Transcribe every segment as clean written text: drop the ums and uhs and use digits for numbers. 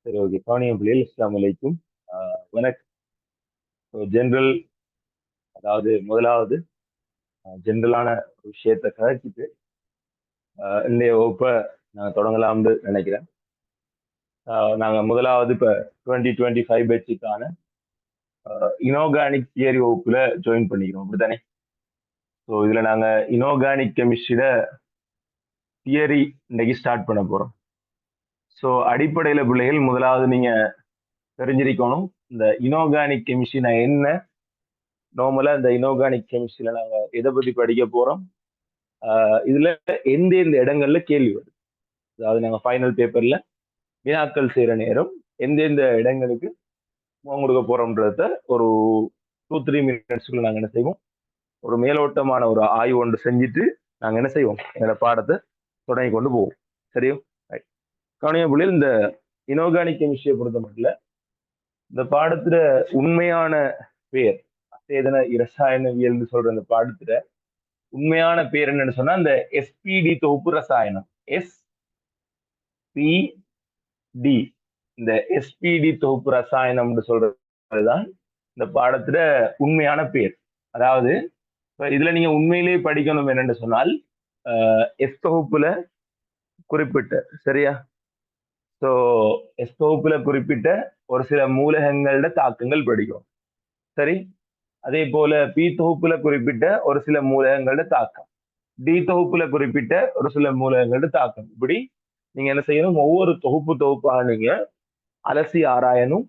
சரி, ஓகே. கவனியம் பிள்ளைகள், அஸ்ஸலாமு அலைக்கும். வணக்கம். ஜென்ரல், அதாவது முதலாவது ஜென்ரலான ஒரு விஷயத்தை கதைச்சிட்டு இன்றைய வகுப்பை நான் தொடங்கலாம்னு நினைக்கிறேன். நாங்கள் முதலாவது இப்போ 2025 பேட்சுக்கான இனோர்கானிக் தியரி வகுப்புல ஜாயின் பண்ணிக்கிறோம், அப்படித்தானே? ஸோ இதில் நாங்கள் இனோர்கானிக் கெமிஸ்ட்ரியில தியரி இன்னைக்கு ஸ்டார்ட் பண்ண போகிறோம். ஸோ அடிப்படையில் பிள்ளைகள் முதலாவது நீங்கள் தெரிஞ்சிருக்கணும், இந்த இனோர்கானிக் கெமிஸ்ட்ரினா என்ன. நார்மலா இந்த இனோர்கானிக் கெமிஸ்ட்ரியில நாங்க எதை பத்தி படிக்க போறோம், இதுல எந்தெந்த இடங்கள்ல கேள்வி வருது, அதாவது நாங்க ஃபைனல் பேப்பர்ல வினாக்கள் செய்யற நேரம் எந்தெந்த இடங்களுக்கு கொடுக்க போறோம்ன்றத ஒரு 2-3 மினிட்ஸ்க்குள்ள நாங்க என்ன செய்வோம், ஒரு மேலோட்டமான ஒரு ஆய்வு ஒன்று செஞ்சுட்டு நாங்க என்ன செய்வோம், எங்களோட பாடத்தை தொடங்கி கொண்டு போவோம். சரியோ? கவனிய புள்ளியில், இந்த இனோர்கானிக் கெமிஸ்ட்ரியை பொறுத்த மட்டும் இந்த பாடத்துல உண்மையான பேர் அசேதன இரசாயனவியல் சொல்ற இந்த பாடத்துல உண்மையான பேர் என்னன்னு சொன்னா இந்த SPD தொகுப்பு ரசாயனம். SPD, இந்த SPD தொகுப்பு ரசாயனம் சொல்றதுதான் இந்த பாடத்துல உண்மையான பேர். அதாவது இதுல நீங்க உண்மையிலேயே படிக்கணும் என்னன்னு சொன்னால் எஸ் தொகுப்புல குறிப்பிட்ட, சரியா? ஸோ எஸ் தொகுப்புல குறிப்பிட்ட ஒரு சில மூலகங்களோட தாக்கங்கள் படிக்கும், சரி? அதே போல பி தொகுப்புல குறிப்பிட்ட ஒரு சில மூலகங்களோட தாக்கம், டி தொகுப்புல குறிப்பிட்ட ஒரு சில மூலகங்களோட தாக்கம். இப்படி நீங்க என்ன செய்யணும், ஒவ்வொரு தொகுப்பாக நீங்க அலசி ஆராயணும்.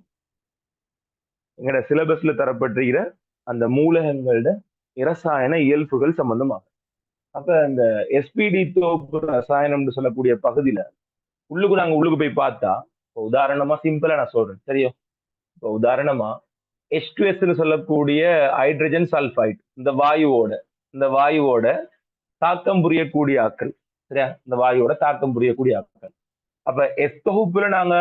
எங்களோட சிலபஸ்ல தரப்பட்டிருக்கிற அந்த மூலகங்களோட இரசாயன இயல்புகள் சம்பந்தமாக. அப்ப இந்த SPD தொகுப்பு ரசாயனம்னு சொல்லக்கூடிய பகுதியில உள்ளுக்கு போய் பார்த்தா, உதாரணமா சிம்பிளா நான் சொல்றேன், சரியா? இப்போ உதாரணமா H2S சொல்லக்கூடிய ஹைட்ரஜன் சல்பைட், இந்த வாயுவோட தாக்கம் புரியக்கூடிய ஆக்கள், சரியா? இந்த வாயுவோட தாக்கம் புரியக்கூடிய ஆக்கள். அப்ப எஸ் தொகுப்புல நாங்க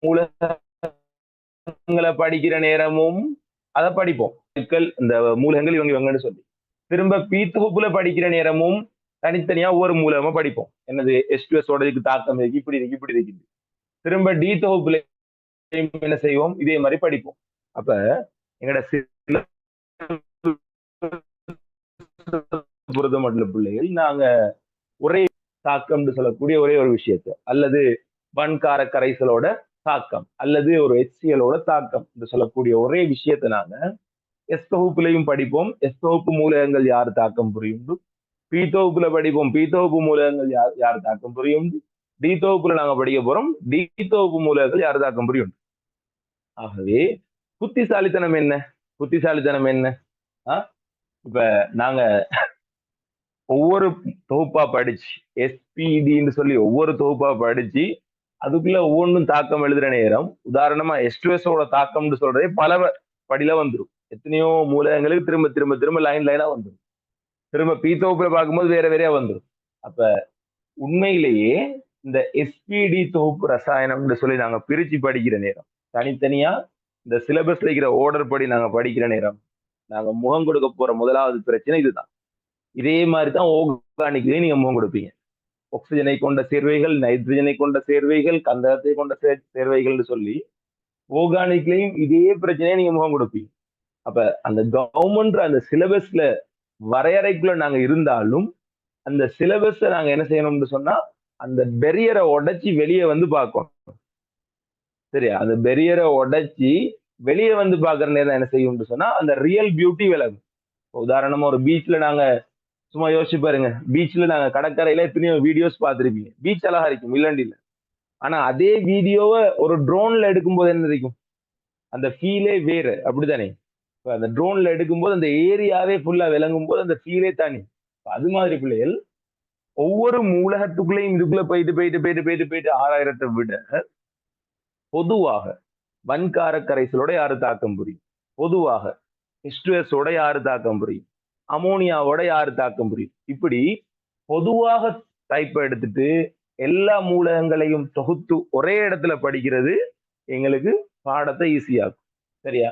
மூலகங்களை படிக்கிற நேரமும் அதை படிப்போம், இந்த மூலகங்கள் இவங்கன்னு சொல்லி. திரும்ப பி தொகுப்புல படிக்கிற நேரமும் தனித்தனியா ஒவ்வொரு மூலகமா படிப்போம். என்னது, H2S தாக்கம் இருக்கு, இப்படி இருக்கு. திரும்ப டி தொகுப்புல என்ன செய்வோம், இதே மாதிரி படிப்போம். அப்ப எங்கட புரத மண்டல பிள்ளைகள் நாங்க ஒரே தாக்கம் சொல்லக்கூடிய ஒரே ஒரு விஷயத்தை, அல்லது வன்கார கரைசலோட தாக்கம் அல்லது ஒரு HCl தாக்கம் என்று சொல்லக்கூடிய ஒரே விஷயத்தை நாங்க எஸ் தொகுப்புலையும் படிப்போம். எஸ் தொகுப்பு மூலகங்கள் யார் தாக்கம் புரியும். பி தொகுப்புல படிப்போம், பி தொகுப்பு மூலகங்கள் யார் தாக்கம் புரியும். டி தொகுப்புல நாங்க படிக்க போறோம், டி தொகுப்பு மூலகங்கள் யார் தாக்கம் புரியும். ஆகவே புத்திசாலித்தனம் என்ன, இப்ப நாங்க ஒவ்வொரு தொகுப்பா படிச்சு SPD சொல்லி ஒவ்வொரு தொகுப்பா படிச்சு அதுக்குள்ள ஒவ்வொன்றும் தாக்கம் எழுதுற நேரம், உதாரணமா H2S தாக்கம்னு சொல்றதே பல படியில வந்துடும். எத்தனையோ மூலகங்களுக்கு திரும்ப லைனா வந்துடும். திரும்ப பி தொகுப்புல பார்க்கும்போது வேறையா வந்துடும். அப்ப உண்மையிலேயே இந்த SPD தொகுப்பு ரசாயனம்னு சொல்லி நாங்க பிரிச்சு படிக்கிற நேரம், தனித்தனியா இந்த சிலபஸ்ல இருக்கிற ஓர்டர் படி நாங்க படிக்கிற நேரம், நாங்க முகம் கொடுக்க போற முதலாவது பிரச்சனை இதுதான். இதே மாதிரிதான் ஆர்கானிக்லயும் நீங்க முகம் கொடுப்பீங்க. ஆக்சிஜனை கொண்ட சேர்வைகள், நைட்ரஜனை கொண்ட சேர்வைகள், கந்தகத்தை கொண்ட சேர்வைகள் சொல்லி ஆர்கானிக்லயும் இதே பிரச்சனையை நீங்க முகம் கொடுப்பீங்க. அப்ப அந்த கவர்மெண்ட் அந்த சிலபஸ்ல வரையறைக்குள்ள நாங்க இருந்தாலும் அந்த சிலபஸை நாங்க என்ன செய்யணும்னு சொன்னா அந்த பெரியரை உடைச்சி வெளியே வந்து பார்க்கணும், சரியா? அந்த பெரியரை உடைச்சி வெளியே வந்து பாக்குற நேரம் என்ன செய்யும்னு சொன்னா அந்த ரியல் பியூட்டி விலகும். உதாரணமா ஒரு பீச்ல நாங்க சும்மா யோசிச்சு பாருங்க, பீச்ல நாங்க கடற்கரையில எத்தனையோ வீடியோஸ் பார்த்துருப்பீங்க, பீச் அழகா இருக்கும், இல்லண்டி இல்ல. ஆனா அதே வீடியோவை ஒரு ட்ரோன்ல எடுக்கும்போது என்ன இருக்கும், அந்த ஃபீலே வேறு, அப்படித்தானே? அந்த ட்ரோன்ல எடுக்கும்போது அந்த ஏரியாவே ஃபுல்லா விளங்கும் போது அந்த ஃபீலே தானே. அது மாதிரி பிள்ளைகள் ஒவ்வொரு மூலகத்துக்குள்ளேயும் இதுக்குள்ள போயிட்டு ஆராயிரத்தை விட பொதுவாக வன்கார கரைசலோட யாரு தாக்கம் புரியும், பொதுவாக H2S யாரு தாக்கம் புரியும், அமோனியாவோட யாரு தாக்கம் புரியும், இப்படி பொதுவாக டைப்பை எடுத்துட்டு எல்லா மூலகங்களையும் தொகுத்து ஒரே இடத்துல படிக்கிறது எங்களுக்கு பாடத்தை ஈஸியாகும், சரியா?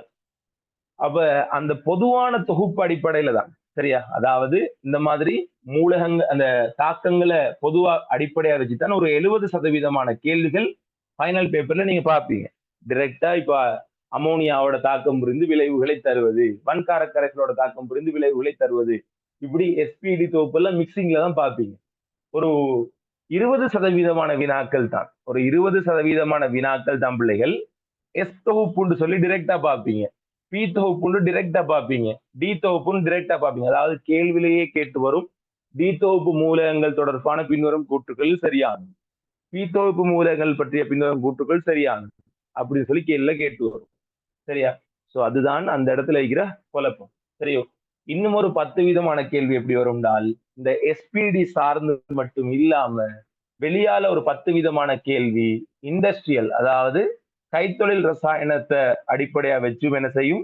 அப்ப அந்த பொதுவான தொகுப்பு அடிப்படையில தான் சரியா? அதாவது இந்த மாதிரி அந்த தாக்கங்களை பொதுவா அடிப்படையா வச்சுதான் ஒரு 70% கேள்விகள் ஃபைனல் பேப்பர்ல நீங்க பார்ப்பீங்க. டைரக்டா இப்ப அமோனியாவோட தாக்கம் புரிந்து விளைவுகளை தருவது, வன்கார கரைசலோட தாக்கம் புரிந்து விளைவுகளை தருவது, இப்படி SPD தொகுப்பெல்லாம் மிக்சிங்ல தான் பார்ப்பீங்க. ஒரு 20% வினாக்கள் தான். ஒரு 20% வினாக்கள் தான் பிள்ளைகள் எஸ் தொகுப்புன்னு சொல்லி டைரக்டா பார்ப்பீங்க. பி தொகுப்புன்னு டைரக்டா பார்ப்பீங்க. டி தொகுப்புன்னு டைரக்டா பார்ப்பீங்க. அதாவது கேள்வியிலேயே கேட்டு வரும் டி தொகுப்பு மூலகங்கள் தொடர்பான பின்வரும் கூற்றுக்கள் சரியானது, பி தொகுப்பு மூலகங்கள் பற்றிய பின்வரும் கூற்றுக்கள் சரியானது அப்படின்னு சொல்லி கேள்வியில கேட்டு வரும். சரியா? சோ அதுதான் அந்த இடத்துல இருக்கிற குழப்பம். சரியோ? இன்னும் ஒரு 10 விதமான கேள்வி எப்படி வரும்னால், இந்த SPD சார்ந்து மட்டும் இல்லாம வெளியால ஒரு 10 விதமான கேள்வி இண்டஸ்ட்ரியல், அதாவது கைத்தொழில் ரசாயனத்தை அடிப்படையா வச்சும் என்ன செய்யும்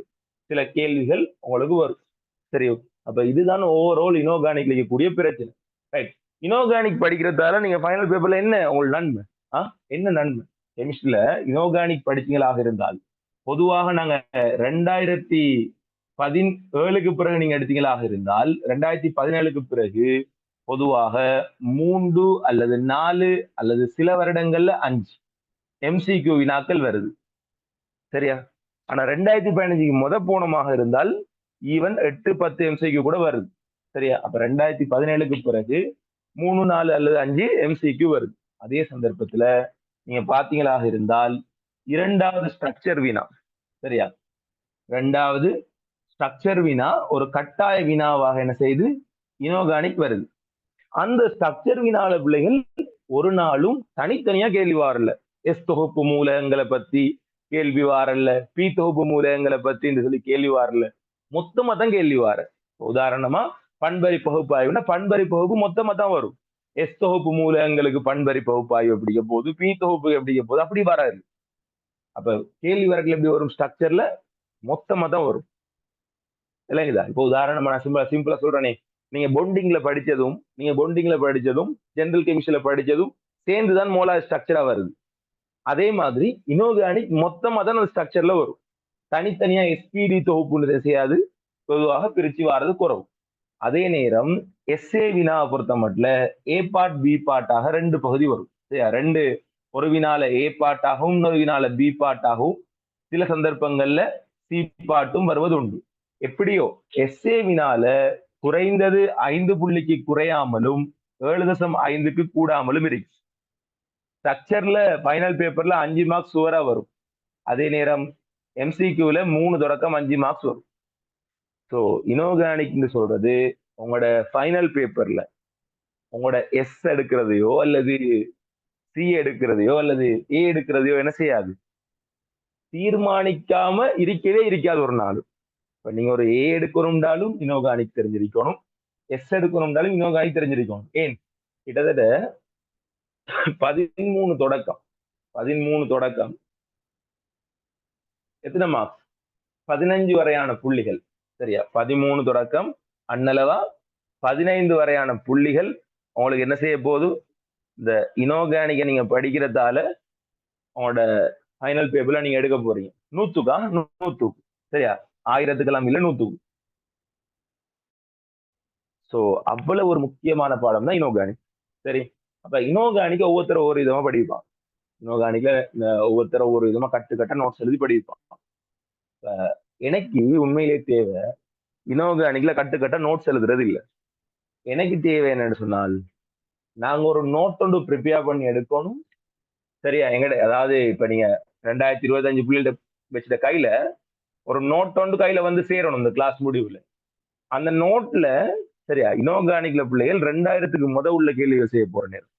சில கேள்விகள் உங்களுக்கு வரும். சரியோ? அப்ப இதுதான் ஓவரால் இனோர்கானிக்ல இருக்கக்கூடிய பிரச்சனை. ரைட். இனோர்கானிக் படிக்கிறதால நீங்க ஃபைனல் பேப்பர்ல என்ன உங்களுக்கு நன்மை? என்ன நன்மை? கெமிஸ்ட்ரியில இனோர்கானிக் படிச்சீங்களாக இருந்தால் பொதுவாக நாங்க 2017க்கு பிறகு நீங்க எடுத்தீங்களாக இருந்தால் 2017க்கு பிறகு பொதுவாக 3 அல்லது 4 அல்லது சில வருடங்கள்ல 5 MCQ வினாக்கள் வருது. சரியா? ஆனா 2015க்கு போனமாக இருந்தால் ஈவன் 8-10 MCQ கூட வருது. சரியா? அப்ப 2017க்கு பிறகு 3, 4 அல்லது 5 MCQ வருது. அதே சந்தர்ப்பத்துல நீங்க பாத்தீங்களாக இருந்தால் இரண்டாவது ஸ்ட்ரக்சர் வினா, சரியா? இரண்டாவது ஸ்ட்ரக்சர் வினா ஒரு கட்டாய வினாவாக என்ன செய்து இனோர்கானிக் வருது. அந்த ஸ்ட்ரக்சர் வினால பிள்ளைகள் ஒரு நாளும் தனித்தனியா கேள்வி வரல. எஸ் தொகுப்பு மூலகங்களை பத்தி கேள்வி வரல, பி தொகுப்பு மூலகங்களை பத்தி சொல்லி கேள்வி வரல, மொத்தமா தான் கேள்வி வார. உதாரணமா பண்பறி பகுப்பாய்வுனா பண்பறி பகுப்பு மொத்தமா தான் வரும். எஸ் தொகுப்பு மூலகங்களுக்கு பண்பறி பகுப்பாய்வு எப்படிங்க போது, பி தொகுப்பு எப்படிங்க போது, அப்படி வராது. அப்ப கேள்வி வரக்குல எப்படி வரும்? ஸ்ட்ரக்சர்ல மொத்தமா தான் வரும். இல்லைங்களா? இப்போ உதாரணமா நான் சிம்பிளா சொல்றேனே, நீங்க பொண்டிங்ல படிச்சதும் ஜெனரல் கெமிஸ்ட்ரியில படிச்சதும் சேர்ந்துதான் மோலார் ஸ்ட்ரக்சரா வருது. அதே மாதிரி இனோர்கானிக் மொத்தமா தான் அந்த ஸ்ட்ரக்சர்ல வரும். தனித்தனியா SPD தொகுப்புன்னு செய்யாது, பொதுவாக பிரிச்சு வாரது குறவு. அதே நேரம் எஸ்ஏ வினாவை பொறுத்த மட்டும் ஏ பார்ட் பி பார்ட்டாக 2 பகுதி வரும். சரியா? ஒரு வினால ஏ பார்ட்டாகவும் இன்னொரு வினால பி பார்ட்டாகவும் சில சந்தர்ப்பங்கள்ல சி பார்ட்டும் வருவது உண்டு. எப்படியோ எஸ்ஏ வினால குறைந்தது 5 புள்ளிக்கு குறையாமலும் 7.5க்கு கூடாமலும் இருக்கு. ஸ்ட்ரக்சர்ல ஃபைனல் பேப்பர்ல 5 மார்க்ஸ் சுவரா வரும். அதே நேரம் MCQல 3 தொடக்கம் 5 மார்க்ஸ் வரும். ஸோ இனோர்கானிக்னு சொல்றது உங்களோட ஃபைனல் பேப்பர்ல உங்களோட எஸ் எடுக்கிறதையோ அல்லது சி எடுக்கிறதையோ அல்லது ஏ எடுக்கிறதையோ என்ன செய்யாது, தீர்மானிக்காம இருக்கவே இருக்காது ஒரு நாள். இப்ப நீங்க ஒரு ஏ எடுக்கணும்னாலும் இனோர்கானிக் தெரிஞ்சிருக்கணும், எஸ் எடுக்கணும்னாலும் இனோர்கானிக் தெரிஞ்சிருக்கணும். ஏன் கிட்டத்தட்ட 13 தொடக்கம் எத்தனை மார்க்ஸ்? 15 வரையான புள்ளிகள். சரியா? 13 தொடக்கம் அன்னளவா 15 வரையான புள்ளிகள் உங்களுக்கு என்ன செய்ய போது, இந்த இனோர்கானிக்கை நீங்க படிக்கிறதால உங்களோட ஃபைனல் பேப்பர்ல நீங்க எடுக்க போறீங்க. 100க்கு. சரியா? 1000க்கெல்லாம் இல்ல, 100க்கு. சோ அவ்வளவு ஒரு முக்கியமான பாடம் தான் இனோர்கானிக். சரி, அப்ப இனோர்கானிக்க ஒவ்வொருத்தர ஒவ்வொரு விதமா படிப்பான். இனோர்கானிக்ல ஒவ்வொருத்தர ஒவ்வொரு விதமா கட்ட நோட்ஸ் எழுதி படிப்பான். எனக்கு உண்மையிலே தேவை இனோர்கானிக்ல கட்ட நோட்ஸ் எழுதுறது இல்ல. எனக்கு தேவை என்னன்னு சொன்னால், நாங்க ஒரு நோட் ஒன்று ப்ரிப்பேர் பண்ணி எடுக்கணும். சரியா? அதாவது இப்ப நீங்க 2025 புள்ளியில வச்சுட்ட கையில ஒரு நோட் ஒன்று கையில வந்து சேரணும் இந்த கிளாஸ் முடிவுல. அந்த நோட்ல சரியா இனோர்கானிக்ல பிள்ளைகள் 2000க்கு உள்ள கேள்விகள் செய்ய போற நேரம்.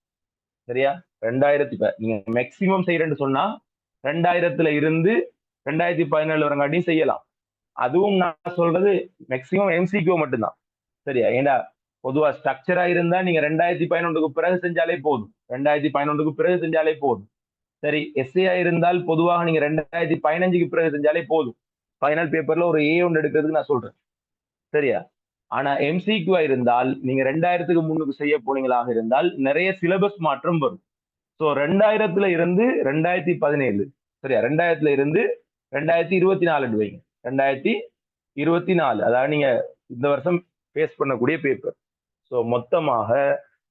சரியா? 2000 நீங்க மேக்சிமம் செய்யறேன்னு சொன்னா 2000ல இருந்து 2017 வரங்காட்டியும் செய்யலாம். அதுவும் நான் சொல்றது மேக்சிமம் MCQ மட்டும்தான். சரியா? ஏண்டா பொதுவா ஸ்ட்ரக்சரா இருந்தா நீங்க 2011க்கு பிறகு செஞ்சாலே போதும். சரி, எஸ்ஏயா இருந்தால் பொதுவாக நீங்க 2015க்கு பிறகு செஞ்சாலே போதும். ஃபைனல் பேப்பர்ல ஒரு A ஒன்று எடுக்கிறதுக்கு நான் சொல்றேன். சரியா? ஆனா MCQ இருந்தால் நீங்க 2000க்கு முன்னுக்கு செய்ய போனீங்களாக இருந்தால் நிறைய சிலபஸ் மாற்றம் வரும். சோ 2000ல இருந்து 2017, சரியா, 2000ல இருந்து 2024 வைங்க. 2024, அதாவது நீங்க இந்த வருஷம் ஃபேஸ் பண்ணக்கூடிய பேப்பர். ஸோ மொத்தமாக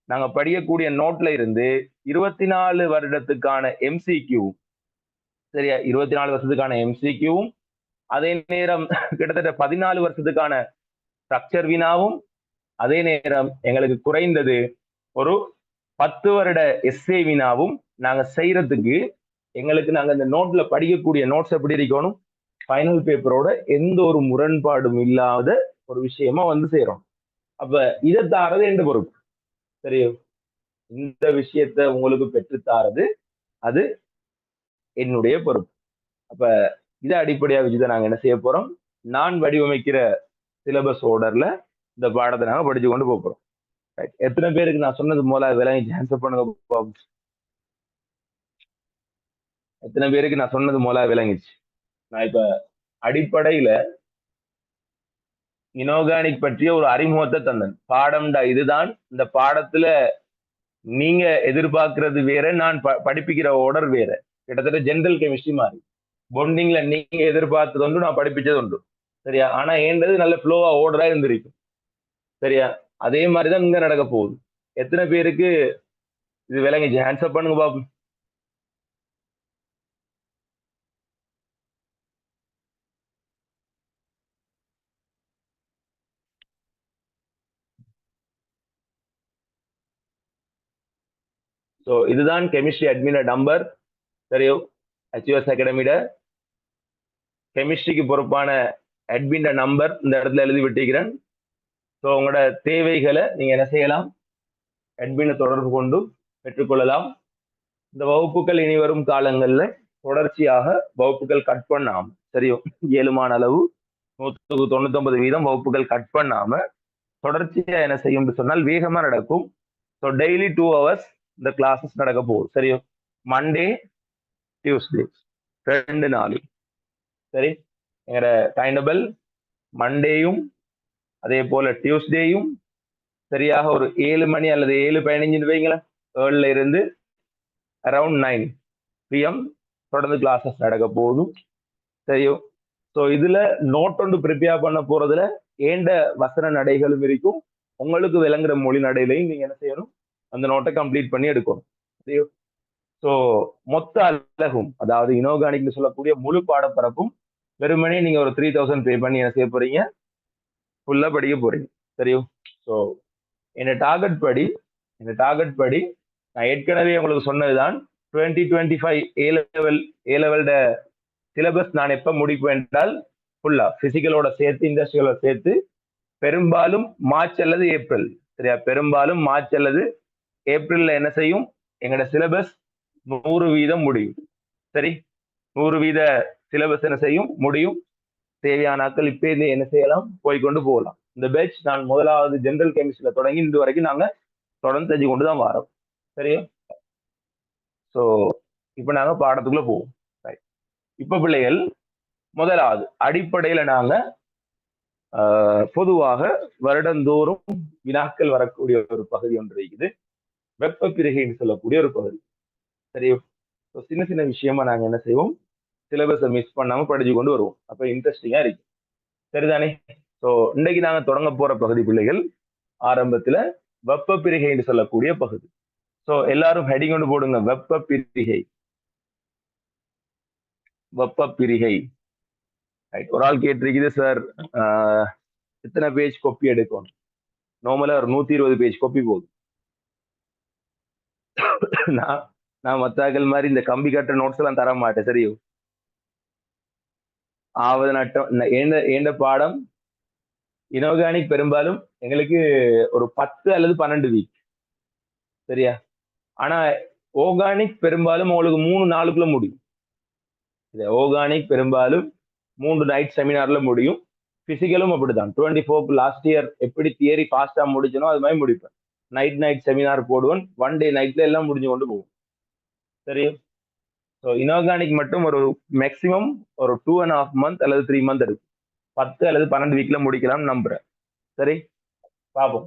நாங்க படிக்கக்கூடிய நோட்ல இருந்து 24 வருடத்துக்கான எம்சிக்யூவும், சரியா, 24 வருஷத்துக்கான எம்சிக்யூவும், அதே நேரம் கிட்டத்தட்ட 14 வருஷத்துக்கான ஸ்ட்ரக்சர் வினாவும், அதே நேரம் எங்களுக்கு குறைந்தது ஒரு 10 வருட எஸ்ஏ வினாவும் நாங்க செய்யறதுக்கு நாங்க இந்த நோட்ல படிக்கக்கூடிய நோட்ஸ் எப்படி இருக்கணும், ஃபைனல் பேப்பரோட எந்த ஒரு முரண்பாடும் இல்லாத ஒரு விஷயமா வந்து செய்யறோம். அப்ப இதை தாரது எந்த பொறுப்பு, சரியோ? இந்த விஷயத்த உங்களுக்கு பெற்றுத்தாரது அது என்னுடைய பொறுப்பு. அப்ப இதை அடிப்படையாக வச்சுதான் நாங்க என்ன செய்ய போறோம், நான் வடிவமைக்கிற சிலபஸ் ஆர்டர்ல இந்த பாடத்தை நாங்க படிச்சு கொண்டு போறோம். எத்தனை பேருக்கு நான் சொன்னது போல விளங்கி ஆன்சர் பண்ணுங்க. எத்தனை பேருக்கு நான் சொன்னது போல விளங்கிச்சு? நான் இப்ப அடிப்படையில இனோர்கானிக் பற்றிய ஒரு அறிமுகத்தை தந்தேன். பாடம்டா இதுதான், இந்த பாடத்துல நீங்க எதிர்பார்க்கிறது வேற, நான் படிப்பிக்கிற ஆர்டர் வேற. கிட்டத்தட்ட ஜெனரல் கெமிஸ்ட்ரி மாதிரி பொண்டிங்ல நீங்க எதிர்பார்த்தது ஒன்று, நான் படிப்பிச்சது ஒன்று, சரியா? ஆனா ஏன்றது நல்ல ஃப்ளோவா ஆர்டரா இருந்திருக்கும், சரியா? அதே மாதிரிதான் இங்க நடக்க போகுது. எத்தனை பேருக்கு இது விளங்கிச்சு? ஆன்சர் பண்ணுங்க பாப்போம். ஸோ இதுதான் கெமிஸ்ட்ரி அட்மின நம்பர், சரியோ? HUS அகாடமியோட கெமிஸ்ட்ரிக்கு பொறுப்பான அட்மின் நம்பர் இந்த இடத்துல எழுதி விட்டிருக்கிறேன். ஸோ உங்களோட தேவைகளை நீங்க என்ன செய்யலாம், அட்மினை தொடர்பு கொண்டு பெற்றுக்கொள்ளலாம். இந்த வகுப்புகள் இனி வரும் காலங்கள்ல தொடர்ச்சியாக வகுப்புகள் கட் பண்ணாம, சரியோ, இயலுமான அளவு 199% வகுப்புகள் கட் பண்ணாம தொடர்ச்சியா என்ன செய்யும் சொன்னால் வேகமா நடக்கும். ஸோ டெய்லி 2 hours இந்த கிளாஸஸ் நடக்க போகுது, சரியோ? மண்டே டியூஸ்டே 2 நாள், சரி. எங்களோட டைம் டேபிள் மண்டேயும் அதே போல டியூஸ்டேயும் சரியாக ஒரு 7 மணி அல்லது 7:15 வைங்களேன், 7ல இருந்து அரௌண்ட் 9 PM தொடர்ந்து கிளாஸஸ் நடக்க போதும், சரியோ? ஸோ இதுல நோட் ஒன்று ப்ரிப்பேர் பண்ண போறதுல ஏண்ட வசன நடைகளும் இருக்கும், உங்களுக்கு விளங்குற மொழி நடையிலையும் நீங்க என்ன செய்யணும், அந்த நோட்டை கம்ப்ளீட் பண்ணி எடுக்கணும், சரியோ? ஸோ மொத்த அழகும், அதாவது இனோர்கானிக்னு சொல்லக்கூடிய முழு பாடப்பரப்பும் வெறுமனே நீங்க ஒரு 3000 பே பண்ணி என்ன செய்ய போறீங்க, ஃபுல்லா படிக்க போறீங்க, சரியோ? ஸோ என்ன டார்கெட் படி நான் ஏற்கனவே உங்களுக்கு சொன்னதுதான், 2025 ஏ லெவல்ட சிலபஸ் நான் எப்ப முடிப்பேன் என்றால் ஃபுல்லா பிசிக்கலோட சேர்த்து இண்டஸ்ட்ரியலோட சேர்த்து பெரும்பாலும் மார்ச் அல்லது ஏப்ரல், சரியா? பெரும்பாலும் மார்ச் அல்லது ஏப்ரல்ல என்ன செய்யும், எங்களோட சிலபஸ் 100% முடியும், சரி? 100% சிலபஸ் என்ன செய்யும், முடியும். தேவையான ஆட்கள் இப்ப என்ன செய்யலாம், போய்கொண்டு போகலாம். இந்த பேட்ச் நான் முதலாவது ஜெனரல் கெமிஸ்ட்ரியில தொடங்கி இந்த வரைக்கும் நாங்க தொடர்ந்து செஞ்சு கொண்டுதான் வரோம், சரியா? ஸோ இப்ப நாங்க பாடத்துக்குள்ள போவோம். இப்ப பிள்ளைகள், முதலாவது அடிப்படையில நாங்க பொதுவாக வருடந்தோறும் வினாக்கள் வரக்கூடிய ஒரு பகுதி ஒன்று இருக்குது, வெப்ப பிரிகைன்னு சொல்லக்கூடிய ஒரு பகுதி, சரியோ? சின்ன சின்ன விஷயமா நாங்க என்ன செய்வோம், சிலபஸை மிஸ் பண்ணாம படிச்சு கொண்டு வருவோம். அப்ப இன்ட்ரெஸ்டிங்கா இருக்கு, சரிதானே? ஸோ இன்னைக்கு நாங்க தொடங்க போற பகுதி பிள்ளைகள் ஆரம்பத்துல வெப்ப பிரிகைன்னு சொல்லக்கூடிய பகுதி. ஸோ எல்லாரும் ஹெடிங் கொண்டு போடுங்க, வெப்ப பிரிகை. வெப்ப பிரிகை. ஒரு ஆள் கேட்டிருக்குது, சார் எத்தனை பேஜ் காப்பி எடுக்கணும்? நார்மலா ஒரு 120 பேஜ் காப்பி போதும். நான் மத்தாக்கள் மாதிரி இந்த கம்பி கட்ட நோட்ஸ் எல்லாம் தர மாட்டேன், சரியோ? ஆவது நட்டம் ஏண்ட பாடம் இனோர்கானிக் பெரும்பாலும் எங்களுக்கு ஒரு 10 அல்லது 12 வீக், சரியா? ஆனா ஆர்கானிக் பெரும்பாலும் உங்களுக்கு 3 நாளுக்குள்ள முடியும். ஆர்கானிக் பெரும்பாலும் 3 நைட் செமினார்ல முடியும். பிசிக்கலும் அப்படிதான். 24 லாஸ்ட் இயர் எப்படி தியரி ஃபாஸ்டா முடிச்சனோ அது மாதிரி முடிப்பேன். நைட் செமினார் போடுவேன், 1 டே நைட்ல எல்லாம் முடிஞ்சு கொண்டு போகும், சரி? ஸோ இனோர்கானிக் மட்டும் ஒரு மேக்சிமம் ஒரு 2.5 month அல்லது 3 month எடுக்கும். 10 அல்லது 12 வீக்ல முடிக்கலாம் நம்புறேன், சரி? பாப்போம்.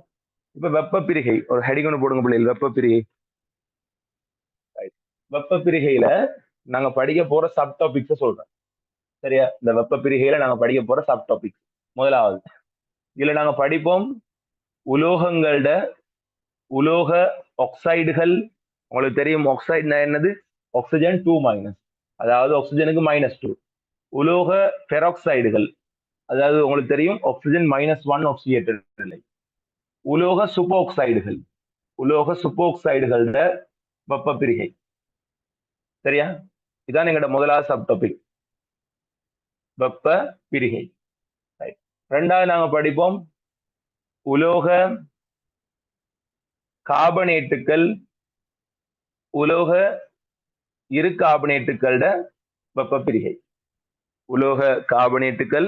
இப்ப வெப்ப பிரிகை ஒரு ஹெடிங் ஒன்று போடுங்க பிள்ளைகள். வெப்ப பிரிகை. வெப்ப பிரிகையில நாங்க படிக்க போற சப் டாபிக்ஸ் சொல்றேன், சரியா? இந்த வெப்ப பிரிகையில நாங்க படிக்க போற சப் டாபிக் முதலாவது, இதுல நாங்க படிப்போம் உலோகங்களோட உலோக ஆக்சைடுகள், உங்களுக்கு தெரியும் ஆக்சைடுனா என்னது, ஆக்சிஜன் 2-, அதாவது ஆக்சிஜனுக்கு -2. உலோக பெராக்சைடுகள், அதாவது உங்களுக்கு தெரியும் ஆக்சிஜன் -1 ஆக்சிஜேட்டட் நிலை. உலோக சூப்பராக்சைடுகள், உலோக சூப்பராக்சைடுகளோட வெப்ப பிரிகை. சரியா, இதான் எங்களோட முதலாவது சப் டாபிக், வெப்ப பிரிகை. ரெண்டாவது நாங்க படிப்போம் உலோக கார்பனேட்டுகள், உலோக இரு கார்பனேட்டுகளோட வெப்ப பிரிகை. உலோக கார்பனேட்டுகள்,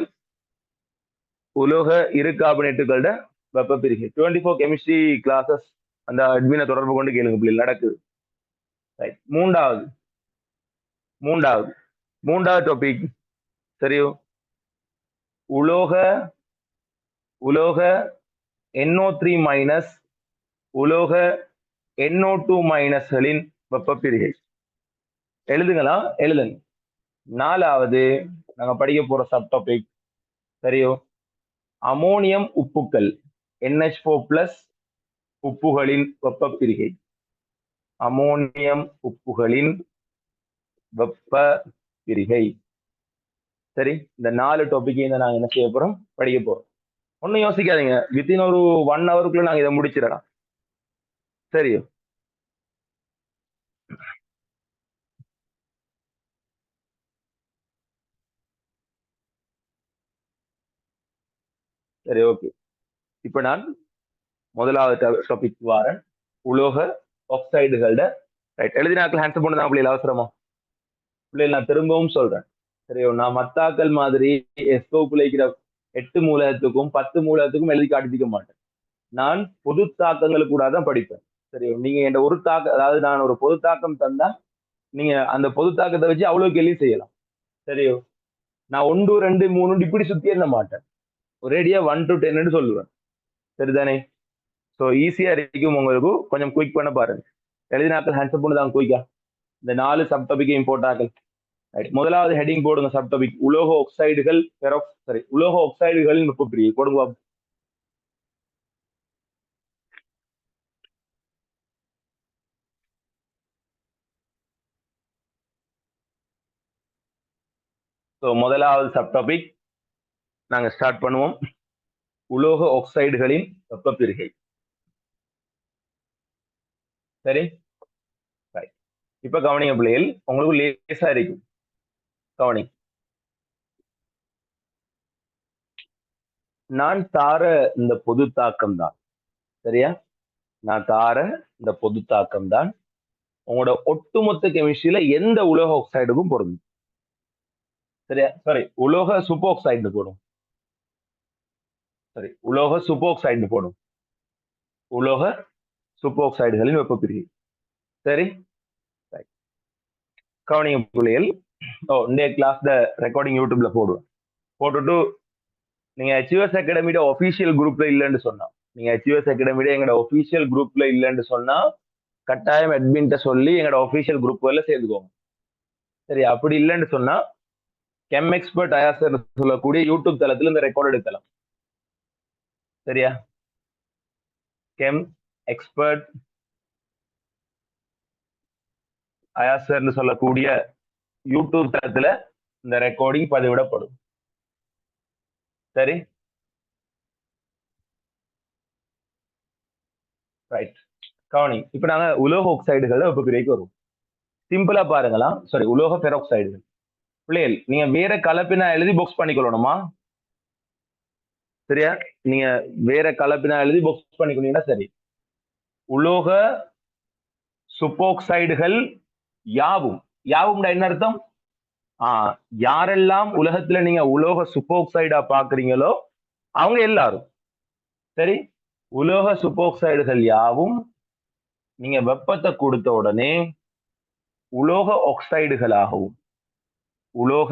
உலோக இரு கார்பனேட்டுகளோட வெப்ப பிரிகை. 24 கெமிஸ்ட்ரி கிளாஸஸ் அந்த அட்மினை தொடர்பு கொண்டு கேளுங்க, இப்படி நடக்குது. மூன்றாவது டாபிக் சரியோ, உலோக NO3-, உலோக NO2- வெப்ப பிரிகை. எழுதுங்களா, எழுதுங்க. நாலாவது நாங்க படிக்க போற சப் டாபிக் சரியோ, அமோனியம் உப்புக்கள் NH4+ உப்புகளின் வெப்ப பிரிகை. அமோனியம் உப்புகளின் வெப்ப பிரிகை. சரி, இந்த 4 டாபிக்கையும் நாங்க என்ன செய்ய போறோம், படிக்க போறோம். ஒன்னும் யோசிக்காதீங்க, வித்தின் ஒரு 1 ஹவருக்குள்ள நாங்க இதை முடிச்சிடலாம். சரியோ, சரி, ஓகே. இப்ப நான் முதலாவது டாபிக் வாரன், உலோக ஆக்சைடுகளோட. ரைட், எழுதினாக்கள் ஹேண்ட்ஸ் பண்ணதான் பிள்ளைகள் அவசரமா. பிள்ளைகள் நான் திரும்பவும் சொல்றேன் சரியோ, நான் மத்தாக்கள் மாதிரி எஸ்கோப்புல இருக்கிற 8 மூலகத்துக்கும் 10 மூலகத்துக்கும் எழுதி காட்டிக்க மாட்டேன். நான் பொது தாக்கங்களுக்கு கூட தான் படிப்பேன். சரியோ, நீங்க என் ஒரு தாக்கம், அதாவது நான் ஒரு பொது தாக்கம் தந்தா நீங்க அந்த பொது தாக்கத்தை வச்சு அவ்வளவு கேள்வி செய்யலாம். சரியோ, நான் 1, 2, 3 இப்படி சுத்தி என்ன மாட்டேன், ஒரேடியா 1 to 10 சொல்லுவேன். சரிதானே? ஸோ ஈஸியா இருக்கும் உங்களுக்கு, கொஞ்சம் குயிக் பண்ண பாருங்க. எழுதினாக்கள் ஹேண்ட்ஸ் பண்ணு தான் குயிக்கா. இந்த 4 சப் டாபிக்கையும் போட்டாக்கள். முதலாவது ஹெட்டிங் போடுங்க, சப் டாபிக் உலோக ஆக்சைடுகள், உலோக ஆக்சைடுகளின் வெப்ப பிரிகை போடுங்க. ஸோ முதலாவது சப் டாபிக் நாங்க ஸ்டார்ட் பண்ணுவோம், உலோக ஆக்சைடுகளின் வெப்ப பிரிகை. சரி, இப்ப கவனிங்க பிள்ளைகள், உங்களுக்கு லேசா இருக்கும். கவனி, நான் தார இந்த பொது தாக்கம் தான், சரியா, நான் தார இந்த பொது தாக்கம் தான் உங்களோட ஒட்டுமொத்த கெமிஸ்ட்ரியில எந்த உலோக ஆக்சைடுக்கும் பொருந்தும். சரியா, சாரி, உலோக சூப்பர் ஆக்சைடு போடும். சரி, உலோக சூப்பர் ஆக்சைடு போடும், உலோக சூப்பர் ஆக்சைடுகளின் வெப்ப பிரிகை. சரி, கவனிங்க பிள்ளைகள். இந்த கிளாஸ் ரெக்கார்டிங் யூடியூப்ல போடுவேன். போட்டுட்டு நீங்க HUS அகாடமியோட ஒபிஷியல் குரூப்ல இல்லைன்னு சொன்னா, நீங்க HUS அகாடமியோட எங்களோட ஒபிஷியல் குரூப்ல இல்லைன்னு சொன்னா கட்டாயம் அட்மின்ட்ட சொல்லி எங்களோட ஒபிஷியல் குரூப்ல சேர்ந்துக்கோங்க. சரி, அப்படி இல்லைன்னு சொன்னா கெம் எக்ஸ்பர்ட் அயாசர் சொல்லக்கூடிய யூடியூப் தளத்துல இந்த ரெக்கார்ட் எடுக்கலாம். சரியா, கெம் எக்ஸ்பர்ட் அயாசர்னு சொல்லக்கூடிய யூடியூப் தளத்துல இந்த ரெக்கார்டிங் பதிவிடப்படும். சரி, ரைட். கவனி, இப்ப நாங்க உலோக ஆக்சைடுகள் வெப்ப பிரிகைக்கு வருவோம். சிம்பிளா பாருங்களா, சாரி, உலோக பெராக்சைடுகள். பிள்ளைகள் நீங்க வேற கலப்பினா எழுதி பாக்ஸ் பண்ணிக்கொள்ளணுமா? சரியா, நீங்க வேற கலப்பினா எழுதி பாக்ஸ் பண்ணிக்கொண்டீங்கன்னா சரி. உலோக சூப்பராக்சைடுகள் யாவும், யாவும் என்ன அர்த்தம்? யாரெல்லாம் உலகத்துல நீங்க உலோக சூப்பராக்சைடா பாக்குறீங்களோ அவங்க எல்லாரும். சரி, உலோக சூப்பராக்சைடுகள் யாவும் நீங்க வெப்பத்தை கொடுத்த உடனே உலோக ஆக்சைடுகளாகவும் உலோக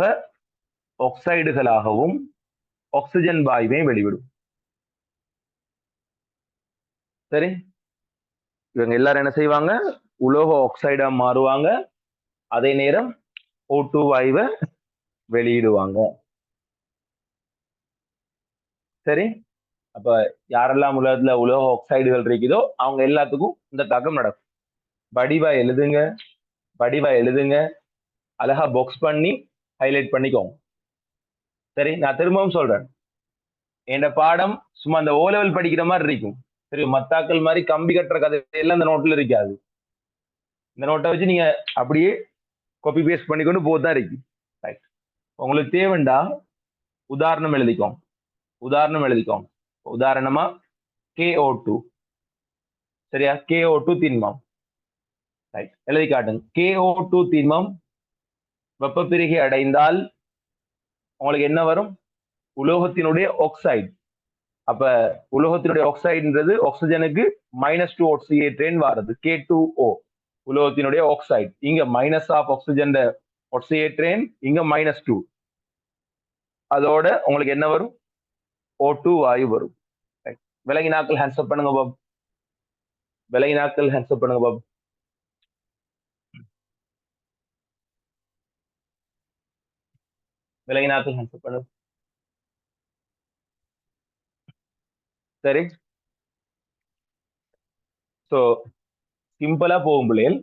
ஆக்சைடுகளாகவும் ஆக்சிஜன் வாயுவை வெளிவிடும். சரி, இவங்க எல்லாரும் என்ன செய்வாங்க, உலோக ஆக்சைடா மாறுவாங்க, அதே நேரம் O2 வாயுவை வெளியிடுவாங்க. சரி, அப்ப யாரெல்லாம் உலகத்துல உலோக ஆக்சைடுகள் இருக்குதோ அவங்க எல்லாத்துக்கும் இந்த தாக்கம் நடக்கும். வடிவா எழுதுங்க, வடிவா எழுதுங்க, அழகா பாக்ஸ் பண்ணி ஹைலைட் பண்ணிக்கோங்க. சரி, நான் திரும்பவும் சொல்றேன். என் பாடம் சும்மா அந்த ஓ லெவல் படிக்கிற மாதிரி இருக்கும். சரி, மத்தாக்கள் மாதிரி கம்பி கட்டுற கதை எல்லாம் இந்த நோட்ல இருக்காது. இந்த நோட்டை வச்சு நீங்க அப்படியே காப்பி பேஸ்ட் பண்ணிக்கொண்டு போதான் இருக்கு. ரைட், உங்களுக்கு தேவைண்டா உதாரணம் எழுதிக்கோங்க. உதாரணம் எழுதிக்கோங்க. உதாரணமா KO2. சரியா, KO2 திண்மம். ரைட், எழுதி காட்டுங்க. KO2 திண்மம் வெப்ப பிரிகை அடைந்தால் உங்களுக்கு என்ன வரும்? உலோகத்தினுடைய ஆக்சைடு. அப்ப உலோகத்தினுடைய ஆக்சைடுன்றது ஆக்சிஜனுக்கு -2 ஆக்சிஜன் வருது, K2O. உலோகத்தினுடைய ஆக்சைடு இங்க மைனஸ் ஆஃப் ஆக்சிஜன் ஆக்சிஜன், இங்க -2. அதோட உங்களுக்கு என்ன வரும்? O2 வாயு வரும். விலகினாக்கள் ஹேண்ட்ஸ்அப் பண்ணுங்க பாப். விலகினாக்கள் ஹேண்ட்ஸ்அப் பண்ணுங்க பாப். விலகினாக்கள் ஹேண்ட்ஸ்அப் பண்ணுங்க. சரி, ஸோ சிம்பிளா போகும் பிள்ளைகள்.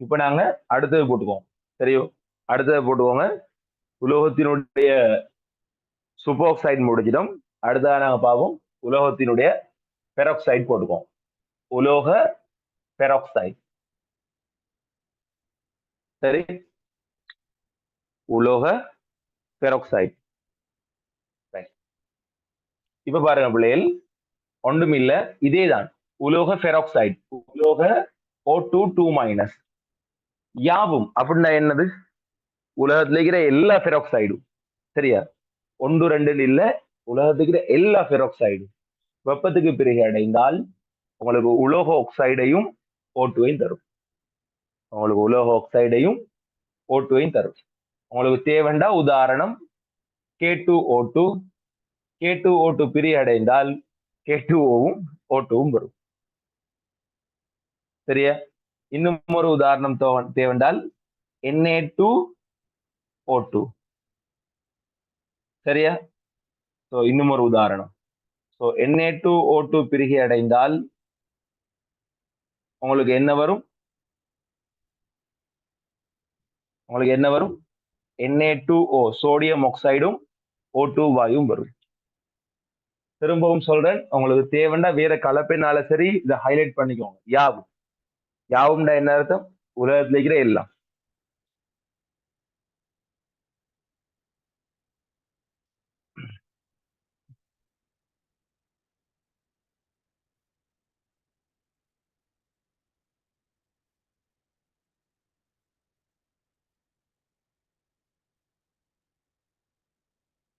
இப்ப நாங்க அடுத்தது போட்டுக்கோம். சரியோ, அடுத்தது போட்டுக்கோங்க. உலோகத்தினுடைய சூப்பர் முடிச்சிடும். அடுத்ததாக நாங்க பார்ப்போம் உலோகத்தினுடைய பெராக்சைடு போட்டுக்கோம். உலோக பெராக்சைடு. சரி, உலோக பெராக்சைடு. இப்ப பாருங்க பிள்ளைகள், ஒன்றும் இல்ல, இதேதான் உலோக பெராக்சைடு. உலோக O2 2-. யாவும் அப்படின்னா என்னது? உலகத்துல இருக்கிற எல்லா பெராக்சைடும். சரியா, 1 2 இல்ல, உலகத்துக்கு எல்லா பெராக்சைடும் வெப்பத்துக்கு பிறகு அடைந்தால் உங்களுக்கு உலோக ஆக்சைடையும் O2வையும் தரும். உங்களுக்கு உலோக ஆக்சைடையும் O2வையும் தரும். உங்களுக்கு தேவைண்டா உதாரணம் K2O2. K2O2 பிரி அடைந்தால் K2Oவும் O2வும் வரும். சரியா, இன்னும் ஒரு உதாரணம் தேவைண்டால் Na2O2. சரியா, சோ இன்னும் ஒரு உதாரணம். சோ Na2O2 பிரிகை அடைந்தால் உங்களுக்கு என்ன வரும்? உங்களுக்கு என்ன வரும்? Na2O சோடியம் ஆக்சைடும் O2 வாயும் வரும். திரும்பவும் சொல்றேன், உங்களுக்கு தேவைண்டா வேற கலப்பினால சரி, இதை ஹைலைட் பண்ணிக்கோங்க. யாவும். யாவும்டா என்ன அர்த்தம்? உலகத்துல இருக்கிற எல்லாம்.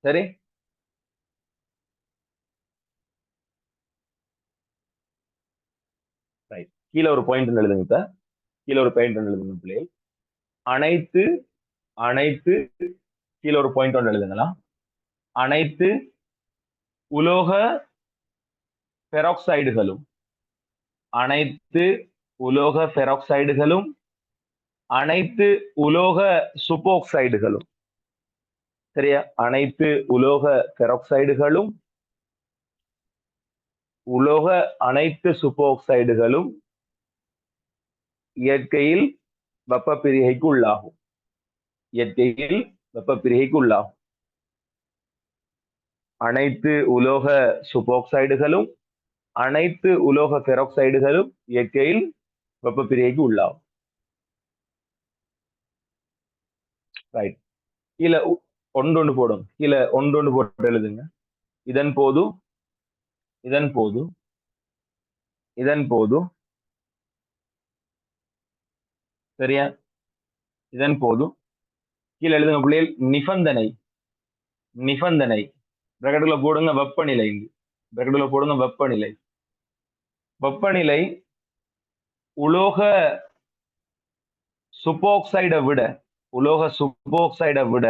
சரி, ரைட். கீழே ஒரு பாயிண்ட் எழுதுங்க. இப்ப கீழே ஒரு பாயிண்ட் எழுதுங்க பிள்ளை. அனைத்து அனைத்து கீழே ஒரு பாயிண்ட் ஒன்று எழுதுங்களா? அனைத்து உலோக பெராக்சைடுகளும், அனைத்து உலோக பெராக்சைடுகளும், அனைத்து உலோக சூப்போக்சைடுகளும். சரியா, அனைத்து உலோக பெராக்சைடுகளும், உலோக அனைத்து சூப்போக்சைடுகளும் இயற்கையில் வெப்ப பிரிகைக்கு உள்ளாகும். இயற்கையில் வெப்ப பிரிகைக்கு உள்ளாகும். அனைத்து உலோக சூப்போக்சைடுகளும், அனைத்து உலோக பெராக்சைடுகளும் இயற்கையில் வெப்ப பிரிகைக்கு உள்ளாகும். ரைட், கீழே ஒன்று போடும். கீழே ஒன்று போட்டு எழுதுங்க. இதன் போது இதன் போது இதன் போது சரியா, இதன் போது கீழே எழுதுங்க பிள்ளைகள். நிபந்தனை நிபந்தனை பிரகடல போடுங்க. வெப்பநிலை பிரகடல போடுங்க. வெப்பநிலை வெப்பநிலை உலோக சூப்போக்சைடை விட உலோக சூப்போக்சைடை விட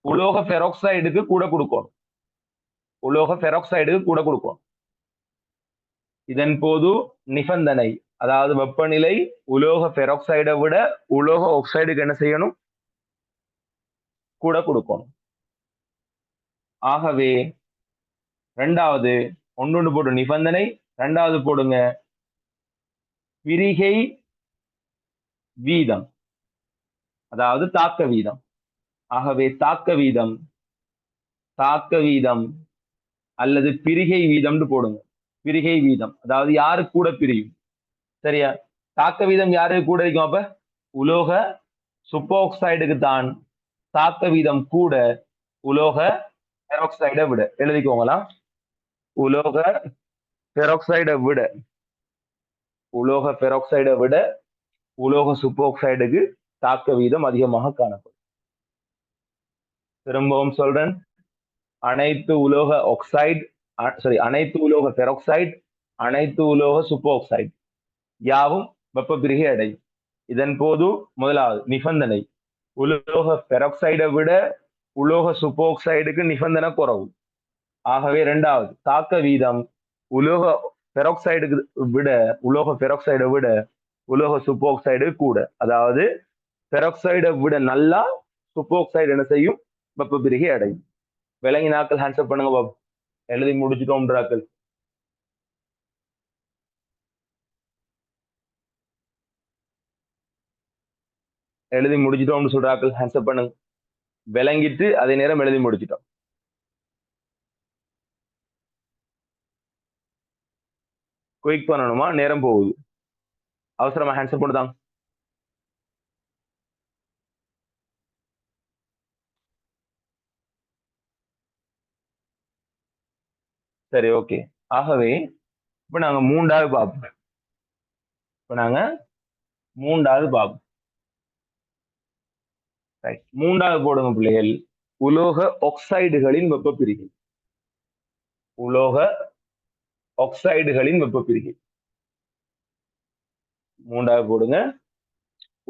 உலோக பெராக்சைடுக்கு கூட கொடுக்கும். உலோக பெராக்சைடுக்கு கூட கொடுக்கும். இதன் போது நிபந்தனை, அதாவது வெப்பநிலை உலோக பெராக்சைடை விட உலோக ஆக்சைடுக்கு என்ன செய்யணும்? கூட கொடுக்கணும். ஆகவே ரெண்டாவது ஒன்று போட்டு நிபந்தனை, ரெண்டாவது போடுங்க பிரிகை வீதம், அதாவது தாக்க வீதம். ஆகவே தாக்க வீதம் அல்லது பிரிகை வீதம்னு போடுங்க. பிரிகை வீதம் அதாவது யாரு கூட பிரியும், சரியா? தாக்க வீதம் யாரு கூட இருக்கும்? அப்ப உலோக சூப்பராக்சைடுக்கு தான் தாக்க வீதம் கூட உலோக பெராக்சைடை விட. எழுதிக்கோங்களா? உலோக பெராக்சைடை விட உலோக சூப்பராக்சைடுக்கு தாக்க வீதம் அதிகமாக காணப்படும். திரும்பவும் சொல்றேன், அனைத்து உலோக ஆக்சைடு அனைத்து உலோக பெராக்சைடு, அனைத்து உலோக சூப்பராக்சைடு யாவும் வெப்ப பிரிகை அடையும். இதன் போது முதலாவது நிபந்தனை, உலோக பெராக்சைடை விட உலோக சூப்பராக்சைடுக்கு நிபந்தனை குறைவு. ஆகவே இரண்டாவது தாக்க வீதம் உலோக பெராக்சைடுக்கு விட உலோக சூப்பராக்சைடு கூட. அதாவது பெராக்சைடை விட நல்லா சூப்பராக்சைடு என்ன செய்யும்? வெப்ப பிரிகை அடையும். விளங்கினாக்கள் ஹேண்ட்ஸ் அப் பண்ணுங்க பாபு. எழுதி முடிச்சுட்டோம்ன்றாக்கள். எழுதி முடிச்சிட்டோம்னு சொல்றாக்கள் ஹேண்ட்ஸ் அப் பண்ணுங்க. விளங்கிட்டு அதே நேரம் எழுதி முடிச்சிட்டோம். குயிக் பண்ணணுமா? நேரம் போகுது. அவசரமா ஹேண்ட்ஸ் அப் பண்ணுதாங்க. சரி, ஓகே. ஆகவே இப்ப நாங்க மூன்றாவது பார்ப்போம். மூன்றாவது போடுங்க பிள்ளைகள், உலோக ஆக்சைடுகளின் வெப்ப பிரிகை. மூன்றாவது போடுங்க,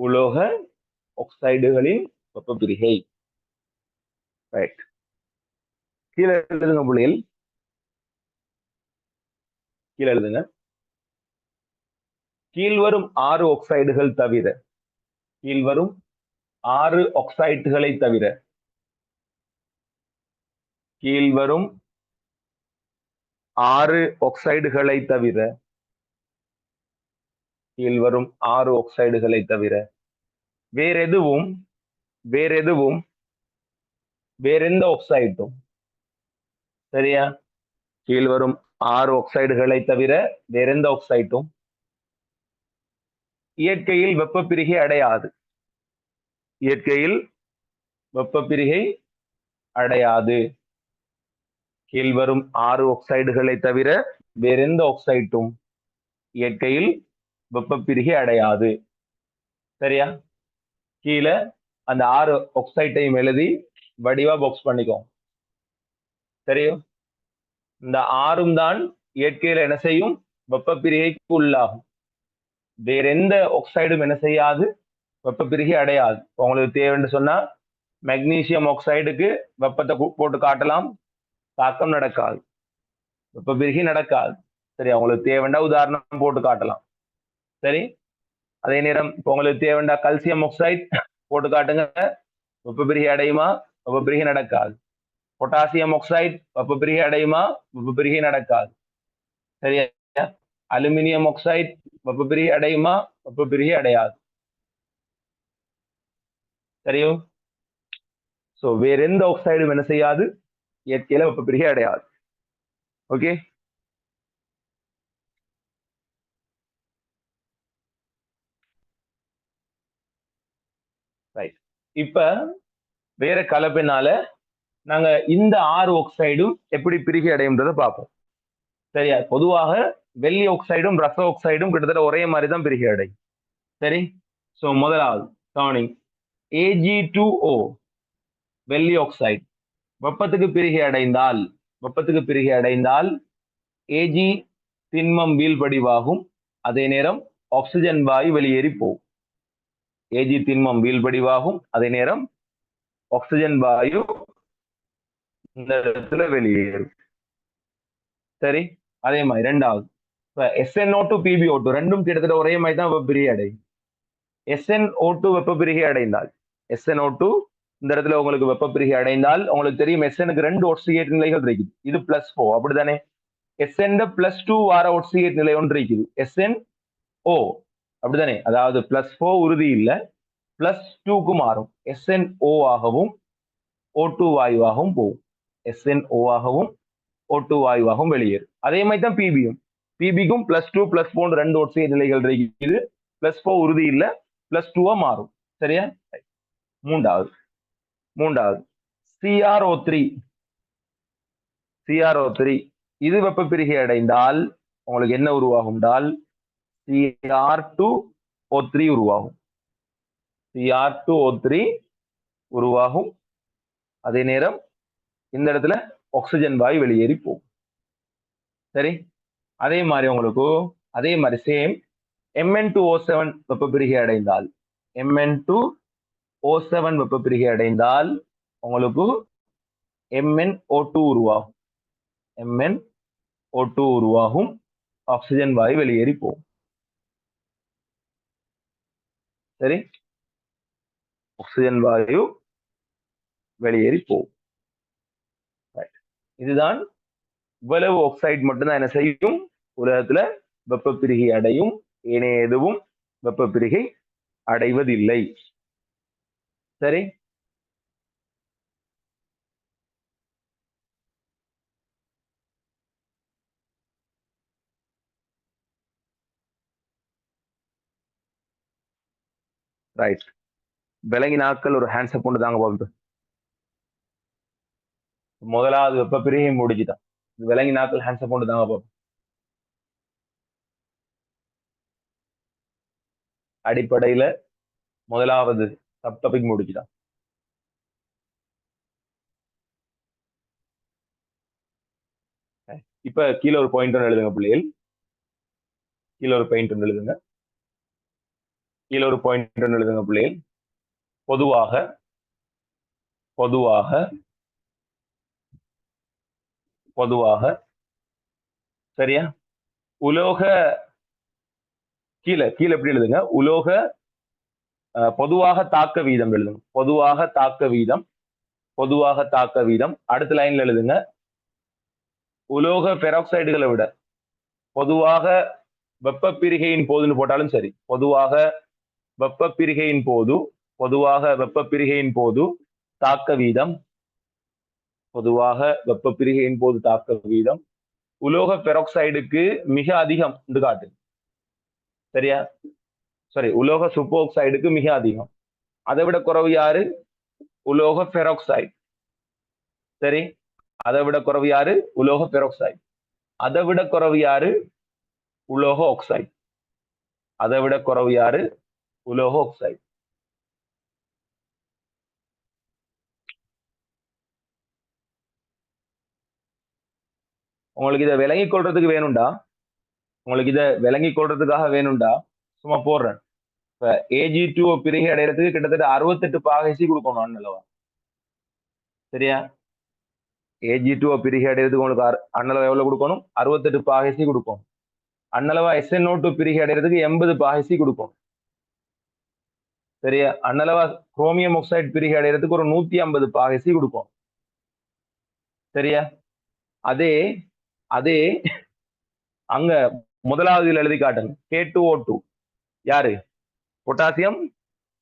உலோக ஆக்சைடுகளின் வெப்ப பிரிகை. ரைட். கீழே எழுதுங்க பிள்ளைகள், கீழே எழுதுங்க. கீழ்வரும் 6 ஆக்சைடுகள் தவிர, கீழ்வரும் 6 ஆக்சைடுகளை தவிர, கீழ்வரும் 6 ஆக்சைடுகளை தவிர, கீழ்வரும் 6 ஆக்சைடுகளை தவிர வேறெதுவும் வேறெந்த ஆக்சைடும், சரியா? கீழ்வரும் 6 ஆக்சைடுகளை தவிர வேறெந்த ஆக்சைடும் இயற்கையில் வெப்ப பிரிகை அடையாது. இயற்கையில் வெப்ப பிரிகை அடையாது. கீழ்வரும் 6 ஆக்சைடுகளை தவிர வேறெந்த ஆக்சைடும் இயற்கையில் வெப்ப பிரிகை அடையாது. சரியா? கீழே அந்த 6 ஆக்சைடையும் எழுதி வடிவா பாக்ஸ் பண்ணிக்கோ. சரியா? இந்த 6ம் தான் இயற்கையில என்ன செய்யும்? வெப்ப பிரிகைக்கு உள்ளாகும். வேற எந்த ஆக்சைடும் என்ன செய்யாது? வெப்ப பிரிகை அடையாது. உங்களுக்கு தேவைன்னு சொன்னா மெக்னீசியம் ஆக்சைடுக்கு வெப்பத்தை போட்டு காட்டலாம், தாக்கம் நடக்காது, வெப்ப பிரிகை நடக்காது. சரி, உங்களுக்கு தேவைண்டா உதாரணம் போட்டு காட்டலாம். சரி, அதே நேரம் இப்போ உங்களுக்கு தேவைண்டா கல்சியம் ஆக்சைடு போட்டு காட்டுங்க, வெப்ப பிரிகை அடையுமா? வெப்ப பிரிகை நடக்காது. பொட்டாசியம் ஆக்சைடு வெப்ப பிரிகை அடையுமா? வெப்ப பிரிகை நடக்காது. சரியா? அலுமினியம் ஆக்சைடு வெப்ப பிரிகை அடையுமா? வெப்ப பிரிகை அடையாது. சரியோ? சோ வேற எந்த ஆக்சைடும் என்ன செய்யாது? இயற்கையில வெப்ப பிரிகை அடையாது. Okay, right. இப்ப வேற கலப்பினால நாங்க இந்த 6 ஆக்சைடும் எப்படி பிரிகை அடையும்ன்றதை பார்ப்போம். சரியா? பொதுவாக வெள்ளி ஆக்சைடும் ரச ஆக்சைடும் கிட்டத்தட்ட ஒரே மாதிரி தான் பிரிகை அடையும். சரி, சோ முதலாவது கவனிங், Ag2O வெள்ளி ஆக்சைடு வெப்பத்துக்கு பிரிகை அடைந்தால் Ag திண்மம் வீழ்படிவாகும், அதே நேரம் ஆக்சிஜன் வாயு வெளியேறி போகும். Ag திண்மம் வீழ்படிவாகும், அதே நேரம் ஆக்சிஜன் வாயு இந்த இடத்துல வெளியேறும். சரி, அதே மாதிரி இரண்டாவது SnO2 PbO2 ரெண்டும் கிட்டத்தட்ட ஒரே மாதிரி தான் வெப்ப பிரிகை அடையும். SnO2 வெப்ப பிரிகை அடைந்தால் SnO2 இந்த இடத்துல உங்களுக்கு வெப்ப பிரிகை அடைந்தால் உங்களுக்கு தெரியும் எஸ்எனுக்கு 2 ஒட்சிகேட் நிலைகள் இருக்குது. இது +4 அப்படித்தானே. எஸ்என் +2 வார ஒட்சிகேட் நிலை ஒன்று இருக்குது, SnO அப்படித்தானே. அதாவது +4 உறுதி இல்லை, +2க்கு மாறும். SnO ஆகவும் O2 வாயுவாகவும் போகும். SnO ஆகவும் O2 வாயுவாகவும் வெளியேறும். அதே மாதிரி தான் பிபிக்கும் +2 +4 2 ஒட்சிகேட் நிலைகள் இருக்குது. +4 உறுதி இல்லை, +2 மாறும். சரியா. மூன்றாவது CrO3 இது வெப்ப பிரிகை அடைந்தால் உங்களுக்கு என்ன உருவாகும் என்றால் Cr2O3 உருவாகும். Cr2O3 உருவாகும். அதே நேரம் இந்த இடத்துல ஆக்சிஜன் வாயு வெளியேறி போகும். சரி. அதே மாதிரி உங்களுக்கு அதே மாதிரி சேம் Mn2O7 வெப்ப பிரிகை அடைந்தால் Mn2O7 வெப்ப பிரிகை அடைந்தால் உங்களுக்கு MnO2 உருவாகும். MnO2 உருவாகும். ஆக்சிஜன் வாயு வெளியேறி போகும். சரி. ஆக்சிஜன் வாயு வெளியேறி போகும். இதுதான் இவ்வளவு ஆக்சைடு மட்டும்தான் என்ன செய்யும், உலகத்துல வெப்ப பிரிகை அடையும். ஏனைய எதுவும் வெப்ப பிரிகை அடைவதில்லை. சரி. ரைட். விலங்கினாக்கள் ஒரு ஹேண்ட்ஸப் கொண்டு தாங்க பாப்போம். முதலாவது வெப்ப பிரிகை முடிச்சுதான். விலங்கினாக்கள் ஹேண்ட்ஸப் கொண்டு தாங்க பாப்போம். அடிப்படையில முதலாவது சப் டாபிக் முடிச்சுதான். இப்ப கீழே ஒரு பாயிண்ட் ஒன்று எழுதுங்க பிள்ளைகள். கீழே ஒரு பாயிண்ட் ஒன்று எழுதுங்க. பிள்ளைகள். பொதுவாக சரியா, உலோக கீழே எப்படி எழுதுங்க, உலோக பொதுவாக தாக்க வீதம் எழுதுங்க. பொதுவாக தாக்க வீதம். அடுத்த லைன்ல எழுதுங்க, உலோக பெராக்சைடுகளை விட பொதுவாக வெப்ப பிரிகையின் போதுன்னு போட்டாலும் சரி. பொதுவாக வெப்ப பிரிகையின் போது தாக்க வீதம். உலோக பெராக்சைடுக்கு மிக அதிகம் என்று காட்டு. சரியா. சரி. உலோக சூப்பர் மிக அதிகம். அதை விட குறைவு யாரு? உலோக பெராக்சைடு. சரி. அதை விட குறைவு யாரு? உலோக பெராக்சைடு. அதை விட குறைவு யாரு? உலோக ஆக்சைடு. உங்களுக்கு இதை விளங்கிக் கொள்றதுக்கு வேணும்டா, சும்மா போடுறேன். இப்ப Ag2 பிரிகை அடைகிறதுக்கு கிட்டத்தட்ட 68 பாகசி கொடுக்கணும் அண்ணளவா. சரியா. Ag2 பிரிகை அடைகிறதுக்கு உங்களுக்கு அண்ணளவா எவ்வளவு கொடுக்கணும்? 68 பாகசி கொடுக்கணும். அண்ணளவா SnO2 பிரிகை அடைகிறதுக்கு 80 பாகசி கொடுக்கணும். சரியா. அண்ணளவா குரோமியம் ஆக்சைடு பிரிகை அடைகிறதுக்கு ஒரு 150 பாகசி கொடுக்கும். சரியா. அதே அங்க முதலாவது எழுதி காட்டுங்க. K2O2 யாரு? Potassium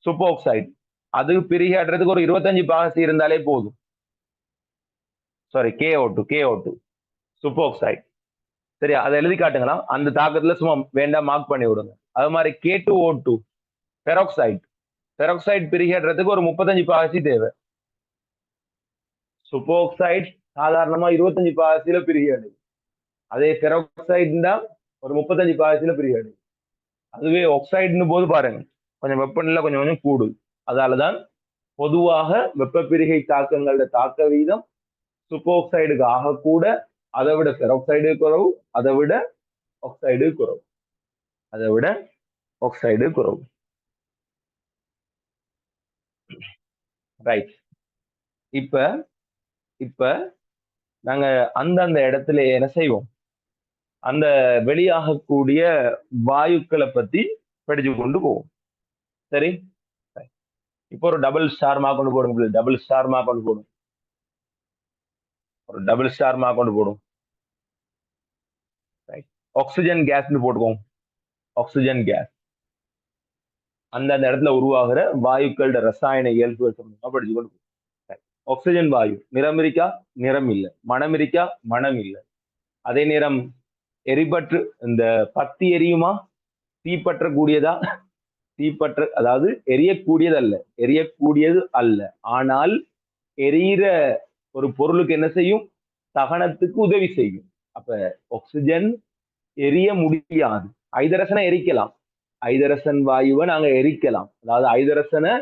super oxide. அது பிரிகை அடைறதுக்கு ஒரு 25 பாகசி இருந்தாலே போதும். Sorry, KO2 super oxide. சரியா. அதை எழுதி காட்டுங்களா. அந்த தாக்கத்துல சும்மா வேண்டாம் மார்க் பண்ணி விடுங்க. அது மாதிரி K2O2 பெராக்சைடு பிரிகை அடைறதுக்கு ஒரு 35 பாகசி தேவை. சூப்பர் ஆக்சைடு சாதாரணமா 25 பாகசியில பிரிகை அடையும். அதே பெராக்சைடு தான் ஒரு 35 பாகசியில பிரிகை அடையும். அதுவே ஆக்சைடுன்னு போது பாருங்க, கொஞ்சம் வெப்பநிலை கொஞ்சம் கூடுது. அதாலதான் பொதுவாக வெப்ப பிரிகை தாக்கங்களோட தாக்க வீதம் சூப்பர் ஆக்சைடுக்கு ஆகக்கூட, அதை விட பெராக்சைடு குறைவு, அதை விட ஆக்சைடு குறைவு. ரைட். இப்ப நாங்க அந்தந்த இடத்துல என்ன செய்வோம், அந்த வெளியாகக்கூடிய வாயுக்களை பத்தி படிச்சு கொண்டு போவோம். சரி. இப்போ ஒரு டபுள் ஸ்டார் மார்க் கொண்டு போடும், டபுள் ஸ்டார் மார்க் கொண்டு போடும், ஒரு டபுள் ஸ்டார் மார்க் கொண்டு போடும். ஆக்சிஜன் கேஸ்ன்னு போட்டுக்கோங்க. ஆக்சிஜன் கேஸ் அந்தந்த இடத்துல உருவாகிற வாயுக்களோட ரசாயன இயல்புகள் சம்பந்தமா படிச்சுக்கொண்டு. ஆக்சிஜன் வாயு நிறம் இருக்கா? நிறம் இல்லை. மனம் இருக்கா? மனம் இல்லை. அதே நேரம் எரிபற்று இந்த பத்தி எரியுமா? தீப்பற்றக்கூடியதா? தீப்பற்ற அதாவது எரியக்கூடியது அல்ல, எரியக்கூடியது அல்ல. ஆனால் எரியிற ஒரு பொருளுக்கு என்ன செய்யும்? தகனத்துக்கு உதவி செய்யும். அப்ப ஆக்சிஜன் எரிய முடியாது. ஐதரசனை எரிக்கலாம், ஐதரசன் வாயுவை நாங்க எரிக்கலாம். அதாவது ஐதரசனை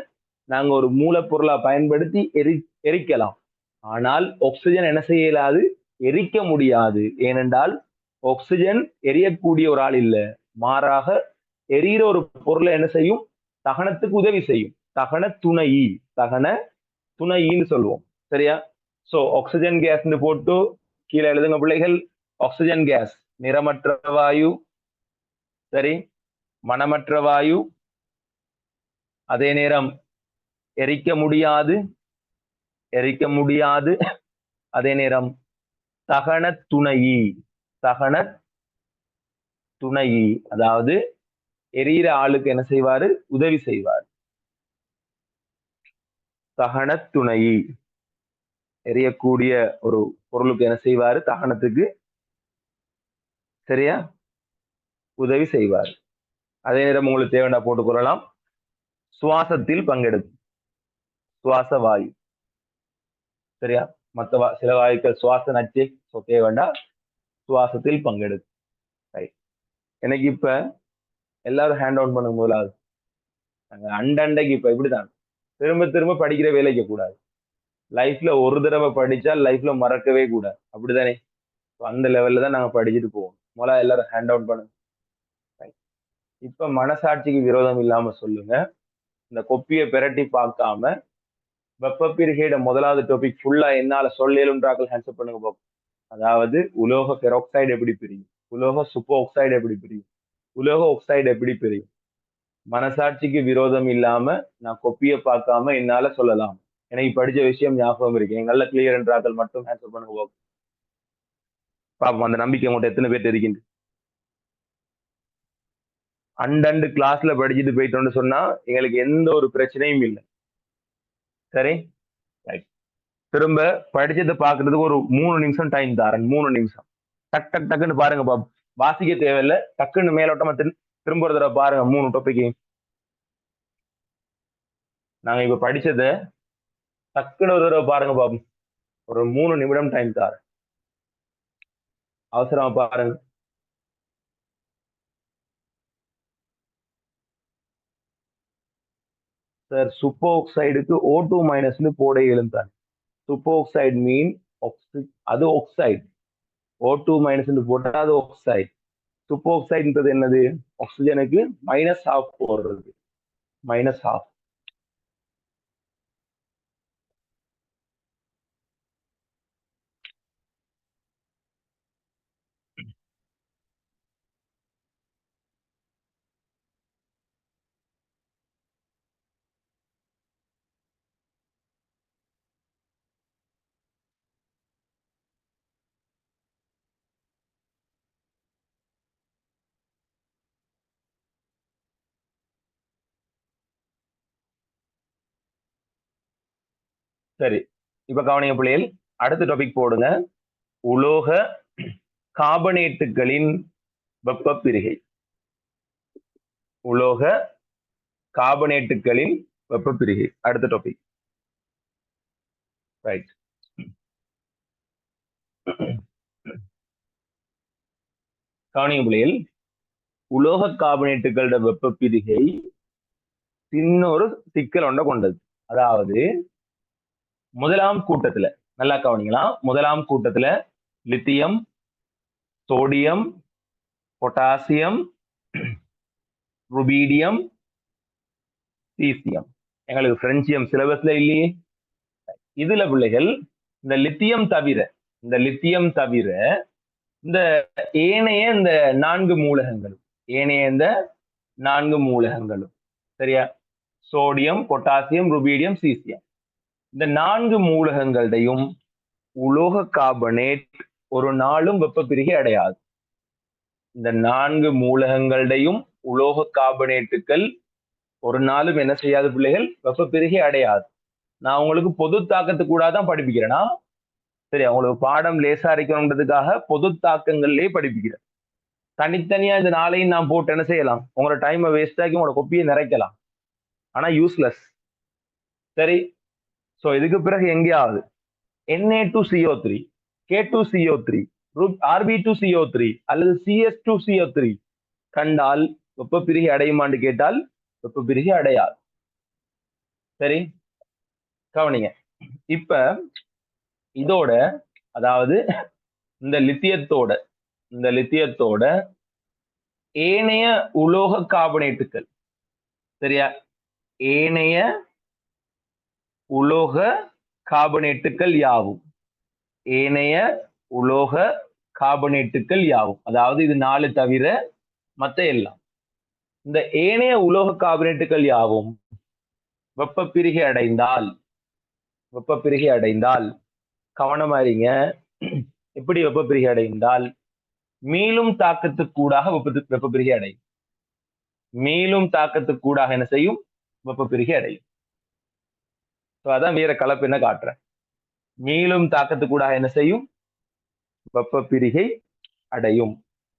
நாங்க ஒரு மூலப்பொருளா பயன்படுத்தி எரிக்கலாம். ஆனால் ஆக்சிஜன் என்ன செய்ய இயலாது? எரிக்க முடியாது. ஏனென்றால் ஆக்சிஜன் எரியக்கூடிய ஒரு ஆள் இல்லை, மாறாக எரியிற ஒரு பொருளை என்ன செய்யும்? தகனத்துக்கு உதவி செய்யும். தகன துணையி, தகன துணையின்னு சொல்லுவோம். சரியா? சோ ஆக்சிஜன் கேஸ் போட்டு கீழே எழுதுங்க பிள்ளைகள். ஆக்சிஜன் கேஸ் நிறமற்ற வாயு, சரி, மனமற்ற வாயு, அதே நேரம் எரிக்க முடியாது, எரிக்க முடியாது, அதே நேரம் தகன துணையி, தகன துணையி, அதாவது எரியிற ஆளுக்கு என்ன செய்வாரு? உதவி செய்வார். தகன துணையி எரியக்கூடிய ஒரு பொருளுக்கு என்ன செய்வாரு? தகனத்துக்கு, சரியா, உதவி செய்வார். அதே நேரம் உங்களுக்கு தேவைன்னா போட்டுக்கொள்ளலாம். சுவாசத்தில் பங்கெடுக்கும், சுவாச வாயு, சரியா. மற்ற சில வாயுக்கள் சுவாச நச்சு, தேவைண்டா சுவாசத்தில் பங்கெடுக்கும். எனக்கு இப்ப எல்லாரும் ஹேண்ட் அவுட் பண்ணும் போது அண்டண்டைக்கு இப்ப இப்படிதான் திரும்ப திரும்ப படிக்கிற வேலைக்கு கூடாது. லைஃப்ல ஒரு தடவை படிச்சா லைஃப்ல மறக்கவே கூடாது. அப்படித்தானே? அந்த லெவல்ல தான் நாங்க படிச்சுட்டு போவோம். முதல்ல எல்லாரும் ஹேண்ட் அவுட் பண்ணுங்க. இப்ப மனசாட்சிக்கு விரோதம் இல்லாம சொல்லுங்க. இந்த கொப்பியை பிரட்டி பார்க்காம வெப்ப பிரிகையோட முதலாவது டாபிக் ஃபுல்லா என்னால சொல்லேலும்ன்றாக்கள் ஹேண்ட்ஸ் பண்ணுங்க பார்ப்போம். அதாவது உலோக பெராக்சைடு எப்படி பிரியும், உலோக சூப்பர் ஆக்சைடு எப்படி பிரியும், உலோக ஆக்சைடு எப்படி பிரியும். மனசாட்சிக்கு விரோதம் இல்லாம நான் கொப்பியை பார்க்காம என்னால சொல்லலாம். எனக்கு படிச்ச விஷயம் ஞாபகம் இருக்கு, நல்ல கிளியர் என்றாக்கள் மட்டும் ஆன்சர் பண்ணுங்க பாப்போம். அந்த நம்பிக்கை உங்கள்கிட்ட எத்தனை பேர் இருக்கின்ற? அண்டண்டு கிளாஸ்ல படிச்சுட்டு போயிட்டோம்னு சொன்னா எங்களுக்கு எந்த ஒரு பிரச்சனையும் இல்லை. சரி, திரும்ப படிச்சதை பாக்குறதுக்கு ஒரு 3 நிமிஷம் டைம் தரேன். 3 நிமிஷம் டக் டக் டக்குன்னு பாருங்க பாப். வாசிக்க தேவையில்லை, டக்குன்னு மேலோட்டமா திரும்ப ஒரு தடவை பாருங்க 3 டாபிக். நாங்க இப்ப படிச்சதை டக்குன்னு ஒரு தடவை பாருங்க பாப். ஒரு 3 நிமிடம் டைம் தரேன், அவசரமா பாருங்க. சார் சூப்பர் ஆக்சைடுக்கு O2 மைனஸ்னு போட எழுந்தாங்க. சூப்பர் ஆக்சைடு மீன் அது ஆக்சைடு. O2 மைனஸ் போட்டா அது ஆக்சைடு. சூப்பர் ஆக்சைடுன்றது என்னது? ஆக்சிஜனுக்கு -12 போடுறது, -12. சரி, இப்ப கவனிங்க பிள்ளைகள், அடுத்த டாபிக் போடுங்க. உலோக கார்பனேட்டுகளின் வெப்ப பிரிகை. உலோக கார்பனேட்டுகளின் வெப்ப பிரிகை அடுத்த டாபிக். ரைட். கவனிங்க பிள்ளைகள், உலோக கார்பனேட்டுகளோட வெப்ப பிரிகை இன்னொரு சிக்கல் ஒன்றை கொண்டது. அதாவது முதலாம் கூட்டத்துல, நல்லா கவனிக்கலாம், முதலாம் கூட்டத்துல lithium, sodium, potassium, rubidium, caesium. எங்களுக்கு பிரெஞ்சியம் சிலபஸ்ல இல்லையே. இதுல பிள்ளைகள் இந்த லித்தியம் தவிர, இந்த லித்தியம் தவிர இந்த ஏனைய இந்த 4 மூலகங்களும், ஏனைய இந்த 4 மூலகங்களும், சரியா? Sodium, potassium, rubidium, caesium. இந்த 4 மூலகங்களையும் உலோக கார்பனேட் ஒரு நாளும் வெப்ப பிரிகை அடையாது. இந்த 4 மூலகங்களையும் உலோக கார்பனேட்டுகள் ஒரு நாளும் என்ன செய்யாது பிள்ளைகள்? வெப்ப பிரிகை அடையாது. நான் உங்களுக்கு பொது தாக்கத்துக்கு கூட தான் படிப்பிக்கிறேன்னா, சரி உங்களுக்கு பாடம் லேசா இருக்கணுன்றதுக்காக பொது தாக்கங்கள்லயே படிப்பிக்கிறேன். தனித்தனியா இந்த நாளையும் நான் போட்டு என்ன செய்யலாம்? உங்களோட டைமை வேஸ்ட் ஆக்கி உங்களோட கொப்பியை நிறைக்கலாம். ஆனா யூஸ்லெஸ். சரி, சோ இதுக்கு பிறகு எங்கேயாவது Na2CO3, K2CO3, Rb2CO3 அல்லது CS2CO3 கண்டால் வெப்ப பிரிகை அடையுமான்னு கேட்டால் வெப்ப பிரிகை அடையாது. சரி, கவனிங்க. இப்ப இதோட அதாவது இந்த லித்தியத்தோட ஏனைய உலோக கார்பனேட்டுகள், சரியா? ஏனைய உலோக கார்பனேட்டுகள் யாவும், ஏனைய உலோக கார்பனேட்டுகள் யாவும், அதாவது இது 4 தவிர மத்த எல்லாம், இந்த ஏனைய உலோக கார்பனேட்டுகள் யாவும் வெப்ப பிரிகை அடைந்தால் கவனமா இருங்க. எப்படி வெப்ப பிரிகை அடைந்தால் மீளும் தாக்கத்துக்கூடாக வெப்ப பிரிகை அடையும். மீளும் தாக்கத்துக்கூடாக என்ன செய்யும்? வெப்ப பிரிகை அடையும். அதான் வேற கலப்பு என்ன காட்டுறேன். மீளும் தாக்கத்துக்கூடாக என்ன செய்யும்? வெப்ப பிரிகை அடையும்.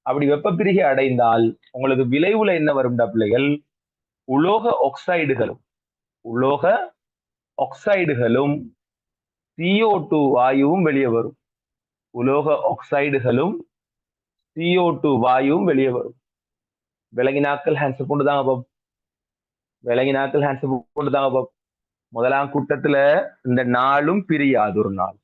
அப்படி வெப்ப பிரிகை அடைந்தால் உங்களுக்கு விளைவுல என்ன வரும் பிள்ளைகள்? உலோக ஆக்சைடுகளும் CO2 வாயுவும் வெளியே வரும். உலோக ஆக்சைடுகளும் CO2 வாயுவும் வெளியே வரும். விலங்கினாக்கள் ஹேண்ட்ஸ் கொண்டு தாங்க பாப். முதலாம் கூட்டத்துல இந்த நாளும் பிரியாது ஒரு நாள்.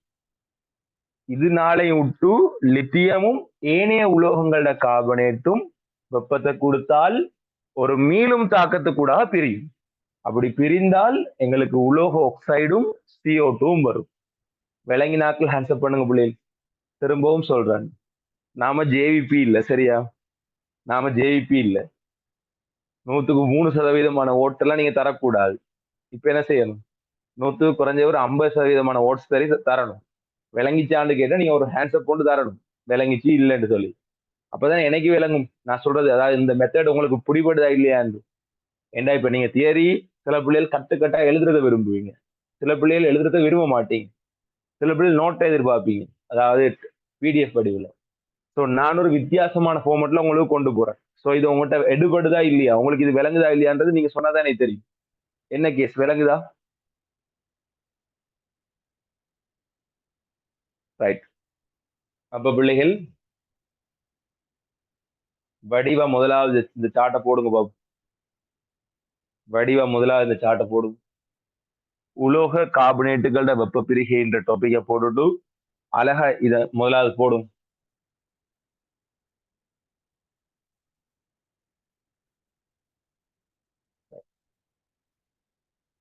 இது நாளை விட்டு லித்தியமும் ஏனைய உலோகங்களோட கார்பனேட்டும் வெப்பத்தை கொடுத்தால் ஒரு மீளும் தாக்கத்துக்கூடாக பிரியும். அப்படி பிரிந்தால் எங்களுக்கு உலோக ஆக்சைடும் CO2வும் வரும். விலங்கினாக்கள் ஹேண்ட்ஸ் பண்ணுங்க பிள்ளைகள். திரும்பவும் சொல்றேன், நாம ஜேவிபி இல்ல, சரியா? நாம ஜேவிபி இல்ல. 100% ஓட்டெல்லாம் நீங்க தரக்கூடாது. இப்ப என்ன செய்யணும்? 100 குறைஞ்ச ஒரு 50% ஓட்ஸ் தரணும். விளங்கிச்சான்னு கேட்டா நீங்க ஒரு ஹேண்ட்ஸ்அப் போட்டு தரணும், விளங்கிச்சு இல்லைன்னு சொல்லி. அப்பதான் எனக்கு விளங்கும் நான் சொல்றது. அதாவது இந்த மெத்தட் உங்களுக்கு பிடிபடுதா இல்லையான்னு. ஏண்டா இப்ப நீங்க தியரி சில பிள்ளைகள் கட்டா எழுதுறத விரும்புவீங்க, சில பிள்ளைகள் எழுதுறத விரும்ப மாட்டீங்க, சில பிள்ளைகள் நோட்டை எதிர்பார்ப்பீங்க, அதாவது PDF வடிவில். ஸோ நான் ஒரு வித்தியாசமான ஃபார்மேட்ல உங்களுக்கு கொண்டு போறேன். ஸோ இது உங்கள்கிட்ட எடுபடுதா இல்லையா, உங்களுக்கு இது விளங்குதா இல்லையான்றது நீங்க சொன்னாதான் எனக்கு தெரியும். என்ன கேஸ் விளங்குதா? ரைட். அப்ப பிள்ளைகள் வடிவா முதலாவது இந்த சார்ட்டை போடுங்க பாபு. உலோக கார்பனேட்டுகளோட வெப்ப பிரிகை என்ற டாபிக்கை போட்டுட்டு அழகா இத முதலாவது போடும்.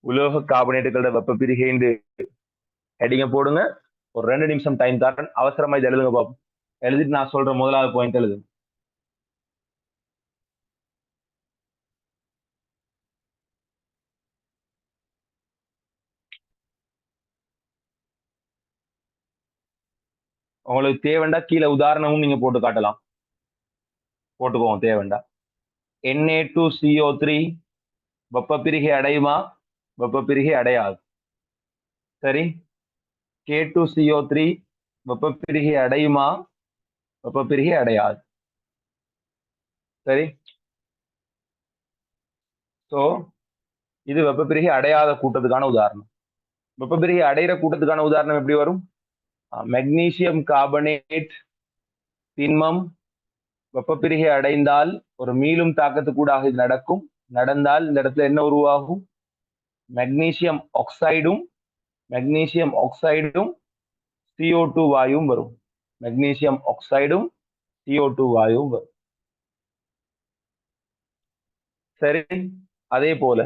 உலோக கார்பனேட்டுகளோட வெப்ப பிரிகை ஹெடிங்க போடுங்க. ஒரு 2 நிமிஷம் டைம் தரேன், அவசரமா இதை எழுதுங்க பாபு. எழுதிட்டு நான் சொல்ற முதலாவது பாயிண்ட் எழுது. உங்களுக்கு தேவைண்டா கீழே உதாரணமும் நீங்க போட்டு காட்டலாம், போட்டுக்கோங்க தேவைண்டா. Na2CO3 வெப்ப பிரிகை அடையுமா? வெப்ப பிரிகை அடையாது. சரி. K2CO3 வெப்ப பிரிகை அடையுமா? வெப்ப பிரிகை அடையாது. சரி. சோ இது வெப்ப பிரிகை அடையாத கூட்டத்துக்கான உதாரணம். வெப்ப பிரிகை அடைகிற கூட்டத்துக்கான உதாரணம் எப்படி வரும்? மெக்னீசியம் கார்பனேட் திண்மம் வெப்ப பிரிகை அடைந்தால் ஒரு மீளும் தாக்கத்துக்கூடாக இது நடந்தால் இந்த இடத்துல என்ன உருவாகும்? மெக்னீசியம் ஆக்சைடும் CO2 வாயுவும் வரும். மெக்னீசியம் ஆக்சைடும் CO2 வாயுவும் வரும். சரி. அதே போல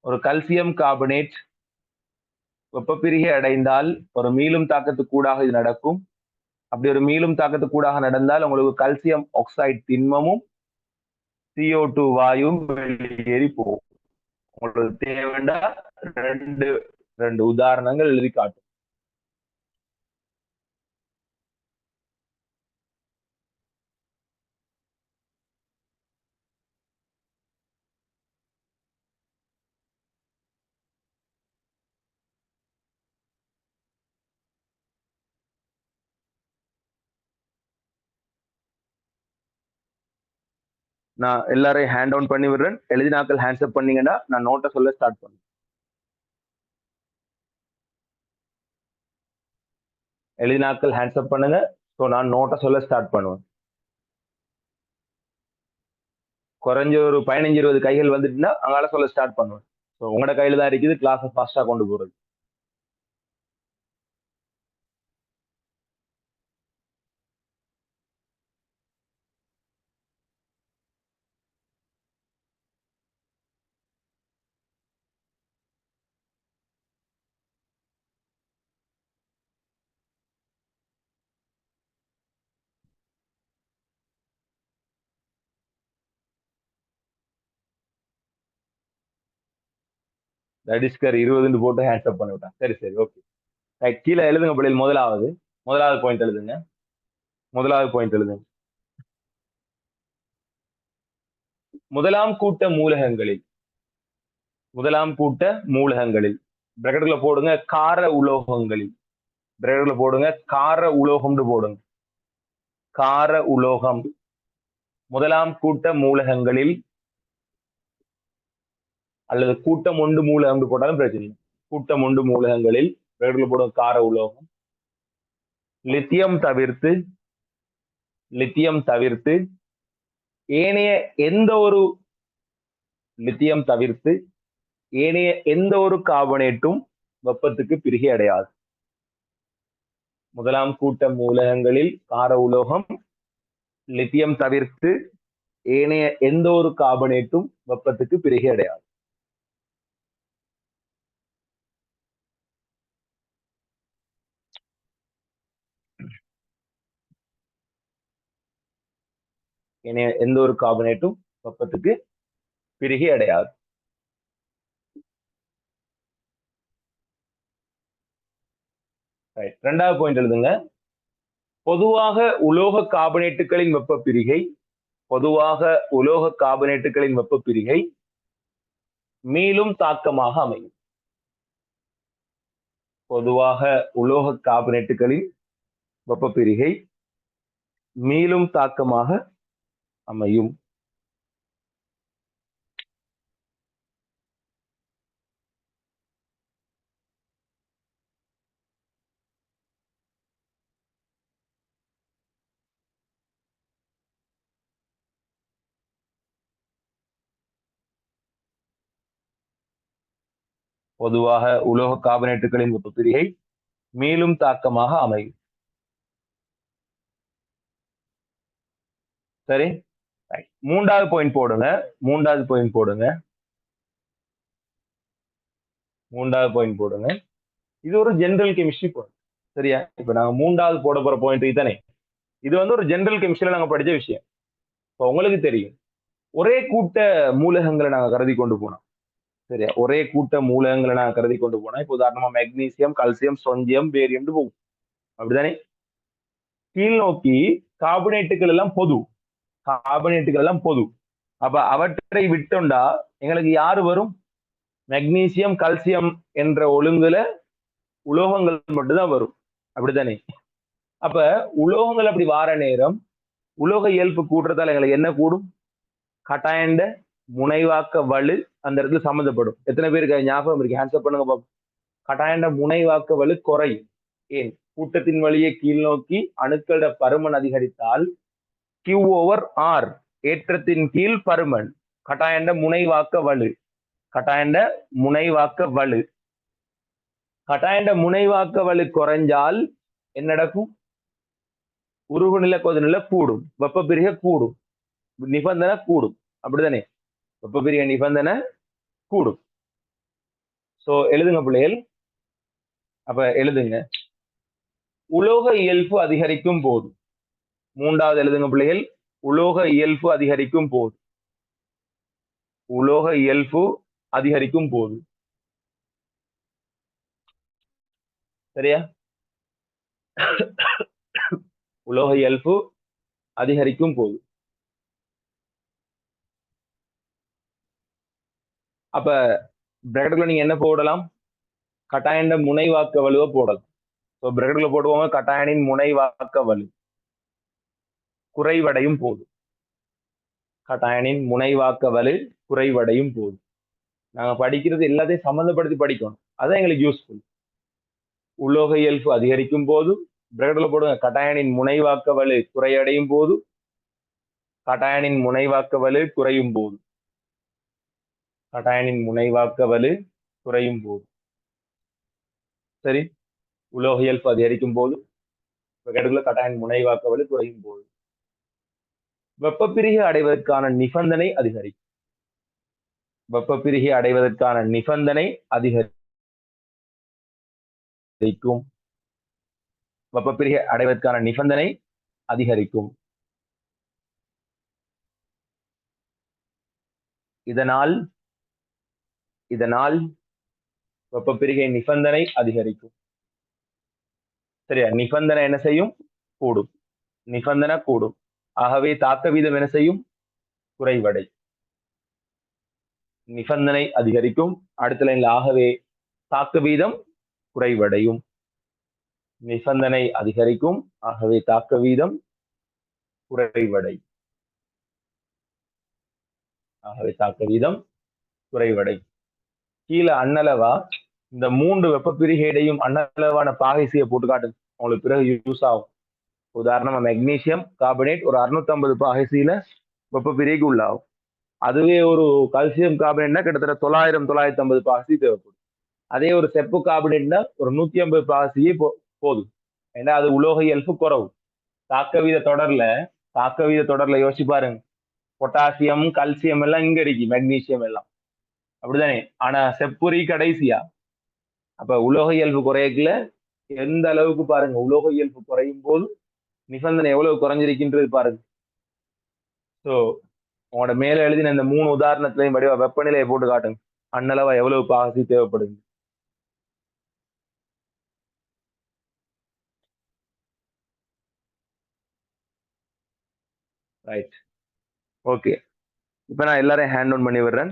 ஒரு கல்சியம் கார்பனேட் வெப்ப பிரிகை அடைந்தால் ஒரு மீளும் தாக்கத்துக்கூடாக இது நடக்கும். அப்படி ஒரு மீளும் தாக்கத்துக்கூடாக நடந்தால் உங்களுக்கு கல்சியம் ஆக்சைடு திண்மமும் CO2 வாயுவும் வெளியேறி போகும். உங்களுக்கு தேவைண்டா ரெண்டு ரெண்டு உதாரணங்கள் எழுதி காட்டும். நான் எல்லாரையும் ஹேண்ட் டவுன் பண்ணி விடுறேன். எழுதினாக்கள் ஹேண்ட்ஸ் அப் பண்ணீங்கன்னா நான் நோட்டை சொல்ல ஸ்டார்ட் பண்ணுவேன். எழுதினாக்கள் ஹேண்ட்ஸ் அப் பண்ணுங்க. ஸோ நான் நோட்டை சொல்ல ஸ்டார்ட் பண்ணுவேன். குறைஞ்ச ஒரு 15-20 கைகள் வந்துட்டுன்னா அங்கால சொல்ல ஸ்டார்ட் பண்ணுவேன். ஸோ உங்களோட கையில தான் இருக்குது கிளாஸை ஃபாஸ்டா கொண்டு போறது. தடிஸ்கர் 20 போட்டு ஹேண்ட்ஸ் அப் பண்ணி விட்டான். சரி சரி ஓகே. கீழே எழுதுங்க பிள்ளைகள். முதலாவது பாயிண்ட் எழுதுங்க. முதலாவது பாயிண்ட் எழுதுங்க. முதலாம் கூட்ட மூலகங்களில் பிரகடல போடுங்க கார உலோகங்களில். பிரகடல போடுங்க கார உலோகம்னு போடுங்க. கார உலோகம் முதலாம் கூட்ட மூலகங்களில் அல்லது கூட்டம் ஒன்று மூலகம் போட்டாலும் பிரச்சனை. கூட்டம் ஒன்று மூலகங்களில் பிரகடல போடுங்க கார உலோகம். லித்தியம் தவிர்த்து ஏனைய எந்த ஒரு கார்பனேட்டும் வெப்பத்துக்கு பிரிகை அடையாது. முதலாம் கூட்ட மூலகங்களில் கார உலோகம், லித்தியம் தவிர்த்து ஏனைய எந்த ஒரு கார்பனேட்டும் வெப்பத்துக்கு பிரிகை அடையாது. ஏனைய எந்த ஒரு கார்பனேட்டும் வெப்பத்துக்கு பிரிகை அடையாது. இரண்டாவது பாயிண்ட் எழுதுங்க. பொதுவாக உலோக கார்பனேட்டுகளின் வெப்ப பிரிகை மீளும் தாக்கமாக அமையும். பொதுவாக உலோக கார்பனேட்டுகளின் வெப்ப பிரிகை மீளும் தாக்கமாக அமையும். பொதுவாக உலோக கார்பனேட்டுகளின் வெப்ப பிரிகை மீளும் தாக்கமாக அமையும். சரி, மூன்றாவது பாயிண்ட் போடுங்க. இது ஒரு ஜெனரல் கெமிஸ்ட்ரி பாயிண்ட். சரியா? இப்ப நாங்க மூன்றாவது போட போற பாயிண்ட் இதுதானே. இது ஒரு ஜெனரல் கெமிஸ்ட்ரியில நாங்க படிச்ச விஷயம். இப்போ உங்களுக்கு தெரியும், ஒரே கூட்ட மூலகங்களை நாங்க கருதி கொண்டு போனோம். சரியா? ஒரே கூட்ட மூலகங்களை நாங்க கருதி கொண்டு போனோம். இப்போ உதாரணமா மெக்னீசியம், கல்சியம், ஸ்ட்ரோன்சியம், பேரியம் போகும். அப்படித்தானே? கீழ் நோக்கி கார்பனேட்டுகள் எல்லாம் பொது. அப்ப அவற்றை விட்டோண்டா எங்களுக்கு யாரு வரும்? மெக்னீசியம், கல்சியம் என்ற ஒழுங்குல உலோகங்கள் மட்டும்தான் வரும். அப்படித்தானே? அப்ப உலோகங்கள் அப்படி வார நேரம் உலோக இயல்பு கூட்டுறதால எங்களுக்கு என்ன கூடும்? கட்டாயண்ட முனைவாக்க வலு அந்த இடத்துல சம்மந்தப்படும். எத்தனை பேருக்கு ஞாபகம் இருக்கு? ஹேண்ட்ஸ்அப் பண்ணுங்க பாப்போம். கட்டாயண்ட முனைவாக்க வலு குறையும். ஏன்? கூட்டத்தின் வழியே கீழ் நோக்கி அணுக்களோட பருமன் அதிகரித்தால் Q/R ஏற்றத்தின் கீழ் பருமன். கட்டாயண்ட முனைவாக்க வலு குறைஞ்சால் என்ன நடக்கும்? உருகுநிலை கொதிநிலை கூடும், வெப்ப பிரிகை கூடும், நிபந்தனை கூடும். அப்படித்தானே? வெப்ப பிரிகை நிபந்தனை கூடும். சோ எழுதுங்க பிள்ளைகள். அப்ப எழுதுங்க, உலோக இயல்பு அதிகரிக்கும் போது. மூன்றாவது எழுதுங்க பிள்ளைகள். உலோக இயல்பு அதிகரிக்கும் போது அதிகரிக்கும் போது. சரியா? உலோக இயல்பு அதிகரிக்கும் போது. அப்ப பிராக்கெட்ல நீங்க என்ன போடலாம்? கட்டாயண்ட முனைவாக்க வலுவை போடலாம். பிராக்கெட்ல போடுவோம் கட்டாயனின் முனைவாக்க வலு குறைவடையும் போது. கட்டாயனின் முனைவாக்க வலு குறைவடையும் போது. நாங்க படிக்கிறது எல்லாத்தையும் சம்பந்தப்படுத்தி படிக்கணும். அதான் எங்களுக்கு யூஸ்ஃபுல். உலோக இயல்பு அதிகரிக்கும் போது பிராக்கெட்ல போடுங்க கட்டாயனின் முனைவாக்க வலு குறையடையும் போது, கட்டாயனின் முனைவாக்க வலு குறையும் போது, கட்டாயனின் முனைவாக்க வலு குறையும் போது. சரி, உலோக இயல்பு அதிகரிக்கும் போது பிராக்கெட்டுக்குள்ள கட்டாயனின் முனைவாக்க வலு குறையும் போது. வெப்பப்பிரிகை அடைவதற்கான நிபந்தனை அதிகரிக்கும். வெப்பப்பிரிகை அடைவதற்கான நிபந்தனை அதிகரிக்கும். வெப்பப்பிரிகை அடைவதற்கான நிபந்தனை அதிகரிக்கும். இதனால் வெப்பப்பிரிகை நிபந்தனை அதிகரிக்கும். சரியா? நிபந்தனை என்ன செய்யும்? கூடும். நிபந்தனை கூடும். ஆகவே தாக்க வீதம் என்ன செய்யும்? குறைவடை. நிபந்தனை அதிகரிக்கும். அடுத்த லைன்ல ஆகவே தாக்க வீதம் குறைவடையும். நிபந்தனை அதிகரிக்கும். ஆகவே தாக்க வீதம் குறைவடை. ஆகவே தாக்க வீதம் குறைவடை. கீழே அண்ணளவா இந்த 3 வெப்பப்பிரிகையையும் அண்ணளவான பாகைசியை போட்டு காட்டுங்க. உங்களுக்கு பிறகு யூஸ் ஆகும். உதாரணமா மெக்னீசியம் கார்பனேட் ஒரு 650 பாகைசியில வெப்பப்பிரிகைக்கு உள்ளாகும். அதுவே ஒரு கல்சியம் கார்பனேட்னா கிட்டத்தட்ட 900-950 பாகசி தேவைப்படும். அதே ஒரு செப்பு கார்பனேட்னா ஒரு 150 பாகசியே போதும். ஏன்னா அது உலோக இயல்பு குறவு. தாக்க வீத தொடர்ல யோசிச்சு பாருங்க. பொட்டாசியம் கல்சியம் எல்லாம் இங்க இருக்கு, மெக்னீசியம் எல்லாம் அப்படிதானே. ஆனா செப்புரி கடைசியா. அப்ப உலோக இயல்பு குறையக்குல எந்த அளவுக்கு பாருங்க, உலோக இயல்பு குறையும் போது நிபந்தனை எவ்வளவு குறைஞ்சிருக்கின்றது பாருங்க. சோ உங்களோட மேல எழுதின இந்த 3 உதாரணத்திலையும் வடிவ வெப்பநிலையை போட்டு காட்டுங்க. அண்ணளவா எவ்வளவு பாகசி தேவைப்படுது. Right, okay. இப்ப நான் எல்லாரையும் ஹேண்ட் டவுன் பண்ணி விடுறேன்.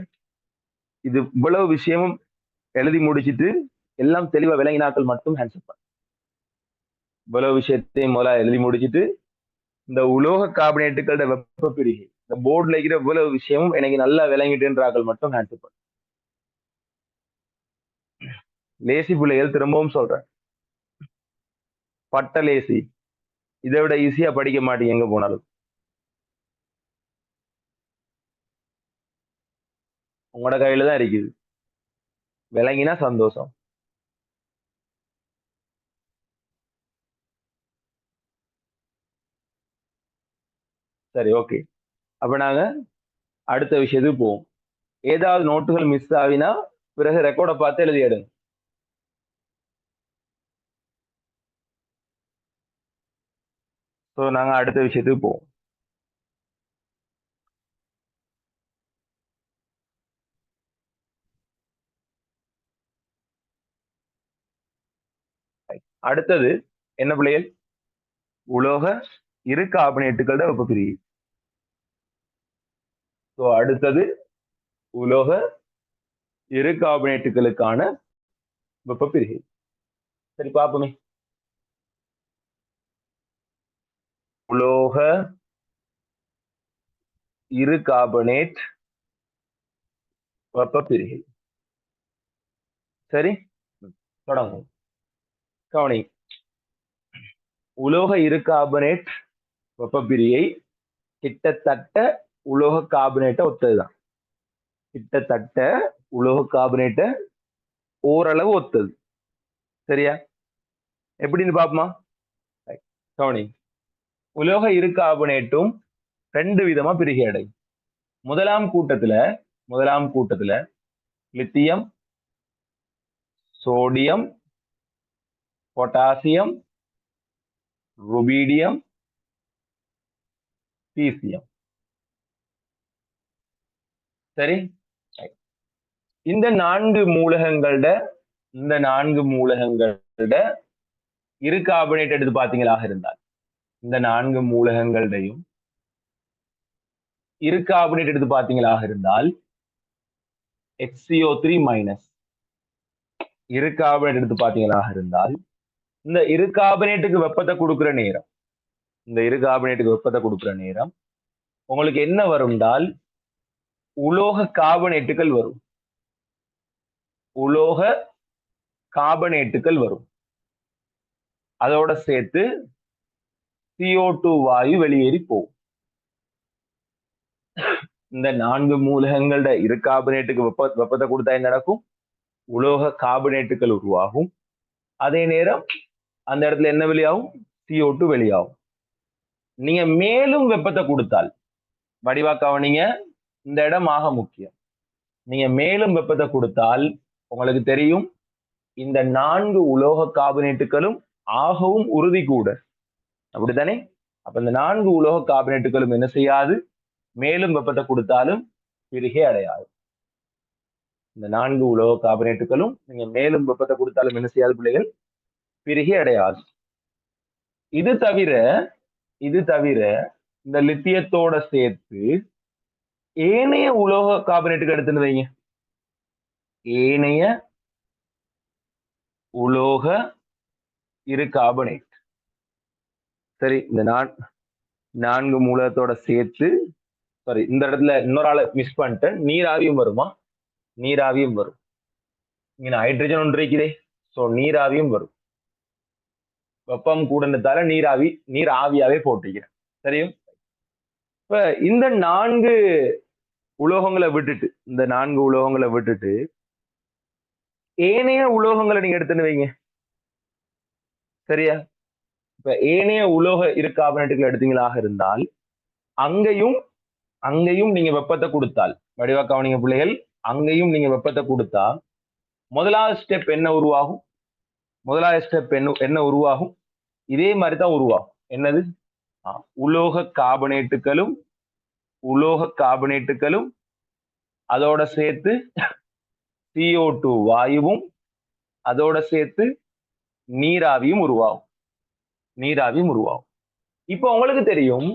இது இவ்வளவு விஷயமும் எழுதி முடிச்சிட்டு எல்லாம் தெளிவா விளங்கினாக்கள் மட்டும் ஹேண்ட்ஸ் அப். இவ்வளவு விஷயத்தையும் முதல்ல எழுதி முடிச்சிட்டு இந்த உலோக கார்பனேட்டுகளோட வெப்ப பிரிகை இந்த போர்டுல இருக்கிற இவ்வளவு விஷயமும் எனக்கு நல்லா விளங்கிட்டுன்றாக்கள் மட்டும் ஹேண்ட்ஸ் அப். லேசி பிள்ளைகள் திரும்பவும் சொல்றேன், பட்ட லேசி இதை விட ஈஸியா படிக்க மாட்டீங்க எங்க போனாலும். உங்களோட கையில தான் இருக்குது. விளங்கினா சந்தோஷம். சரி, ஓகே. அப்ப நாங்க அடுத்த விஷயத்துக்கு போவோம். ஏதாவது நோட்டுகள் மிஸ் ஆகினா பிறகு ரெக்கார்டை பார்த்து எழுதி எடுங்க. ஸோ நாங்க அடுத்த விஷயத்துக்கு போவோம். அடுத்தது என்ன பிள்ளைகள்? உலோக இரு கார்பனேட்டுகளோட வெப்ப பிரிகை. ஸோ அடுத்தது உலோக இரு கார்பனேட்டுகளுக்கான வெப்ப பிரிகை. சரி பார்ப்போமே. உலோக இரு கார்பனேட் வெப்ப பிரிகை. சரி, தொடங்கும். கவனி, உலோக இரு கார்பனேட் வெப்ப பிரிகை கிட்டத்தட்ட உலோக கார்பனேட்டை ஒத்ததுதான். கிட்டத்தட்ட உலோக கார்பனேட்டை ஓரளவு ஒத்தது. சரியா? எப்படின்னு பாப்போமா? கவனி, உலோக இரு கார்பனேட்டும் 2 விதமா பிரிகை அடையும். முதலாம் கூட்டத்துல lithium, sodium, potassium, rubidium, caesium. சரி, இந்த நான்கு மூலகங்களோட இரு கார்பனேட் எடுத்து பார்த்தீங்களாக இருந்தால் இந்த நான்கு மூலகங்களையும் இரு கார்பனேட் எடுத்து பார்த்தீங்களாக இருந்தால் HCO3 மைனஸ் இரு கார்பனேட் எடுத்து பார்த்தீங்களாக இருந்தால் இந்த இரு கார்பனேட்டுக்கு வெப்பத்தை கொடுக்கிற நேரம் உங்களுக்கு என்ன வரும்னால் உலோக கார்பனேட்டுகள் வரும். அதோட சேர்த்து CO2 வாயு வெளியேறி போகும். இந்த நான்கு மூலகங்களோட இரு கார்பனேட்டுக்கு வெப்பத்தை கொடுத்தா என்ன நடக்கும்? உலோக கார்பனேட்டுகள் உருவாகும். அதே நேரம் அந்த இடத்துல என்ன வெளியாகும்? CO2 வெளியாகும். நீங்க மேலும் வெப்பத்தை கொடுத்தால் வடிவாக்கவனிங்க, இந்த இடம் ஆக முக்கியம். நீங்க மேலும் வெப்பத்தை கொடுத்தால் உங்களுக்கு தெரியும் இந்த நான்கு உலோக கார்பனேட்டுகளும் ஆகவும் உறுதி கூட, அப்படித்தானே? அப்ப இந்த நான்கு உலோக கார்பனேட்டுகளும் என்ன செய்யாது? மேலும் வெப்பத்தை கொடுத்தாலும் பிரிகை அடையாது. இந்த நான்கு உலோக கார்பனேட்டுகளும் நீங்க மேலும் வெப்பத்தை கொடுத்தாலும் என்ன செய்யாது பிள்ளைகள்? பிரிகை அடையாது. இது தவிர இந்த லித்தியத்தோட சேர்த்து ஏனைய உலோக கார்பனேட்டுக்கு எடுத்துன்னு வைங்க. ஏனைய உலோக இரு கார்பனேட், சரி, இந்த நான்கு மூலகத்தோட சேர்த்து, சாரி, இந்த இடத்துல இன்னொரு ஆளை மிஸ் பண்ணிட்டேன். நீராவியும் வருமா? நீராவியும் வரும். இங்க ஹைட்ரஜன் ஒன்று இருக்குதே, சோ நீராவியும் வரும். வெப்பம் கூடனதால நீர் ஆவியாவே போட்டிக்கிறேன். சரியும்? இப்ப இந்த நான்கு உலோகங்களை விட்டுட்டு ஏனைய உலோகங்களை நீங்க எடுத்துன்னு வைங்க. சரியா? இப்ப ஏனைய உலோக இரு கார்பனேட்டுகள் எடுத்தீங்களாக இருந்தால் அங்கேயும் நீங்க வெப்பத்தை கொடுத்தால், வடிவா கவனிங்க பிள்ளைகள், அங்கேயும் நீங்க வெப்பத்தை கொடுத்தா முதலாவது ஸ்டெப் என்ன உருவாகும்? இதே மாதிரி தான் உருவாகும். என்னது? உலோக கார்பனேட்டுகளும் அதோட சேர்த்து CO2 வாயுவும் அதோட சேர்த்து நீராவியும் உருவாகும். இப்போ உங்களுக்கு தெரியும்,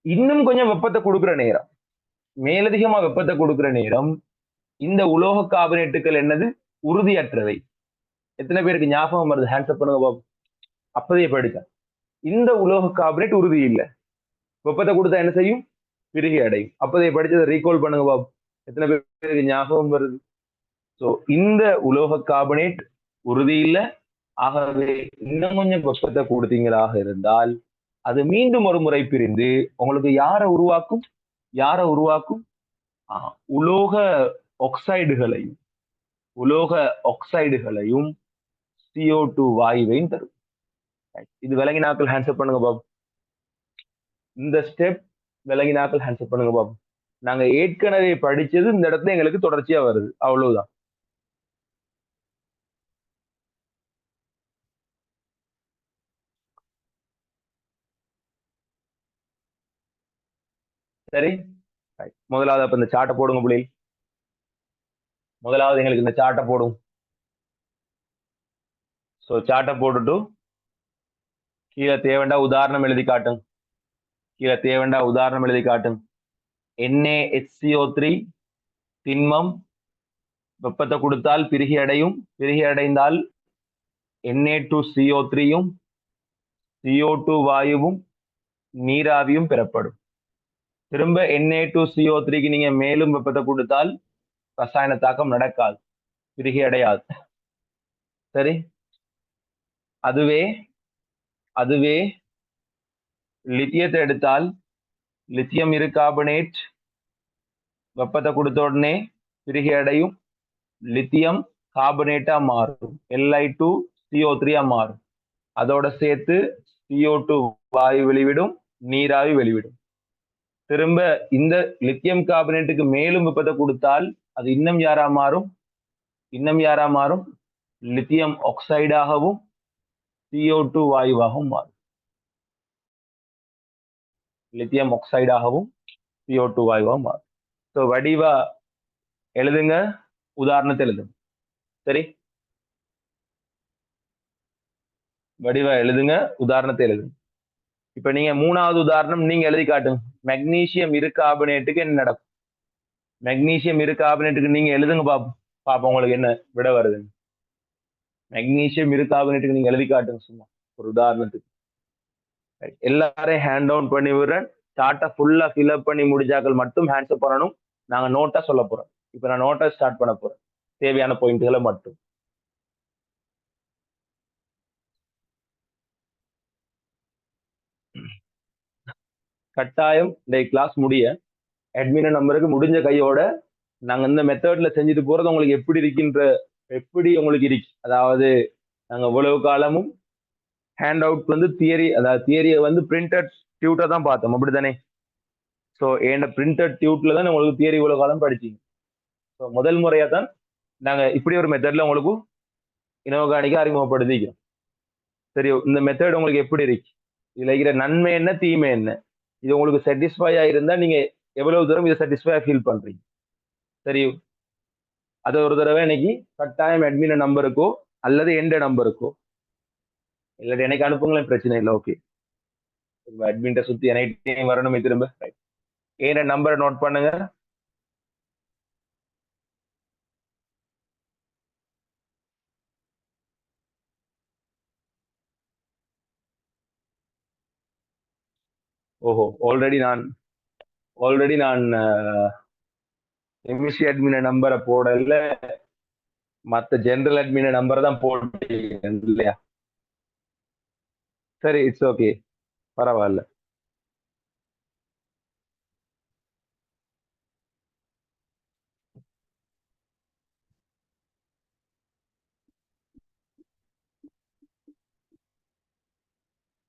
இன்னும் கொஞ்சம் வெப்பத்தை கொடுக்கிற நேரம், மேலதிகமா வெப்பத்தை கொடுக்கிற நேரம், இந்த உலோக கார்பனேட்டுகள் என்னது? உறுதியற்றவை. எத்தனை பேருக்கு ஞாபகம் வருது? ஹேண்ட்ஸ்அப் பண்ணுங்க பாபு. அப்பதையே படிச்ச இந்த உலோக கார்பனேட் உறுதி இல்லை, வெப்பத்தை கொடுத்தா என்ன செய்யும்? பிரிகை அடையும். அப்பதையே படிச்சதை ரீகால் பண்ணுங்க பாபு. எத்தனை பேருக்கு ஞாபகம் வருது? சோ இந்த உலோக கார்பனேட் உறுதி இல்லை, ஆகவே இன்னும் கொஞ்சம் வெப்பத்தை கொடுத்தீங்களாக இருந்தால் அது மீண்டும் ஒரு முறை பிரிந்து உங்களுக்கு யாரை உருவாக்கும்? உலோக ஆக்சைடுகளையும் CO2 வாயுவையும் தரும். இது விலங்கினாக்கள் ஹேண்ட்ஸ்அப் பண்ணுங்க பாபு. இந்த ஸ்டெப் விலங்கினாக்கள் ஹேண்ட்ஸ்அப் பண்ணுங்க பாபு. நாங்க ஏற்கனவே படிச்சது இந்த இடத்துல எங்களுக்கு தொடர்ச்சியா வருது, அவ்வளவுதான். சரி, முதலாவது அப்ப இந்த சார்ட்டை போடுங்க புள்ளி. முதலாவது எங்களுக்கு இந்த சார்ட்டை போடும். சோ சார்ட்டை போட்டுட்டு கீழே தேவைண்டா உதாரணம் எழுதி காட்டும். NaHCO3 திண்மம் வெப்பத்தை கொடுத்தால் பிரிகை அடைந்தால் Na2CO3யும் CO2 வாயுவும் நீராவியும் பெறப்படும். திரும்ப Na2CO3க்கு நீங்க மேலும் வெப்பத்தை கொடுத்தால் ரசாயன தாக்கம் நடக்காது, பிரிகை அடையாது. சரி, அதுவே லித்தியத்தை எடுத்தால் லித்தியம் இரு கார்பனேட் வெப்பத்தை கொடுத்த உடனே பிரிகை அடையும், லித்தியம் கார்பனேட்டா மாறும், Li2CO3 மாறும். அதோட சேர்த்து CO2 வாயு வெளிவிடும், நீராவி வெளிவிடும். திரும்ப இந்த லித்தியம் கார்பனேட்டுக்கு மேலும் வெப்பத்தை கொடுத்தால் அது இன்னும் யாரா மாறும்? லித்தியம் ஆக்சைடாகவும் CO2 வாயுவாகவும் மாறும். லித்தியம் ஆக்சைடாகவும் CO2 வாயுவாகவும் மாறும். ஸோ வடிவா எழுதுங்க. உதாரணத்தை எழுதுங்க. சரி, வடிவா எழுதுங்க, உதாரணத்தை எழுதுங்க. இப்ப நீங்க 3வது உதாரணம் நீங்க எழுதி காட்டுங்க. மெக்னீசியம் இரு கார்பனேட்டுக்கு என்ன நடக்கும்? மெக்னீசியம் இரு கார்பனேட்டுக்கு நீங்க எழுதுங்க பாப்போம். பாப்போம் உங்களுக்கு என்ன விட வருது. மெக்னீசியம் இரு கார்பனேட்டுக்கு நீங்க எழுதி காட்டுங்க சும்மா ஒரு உதாரணத்துக்கு. எல்லாரையும் ஹேண்ட் டவுன் பண்ணி விடுறேன். சார்ட்டை ஃபுல்லா ஃபில்அப் பண்ணி முடிச்சாக்கள் மட்டும் ஹேண்ட்ஸ் பண்ணணும். நாங்க நோட்டா சொல்ல போறோம். இப்ப நான் நோட்டை ஸ்டார்ட் பண்ண போறேன். தேவையான பாயிண்ட்களை மட்டும். கட்டாயம் இந்த கிளாஸ் முடிய அட்மின நம்பருக்கு முடிஞ்ச கையோட நாங்க இந்த மெத்தட்ல செஞ்சுட்டு போறது உங்களுக்கு எப்படி இருக்கின்ற எப்படி உங்களுக்கு இருக்கு. அதாவது நாங்க இவ்வளவு காலமும் ஹேண்ட் அவுட் வந்து தியரி, அதாவது தியரியை வந்து பிரிண்டட் டியூட்டை தான் பார்த்தோம், அப்படித்தானே? ஸோ என் பிரிண்டட் டியூட்ல தான் உங்களுக்கு தியரி இவ்வளவு காலம் படிச்சீங்க. ஸோ முதல் முறையா தான் நாங்க இப்படி ஒரு மெத்தட்ல உங்களுக்கு இனோர்கானிக்கா அறிமுகப்படுத்திக்கிறோம். சரி, இந்த மெத்தட் உங்களுக்கு எப்படி இருக்கு? இதுல இருக்கிற நன்மை என்ன, தீமை என்ன? இது உங்களுக்கு சாட்டிஸ்ஃபையா இருந்தா நீங்க எவ்வளவு தூரம் இதை சாட்டிஸ்ஃபையா ஃபீல் பண்றீங்க? சரி, அதை ஒரு தடவை இன்னைக்கு கட்டாயம் அட்மின நம்பருக்கோ அல்லது எந்த நம்பருக்கோ இல்லாட்டி எனக்கு அனுப்புங்களேன், பிரச்சனை இல்லை. ஓகே, அட்மின்ட்ட சுத்தி எனக்கு வரணுமே திரும்ப. ஏன நம்பரை நோட் பண்ணுங்க. ஓஹோ, ஆல்ரெடி நான் எம்எஸ்சி அட்மின நம்பரை போடல, மத்த ஜெனரல் அட்மின நம்பரை தான் போட்டேன் இல்லையா? சரி, இட்ஸ் ஓகே, பரவாயில்ல.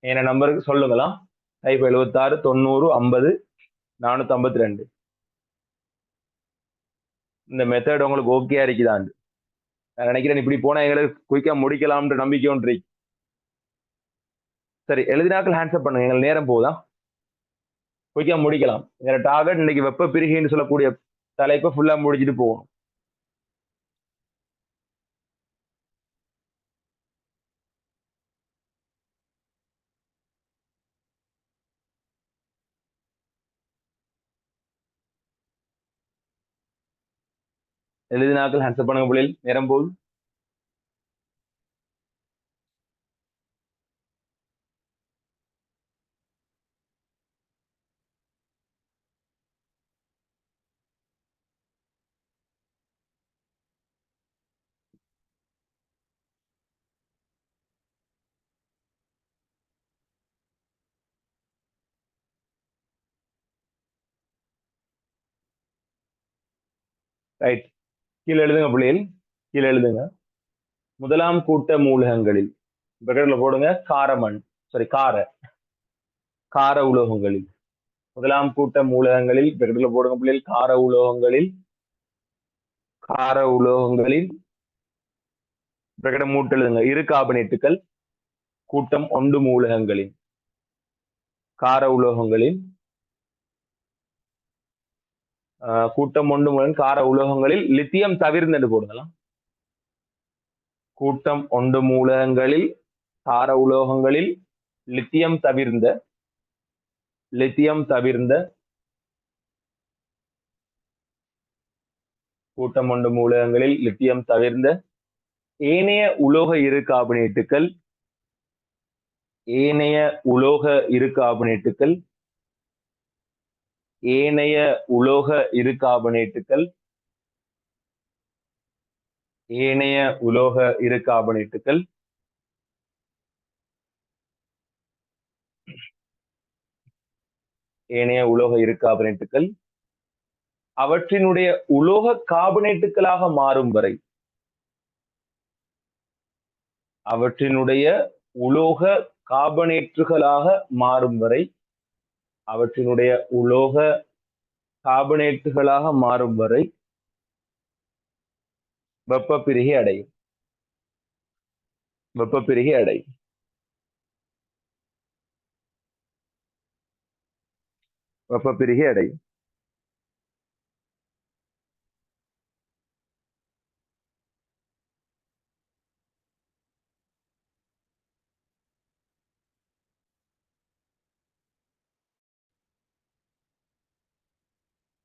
என்ன நம்பருக்கு சொல்லுங்களா? டைப் 76 90 50 452. இந்த மெத்தட் உங்களுக்கு ஓகே இருக்குதான்? நான் நினைக்கிறேன் இப்படி போனா எங்களுக்கு குயிக்கா முடிக்கலாம்ன்ற நம்பிக்கை ஒன்று இருக்கு. சரி, எழுதினாக்கள் ஹேண்ட்ஸ்அப் பண்ணுங்க, எங்களுக்கு நேரம் போதா, குயிக்கா முடிக்கலாம். எங்க டார்கெட் இன்னைக்கு வெப்ப பிரிகின்னு சொல்லக்கூடிய தலைப்பை ஃபுல்லா முடிச்சுட்டு போகணும். எழுதினாக்கள் ஹேண்ட்ஸ்அப் பண்ணுங்க பிள்ளைகள், நேரம் போகுது. ரைட், கீழே எழுதுங்க பிள்ளைகள், கீழே எழுதுங்க. முதலாம் கூட்ட மூலகங்களில் பிரகடல போடுங்க காரமண், சாரி கார உலோகங்களில். முதலாம் கூட்ட மூலகங்களில் பிரகடல போடுங்க பிள்ளைகள், கார உலோகங்களில் பிரகட மூட்டு எழுதுங்க. இரு கார்பனேட்டுகள் கூட்டம் ஒன்று மூலகங்களில், கார உலோகங்களில் கூட்டம் ஒன்று மூலம் கார உலோகங்களில் லித்தியம் தவிர்ந்து போடுங்களாம். கூட்டம் ஒன்று மூலகங்களில் கார உலோகங்களில் லித்தியம் தவிர்ந்த கூட்டம் ஒன்று மூலகங்களில் லித்தியம் தவிர்ந்த ஏனைய உலோக இரு கார்பனேட்டுகள் ஏனைய உலோக இரு கார்பனேட்டுகள் ஏனைய உலோக இரு கார்பனேட்டுகள் ஏனைய உலோக இரு கார்பனேட்டுகள் ஏனைய உலோக இரு கார்பனேட்டுகள் அவற்றினுடைய உலோக கார்பனேட்டுகளாக மாறும் வரை, அவற்றினுடைய உலோக கார்பனேட்டுகளாக மாறும் வரை, அவற்றினுடைய உலோக கார்பனேட்டுகளாக மாறும் வரை வெப்ப பிரிகை அடையும். வெப்ப பிரிகை அடையும். வெப்ப பிரிகை அடையும்.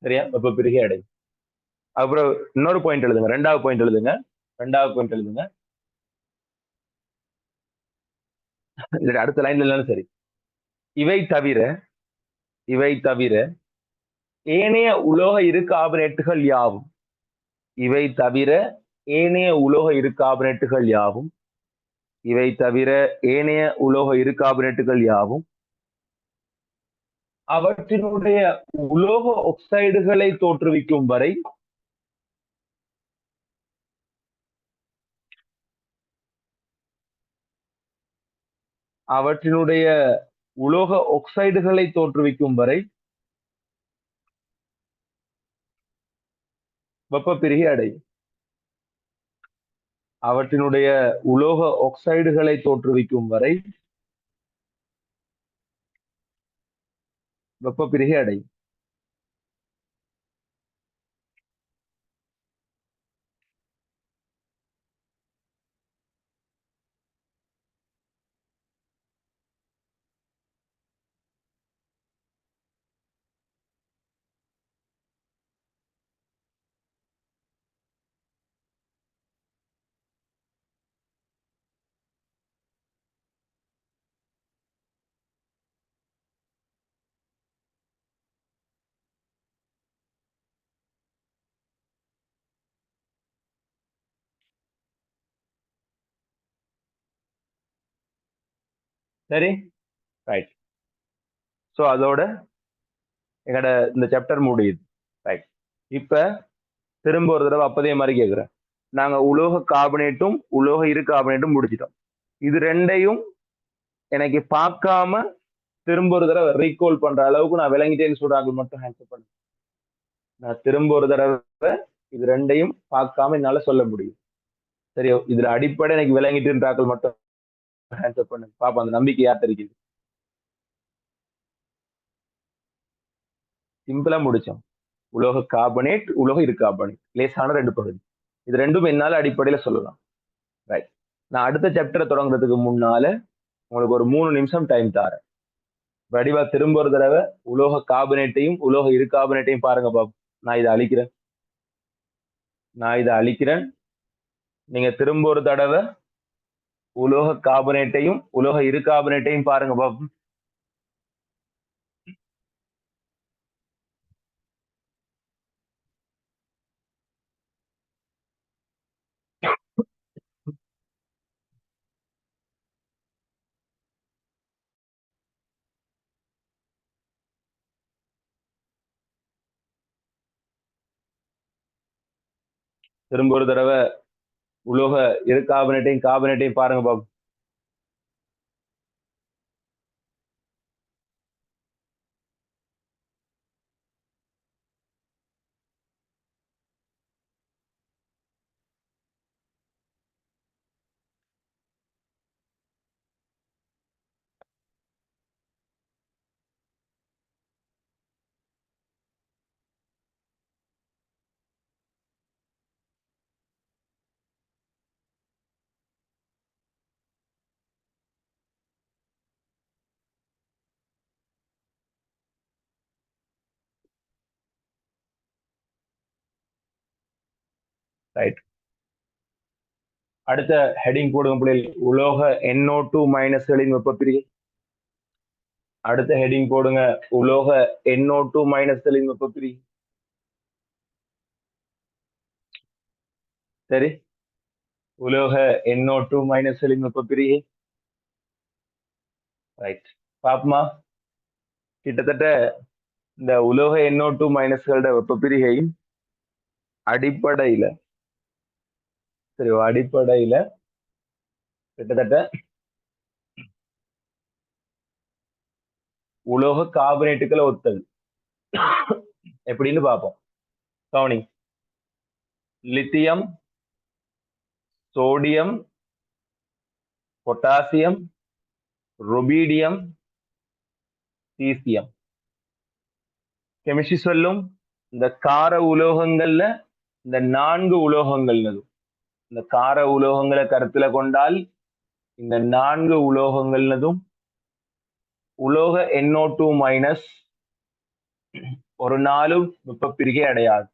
சரியா? வெப்பப்பிரிகை அடையும். அப்புறம் இன்னொரு பாயிண்ட் எழுதுங்க, ரெண்டாவது பாயிண்ட் எழுதுங்க, ரெண்டாவது பாயிண்ட் எழுதுங்க. அடுத்த லைன்ல இல்லைன்னு சரி. இவை தவிர இவை தவிர ஏனைய உலோக இரு கார்பனேட்டுகள் யாவும் இவை தவிர ஏனைய உலோக இரு கார்பனேட்டுகள் யாவும் இவை தவிர ஏனைய உலோக இரு கார்பனேட்டுகள் யாவும் அவற்றினுடைய உலோக ஆக்சைடுகளை தோற்றுவிக்கும் வரை அவற்றினுடைய உலோக ஆக்சைடுகளை தோற்றுவிக்கும் வரை வெப்பப்பிரிகை அடையும். அவற்றினுடைய உலோக ஆக்சைடுகளை தோற்றுவிக்கும் வரை வெப்பப்பிரிகை அடையும். சரி, ரைட். ஸோ அதோட எங்கட இந்த சாப்டர் முடியுது. ரைட். இப்ப திரும்ப ஒரு தடவை அப்பதே மாதிரி கேட்குறேன். நாங்க உலோக கார்பனேட்டும் உலோக இரு கார்பனேட்டும் முடிச்சிட்டோம். இது ரெண்டையும் எனக்கு பார்க்காம திரும்ப ஒரு தடவை ரீகால் பண்ற அளவுக்கு நான் விளங்கிட்டேன்னு சொல்றாங்க மட்டும் ஹேண்ட்ஸ் பண்ணு. நான் திரும்ப ஒரு தடவை இது ரெண்டையும் பார்க்காம என்னால சொல்ல முடியும். சரியோ? இதுல அடிப்படை எனக்கு விளங்கிட்டுன்றாக்கள் மட்டும் ஹேண்ட்ஸ் பண்ணு பாப்பா. அந்த நம்பிக்கை யார் தெரிவிக்குது? சிம்பிளா முடிச்சோம். உலோக கார்பனேட் உலோக இரு கார்பனேட் லேசான ரெண்டு பகுதி. இது ரெண்டும் என்னால அடிப்படையில சொல்லலாம். ரைட். நான் அடுத்த சாப்டரை தொடங்குறதுக்கு முன்னால உங்களுக்கு ஒரு 3 நிமிஷம் டைம் தாரேன். வடிவா திரும்ப ஒரு தடவை உலோக கார்பனேட்டையும் உலோக இரு கார்பனேட்டையும் பாருங்க பாபு. நான் இதை அழிக்கிறேன். நீங்க திரும்ப ஒரு தடவை உலோக கார்பனேட்டையும் உலோக இரு கார்பனேட்டையும் பாருங்க பாபு. திரும்ப ஒரு தடவை உலோக இரு கார்பனேட்டையும் பாருங்க பாபு. ரைட். அடுத்த ஹெடிங் போடுங்க பிள்ளைகள். உலோக NO2 மைனஸ்களின் வெப்பப்பிரிகை. அடுத்த ஹெடிங் போடுங்க. உலோக NO2 மைனஸ்களின் வெப்பப்பிரிகை. சரி, உலோக NO2 மைனஸ்களின் வெப்பப்பிரிகை. ரைட். பாப்பமா, கிட்டத்தட்ட இந்த உலோக NO2 மைனஸ்களோட வெப்பப்பிரிகை அடிப்படையில கிட்டத்தட்ட உலோக கார்பனேட்டுகளை ஒத்தது. எப்படின்னு பார்ப்போம். கவனி. Lithium, sodium, potassium, rubidium, caesium. Chemistry சொல்லும் இந்த கார உலோகங்கள்ல இந்த 4 உலோகங்கள்னதும் இந்த கார உலோகங்களை கருத்துல கொண்டால் இந்த 4 உலோகங்கள்னதும் உலோக NO2 மைனஸ் ஒரு நாளும் வெப்ப பிரிகை அடையாது.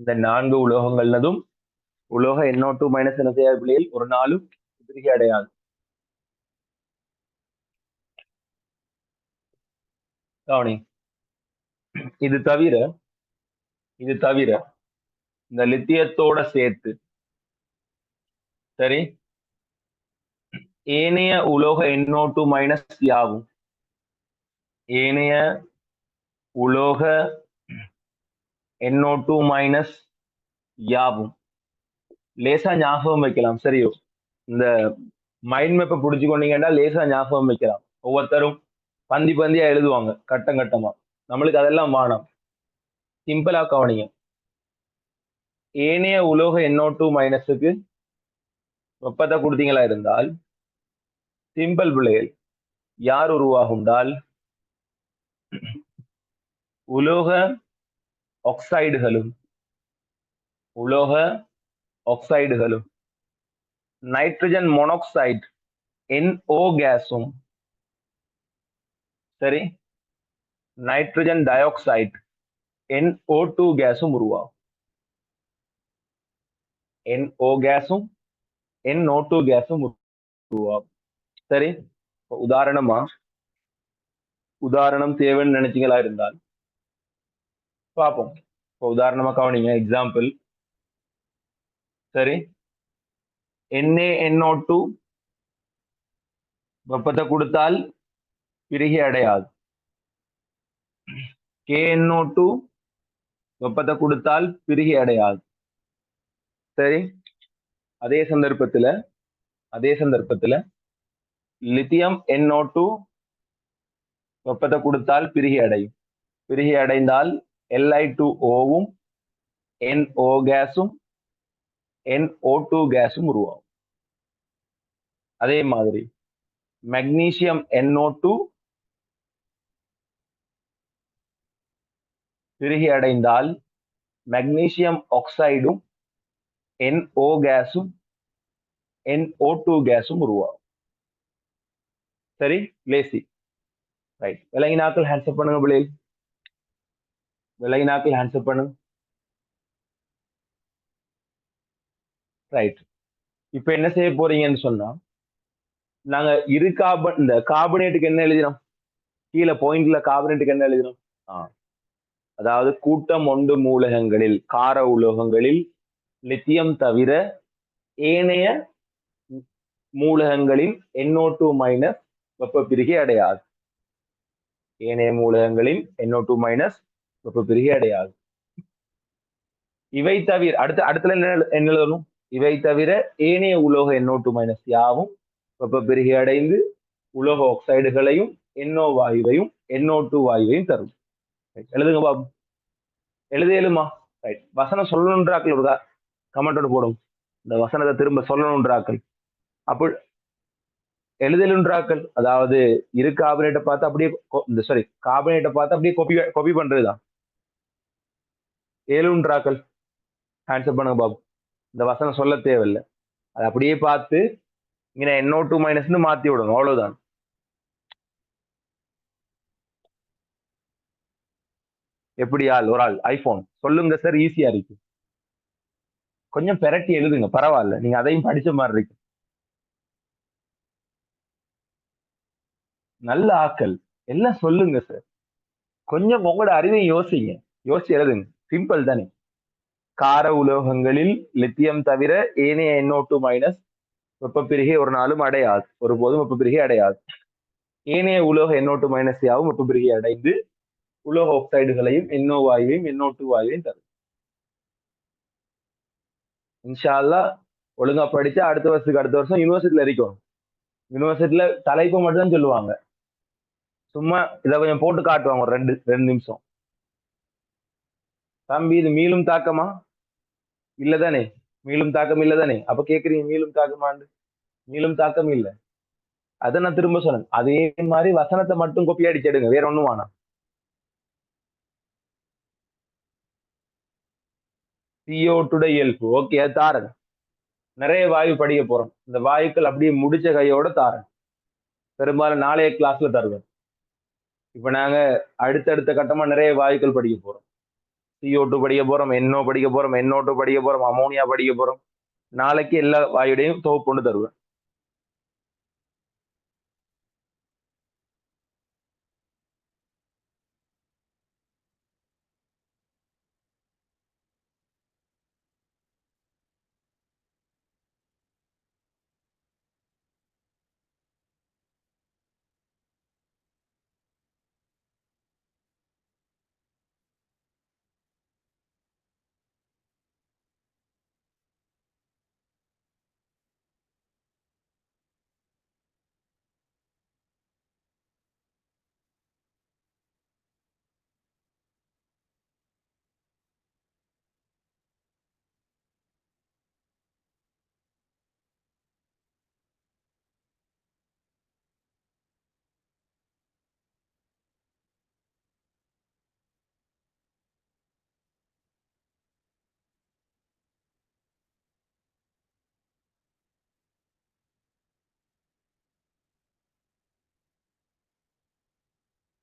இந்த 4 உலோகங்கள்னதும் உலோக NO2 மைனஸ் என்ன செய்யாது பிள்ளைகள், ஒரு நாளும் பிரிகை அடையாது. கவனி. இது தவிர இந்த லித்தியத்தோட சேர்த்து சரி ஏனைய உலோக NO2 மைனஸ் யாவும் ஏனைய உலோக NO2 மைனஸ் யாவும் லேசா ஞாபகம் வைக்கலாம். சரியோ, இந்த மைண்ட் மேப்பை பிடிச்சு கொண்டீங்கன்னா லேசா ஞாபகம் வைக்கலாம். ஒவ்வொருத்தரும் பந்தியா எழுதுவாங்க கட்டம் கட்டமா. நம்மளுக்கு அதெல்லாம் வானம். சிம்பிளா கவனிங்க. ஏனைய உலோக NO2 மைனஸுக்கு வெப்பத்தை கொடுத்தீங்களா இருந்தால் சிம்பிள் பிள்ளைகள் யார் உருவாகுண்டால் உலோக ஆக்சைடுகளும் நைட்ரஜன் மோனாக்சைடு NO கேஸும் சரி நைட்ரஜன் டை ஆக்சைடு NO2 கேஸும் உருவாகும். NO கேஸும் NO2 கேஸும் உருவாகும். சரி, உதாரணம் தேவைன்னு நினைச்சீங்களா இருந்தால் பார்ப்போம். உதாரணமா கவனிங்க. எக்ஸாம்பிள். சரி, NaNO2 வெப்பத்தை கொடுத்தால் பிரிகை அடையாது. KNO2 வெப்பத்தை கொடுத்தால் பிரிகை அடையாது. சரி, அதே சந்தர்ப்பத்துல லித்தியம் NO2 வெப்பத்தை கொடுத்தால் பிரிகை அடையும். பிரிகை அடைந்தால் Li2Oவும் NO கேஸும் NO2 கேஸும் உருவாகும். அதே மாதிரி மெக்னீசியம் NO2 பிரிகை அடைந்தால் மெக்னீசியம் ஆக்சைடும் NO கேஸும் NO2 கேஸும் உருவாகும். சரி, லேசி. ரைட், விலங்கினாக்கள் ஹேண்ட்ஸ்அப் பண்ணுங்க பிள்ளைகள். விலங்கினாக்கள் ஹேண்ட்ஸ்அப் பண்ணுங்க. ரைட், இப்ப என்ன செய்ய போறீங்கன்னு சொன்னா, நாங்க இந்த கார்பனேட்டுக்கு என்ன எழுதினோம், கீழே பாயிண்ட்ல கார்பனேட்டுக்கு என்ன எழுதினோம், அதாவது கூட்டம் 1 மூலகங்களில் கார உலோகங்களில் லித்தியம் தவிர ஏனைய மூலகங்களில் NO2 மைனஸ் வெப்ப பிரிகை அடையாது. ஏனைய மூலகங்களில் NO2 மைனஸ் வெப்ப பிரிகை அடையாது. இவை தவிர அடுத்த என்ன எழுதணும், இவை தவிர ஏனைய உலோக NO2 மைனஸ் யாவும் வெப்ப பிரிகை அடைந்து உலோக ஆக்சைடுகளையும் NO வாயுவையும் NO2 வாயுவையும் தரும். எழுதுங்க பாபு. எழுதியலுமா? ரைட், வசனம் சொல்லணுன்றாக்கள் ஒரு கமெண்டோட போடும். இந்த வசனத்தை திரும்ப சொல்லணுன்றாக்கள். அப்போ எழுதலுன்றாக்கள், அதாவது இரு கார்பனேட்டை பார்த்து அப்படியே கார்பனேட்டை பார்த்து அப்படியே காப்பி பண்றதுதான். ஏழுன்றாக்கள் ஆன்சர் பண்ணுங்க பாபு. இந்த வசனம் சொல்ல தேவையில்லை, அதை அப்படியே பார்த்து இங்க NO2 மைனஸ்னு மாத்தி விடணும், அவ்வளவுதான். எப்படி ஒரு ஆள் ஐபோன் சொல்லுங்க சார், ஈஸியா இருக்கு. கொஞ்சம் பெரட்டி எழுதுங்க, பரவாயில்ல, நீங்க அதையும் படிச்ச மாதிரி இருக்கு. நல்ல ஆக்கள் எல்லாம் சொல்லுங்க சார், கொஞ்சம் உங்களோட அறிவை யோசிச்சு எழுதுங்க. சிம்பிள் தானே. கார உலோகங்களில் லித்தியம் தவிர ஏனைய NO2 மைனஸ் வெப்ப பிரிகை ஒரு நாளும் அடையாது, ஒருபோதும் வெப்ப பிரிகை அடையாது. ஏனைய உலோக NO2 மைனஸ் யாவும் வெப்ப பிரிகை அடைந்து உலோக ஆக்சைடுகளையும் NO வாயுவையும் NO2 வாயுவையும் தரும். இன்ஷா அல்லாஹ் ஒழுங்கா படிச்சா அடுத்த வருஷம் யூனிவர்சிட்டியில இருக்கணும். யூனிவர்சிட்டியில தலைப்பு மட்டும் தான் சொல்லுவாங்க, சும்மா இதை கொஞ்சம் போட்டு காட்டுவாங்க ஒரு ரெண்டு நிமிஷம். தம்பி இது மீளும் தாக்கமா இல்லதானே? மீளும் தாக்கம் இல்லதானே? அப்ப கேக்குறீங்க மீளும் தாக்கமாண்டு. மீளும் தாக்கம் இல்லை. அதை நான் திரும்ப சொன்னேன். அதே மாதிரி வசனத்தை மட்டும் கொப்பி அடிச்சிடுங்க, வேற ஒண்ணும் வேணாம். CO2 இயல்பு ஓகே, அது தாரன். நிறைய வாயு படிக்க போறோம். இந்த வாயுக்கள் அப்படியே முடிச்ச கையோட தாரன். பெரும்பாலும் நாளைய கிளாஸ்ல தருவேன். இப்ப நாங்க அடுத்தடுத்த கட்டமா நிறைய வாயுக்கள் படிக்க போறோம். CO2 படிக்க போறோம், NO படிக்க போறோம், NO2 படிக்க போறோம், அமோனியா படிக்க போறோம். நாளைக்கு எல்லா வாயுடையும் தொகுப்பு கொண்டு தருவேன்.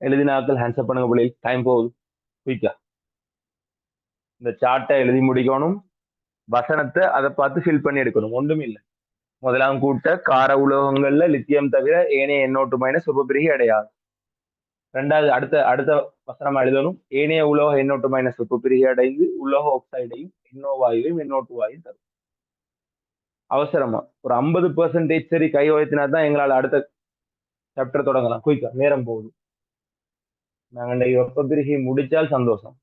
எழுதினாக்கள் ஹேண்ட்ஸ்அப் பண்ணுங்க பிள்ளைகள். டைம் போகுது. குயிக்கா இந்த சார்ட்டை எழுதி முடிக்கணும். வசனத்தை அதை பார்த்து ஃபில் பண்ணி எடுக்கணும். ஒன்றும் இல்லை. முதலாம் கூட்ட கார உலோகங்கள்ல லித்தியம் தவிர ஏனைய NO2 மைனஸ் வெப்பப்பிரிகை அடையாது. ரெண்டாவது அடுத்த அடுத்த வசனமா எழுதணும். ஏனைய உலோக NO2 மைனஸ் வெப்பப்பிரிகை அடைந்து உலோக ஆக்சைடையும் NO வாயுவையும் NO2 வாயும் தரும். அவசரமா ஒரு 50% சரி கை உயர்த்தினா தான் எங்களால் அடுத்த சாப்டர் தொடங்கலாம். குயிக்கா நேரம் போகுது. நாங்க இந்த வெப்பப்பிரிகை முடிச்சால் சந்தோஷம்.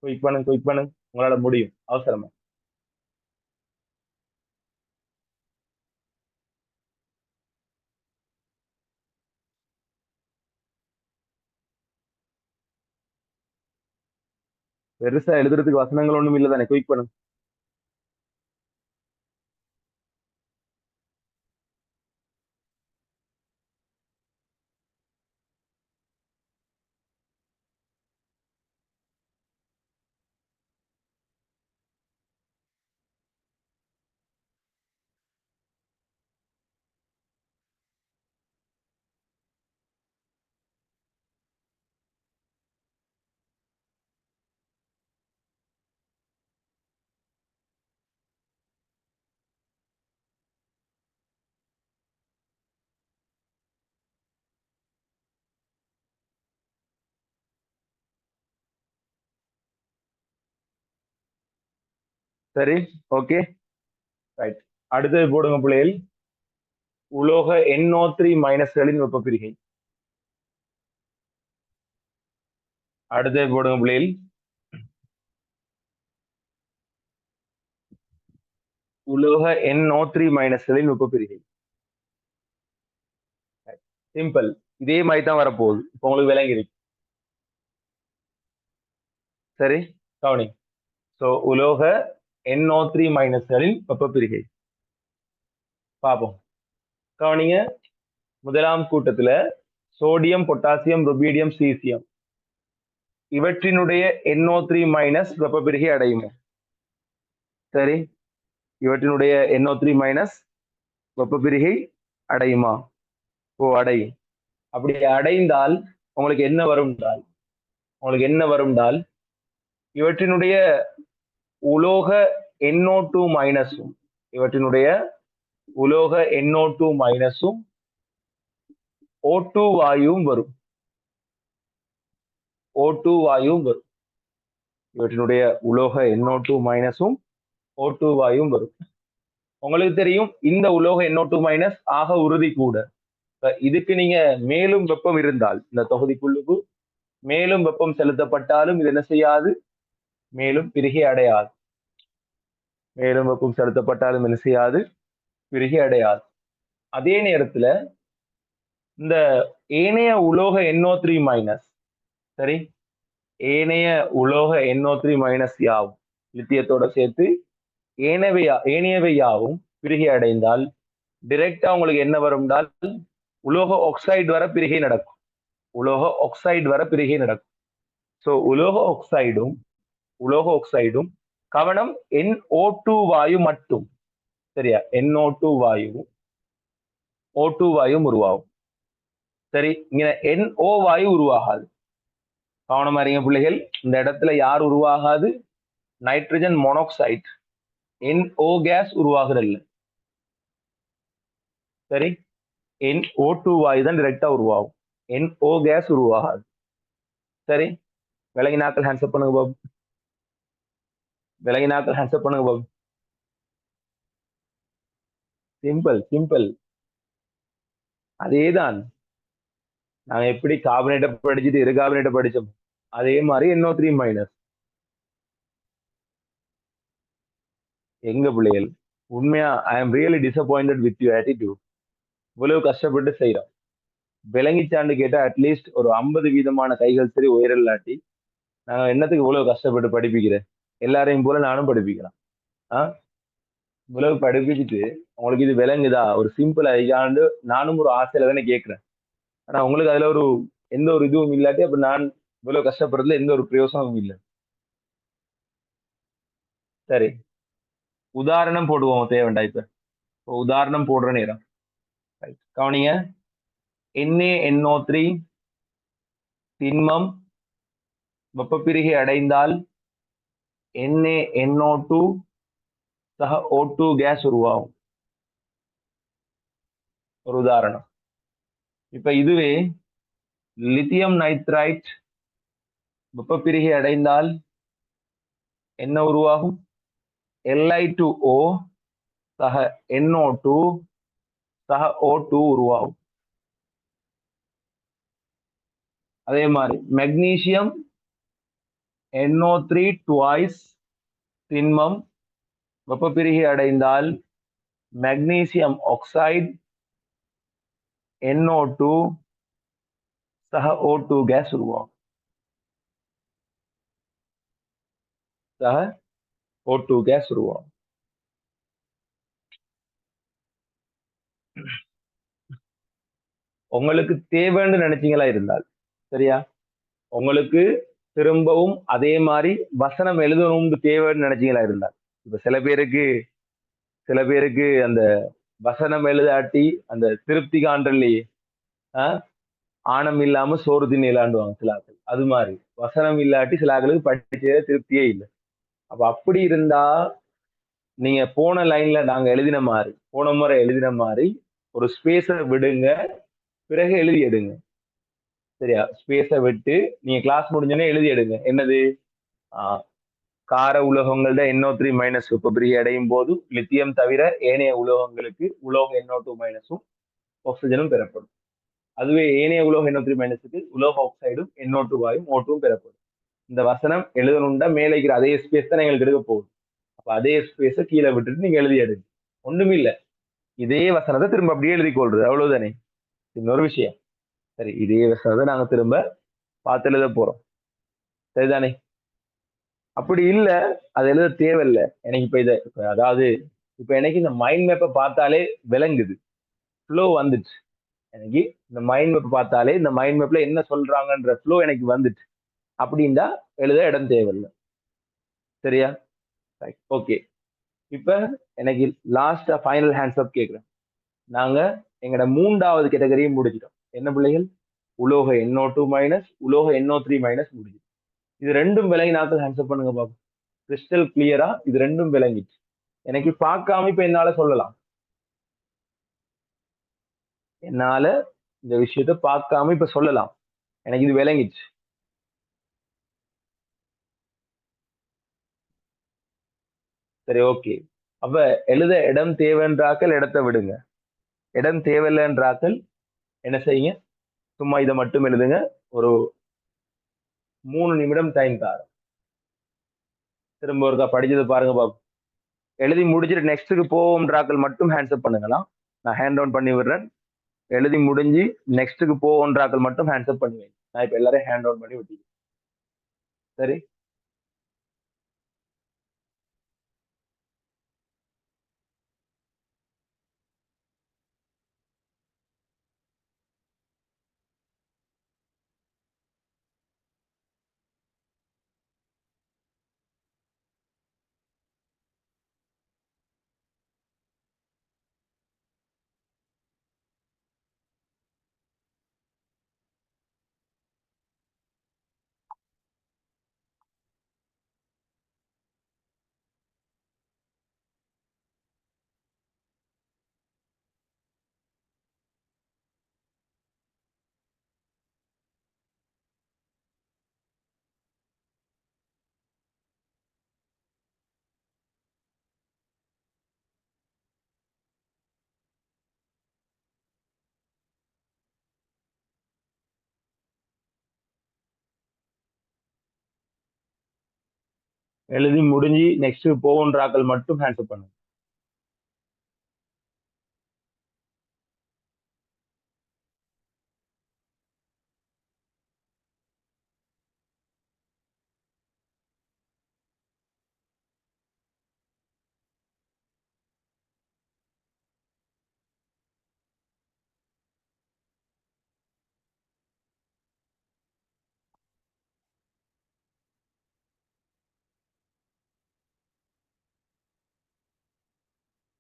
குயிக் பண்ணுங்க. உங்களால முடியும். அவசரமா பெருசா எழுதுறதுக்கு வசனங்கள் ஒண்ணும் இல்லை தானே. குயிக் பண்ணுங்க. சரி, ஓகே, ரைட். அடுத்தது போடுங்க பிள்ளைகள். உலோக NO3 மைனஸ்களின் வெப்பப்பிரிகை. அடுத்தது போடுங்க பிள்ளைகள். உலோக NO3 மைனஸ்களின் வெப்பப்பிரிகை. சிம்பிள். இதே மாதிரி தான் வரப்போகுது. இப்போ உங்களுக்கு விளங்கிருக்கு. சரி, கவனி. ஸோ உலோக NO3 மைனஸ்களின் வெப்பப்பிரிகை பார்ப்போம். கவனிங்க. முதலாம் கூட்டத்துல சோடியம், பொட்டாசியம், ருபீடியம், சீசியம் இவற்றினுடைய NO3 மைனஸ் வெப்பப்பிரிகை அடையுமோ? சரி, இவற்றினுடைய NO3 மைனஸ் வெப்பப்பிரிகை அடையுமா? ஓ, அடையும். அப்படி அடைந்தால் உங்களுக்கு என்ன வரும்னால் இவற்றினுடைய உலோக NO2 மைனஸும் O2 வாயுவும் வரும். இவற்றினுடைய உலோக NO2 மைனஸும் O2 வாயும் வரும். உங்களுக்கு தெரியும் இந்த உலோக NO2 மைனஸ் ஆக உறுதி கூட. இதுக்கு நீங்க மேலும் வெப்பம் இருந்தால் இந்த தொகுதிக்குள்ளுக்கு மேலும் வெப்பம் செலுத்தப்பட்டாலும் இது என்ன செய்யாது? மேலும் பிரிகை அடையாது. மேலும் வெப்பம் செலுத்தப்பட்டாலும் என்ன செய்யாது? பிரிகை அடையாது. அதே நேரத்துல இந்த ஏனைய உலோக NO3 மைனஸ், சரி, ஏனைய உலோக NO3 மைனஸ் யாவும் லித்தியத்தோட சேர்த்து ஏனையவை யாவும் பிரிகை அடைந்தால் டிரெக்டா உங்களுக்கு என்ன வரும்னால் உலோக ஆக்சைடு வர பிரிகை நடக்கும். உலோக ஆக்சைடு வர பிரிகை நடக்கும். சோ உலோக ஆக்சைடும் கவனம் NO2 வாயு மட்டும். சரியா? NO2 வாயு O2 வாயும் உருவாகும். சரி, இங்க NO வாயு உருவாகாது. கவனமா இருங்க பிள்ளைகள். இந்த இடத்துல யார் உருவாகாது? நைட்ரஜன் மோனாக்சைடு NO கேஸ் உருவாகிறது. சரி, NO2 வாயு தான் டைரக்டா உருவாகும். NO கேஸ் உருவாகாது. சரி, விலகினாக்கள் ஹேண்ட்ஸ்அப் பண்ணுங்க பாபு. விலகினாக்கள் ஹேண்ட்ஸ்அப் பண்ணுங்க பாபு. சிம்பிள் அதேதான். நாங்க எப்படி கார்பனேட்டை படிச்சுட்டு இரு கார்பனேட்டை படிச்சோம், அதே மாதிரி NO3 மைனஸ். எங்க பிள்ளைகள் உண்மையா I am really disappointed with you attitude. இவ்வளவு கஷ்டப்பட்டு செய்யறோம், விளங்கிச்சாண்டு கேட்டா அட்லீஸ்ட் ஒரு 50% கைகள் சரி உயரலாட்டி நாங்க என்னத்துக்கு இவ்வளவு கஷ்டப்பட்டு படிப்பிக்கிறேன்? எல்லாரையும் போல நானும் படிப்பிக்கலாம். இவ்வளவு படிப்பிச்சுட்டு உங்களுக்கு இது விளங்குதா? ஒரு சிம்பிள் ஐயாண்டு நானும் ஒரு ஆசையில தானே கேட்கிறேன். ஆனா உங்களுக்கு அதுல ஒரு எந்த ஒரு இதுவும் இல்லாட்டி அப்ப நான் இவ்வளவு கஷ்டப்படுறதுல எந்த ஒரு பிரயோசனமும் இல்லை. சரி, உதாரணம் போடுவோம் தேவைண்டா. இப்ப உதாரணம் போடுற நேரம் கவனிங்க. NaNO3 திண்மம் வெப்பப்பிரிகை அடைந்தால் NaNO2 சக O2 கேஸ் உருவாகும். ஒரு உதாரணம். இப்ப இதுவே லித்தியம் நைட்ரைட் வெப்பப்பிரிகை அடைந்தால் என்ன உருவாகும்? Li2O சக NO2 சக O2 உருவாகும். அதே மாதிரி மெக்னீசியம் NO3 ட்வைஸ் திண்மம் வெப்பப்பிரிகை அடைந்தால் மெக்னீசியம் ஆக்சைடு NO2 சக O2 கேஸ் உருவாகும். சக O2 கேஸ் உருவாகும். உங்களுக்கு தேவைன்னு நினைச்சீங்களா இருந்தால், சரியா, உங்களுக்கு திரும்பவும் அதே மாதிரி வசனம் எழுதணும்னு தேவைன்னு நினைச்சீங்களா இருந்தால், இப்ப சில பேருக்கு அந்த வசனம் எழுதாட்டி அந்த திருப்தி காண்றல்லையே, ஆணம் இல்லாம சோறு தின்னிலாண்டுவாங்க சில ஆட்கள். அது மாதிரி வசனம் இல்லாட்டி சில ஆட்களுக்கு படிச்சே திருப்தியே இல்லை. அப்ப அப்படி இருந்தா நீங்க போன லைன்ல நாங்க எழுதின மாதிரி, போன முறை எழுதின மாதிரி ஒரு ஸ்பேஸ விடுங்க, பிறகு எழுதி எடுங்க. சரியா? ஸ்பேஸ விட்டு நீங்க கிளாஸ் முடிஞ்சோடனே எழுதி எடுங்க. என்னது? கார உலோகங்கள்ட NO3 மைனஸ் வெப்பப்பிரிகை அடையும் போது லித்தியம் தவிர ஏனைய உலோகங்களுக்கு உலோக NO2 மைனஸும் ஆக்சிஜனும் பெறப்படும். அதுவே ஏனைய உலோக NO3 மைனஸுக்கு உலோக ஆக்சைடும் NO2 வாயும் O2 பெறப்படும். இந்த வசனம் எழுதணும்னா மேலே இருக்கிற அதே ஸ்பேஸ் தான் எங்களுக்கு எடுக்க போகுது. அப்ப அதே ஸ்பேஸ கீழே விட்டுட்டு நீங்க எழுதி எடுங்க. ஒண்ணுமே இல்லை, இதே வசனத்தை திரும்ப அப்படியே எழுதி கொள்றது, அவ்வளவுதானே. இன்னொரு விஷயம், சரி, இதே வசனத்தை நாங்க திரும்ப பார்த்து எழுத போறோம், சரிதானே? அப்படி இல்லை, அது எழுத தேவையில்லை எனக்கு. இப்ப அதாவது இப்ப எனக்கு இந்த மைண்ட் மேப்பை பார்த்தாலே விளங்குது, ஃப்ளோ வந்துச்சு எனக்கு. இந்த மைண்ட் மேப் பார்த்தாலே இந்த மைண்ட் மேப்ல என்ன சொல்றாங்கன்ற ஃப்ளோ எனக்கு வந்துச்சு. அப்படின்னா எழுத இடம் தேவையில்லை. சரியா? ஓகே. இப்ப எனக்கு லாஸ்டா ஃபைனல் ஹேண்ட்ஸ் அப் கேட்கிறேன். நாங்க எங்கட 3வது கேட்டகரியும் முடிச்சிட்டோம். என்ன பிள்ளைகள்? உலோக NO2 மைனஸ் உலோக NO3 மைனஸ் முடிஞ்சு. இது ரெண்டும் விலகி நாட்கள் ஹேண்ட்ஸ் அப் பண்ணுங்க பாப்போம். கிறிஸ்டல் கிளியரா இது ரெண்டும் விளங்கிச்சு. எனக்கு பார்க்காம இப்ப என்னால சொல்லலாம், என்னால இந்த விஷயத்த பார்க்காம இப்ப சொல்லலாம், எனக்கு இது விளங்கிச்சு. சரி, ஓகே. அப்ப எழுத இடம் தேவைன்றாக்கள் இடத்தை விடுங்க, இடம் தேவையில்லைன்றாக்கள் என்ன செய்யுங்க? சும்மா இதை மட்டும் எழுதுங்க. ஒரு 3 நிமிடம் டைம் தாரு. திரும்ப ஒருக்கா படிச்சது பாருங்க பாப்போம். எழுதி முடிச்சுட்டு நெக்ஸ்ட்டுக்கு போவோம்ன்றாக்கள் மட்டும் ஹேண்ட்ஸ் அப் பண்ணுங்களாம். நான் ஹேண்ட் டவுன் பண்ணி விடுறேன். எழுதி முடிஞ்சு நெக்ஸ்ட்டுக்கு போவோன்றாக்கள் மட்டும் ஹேண்ட்ஸ் அப் பண்ணுவேன். நான் இப்ப எல்லாரையும் ஹேண்ட் டவுன் பண்ணி விட்டீங்க. சரி, எழுதி முடிஞ்சு நெக்ஸ்ட் போகின்றாக்கள் மட்டும் ஹேண்ட் பண்ணுங்க.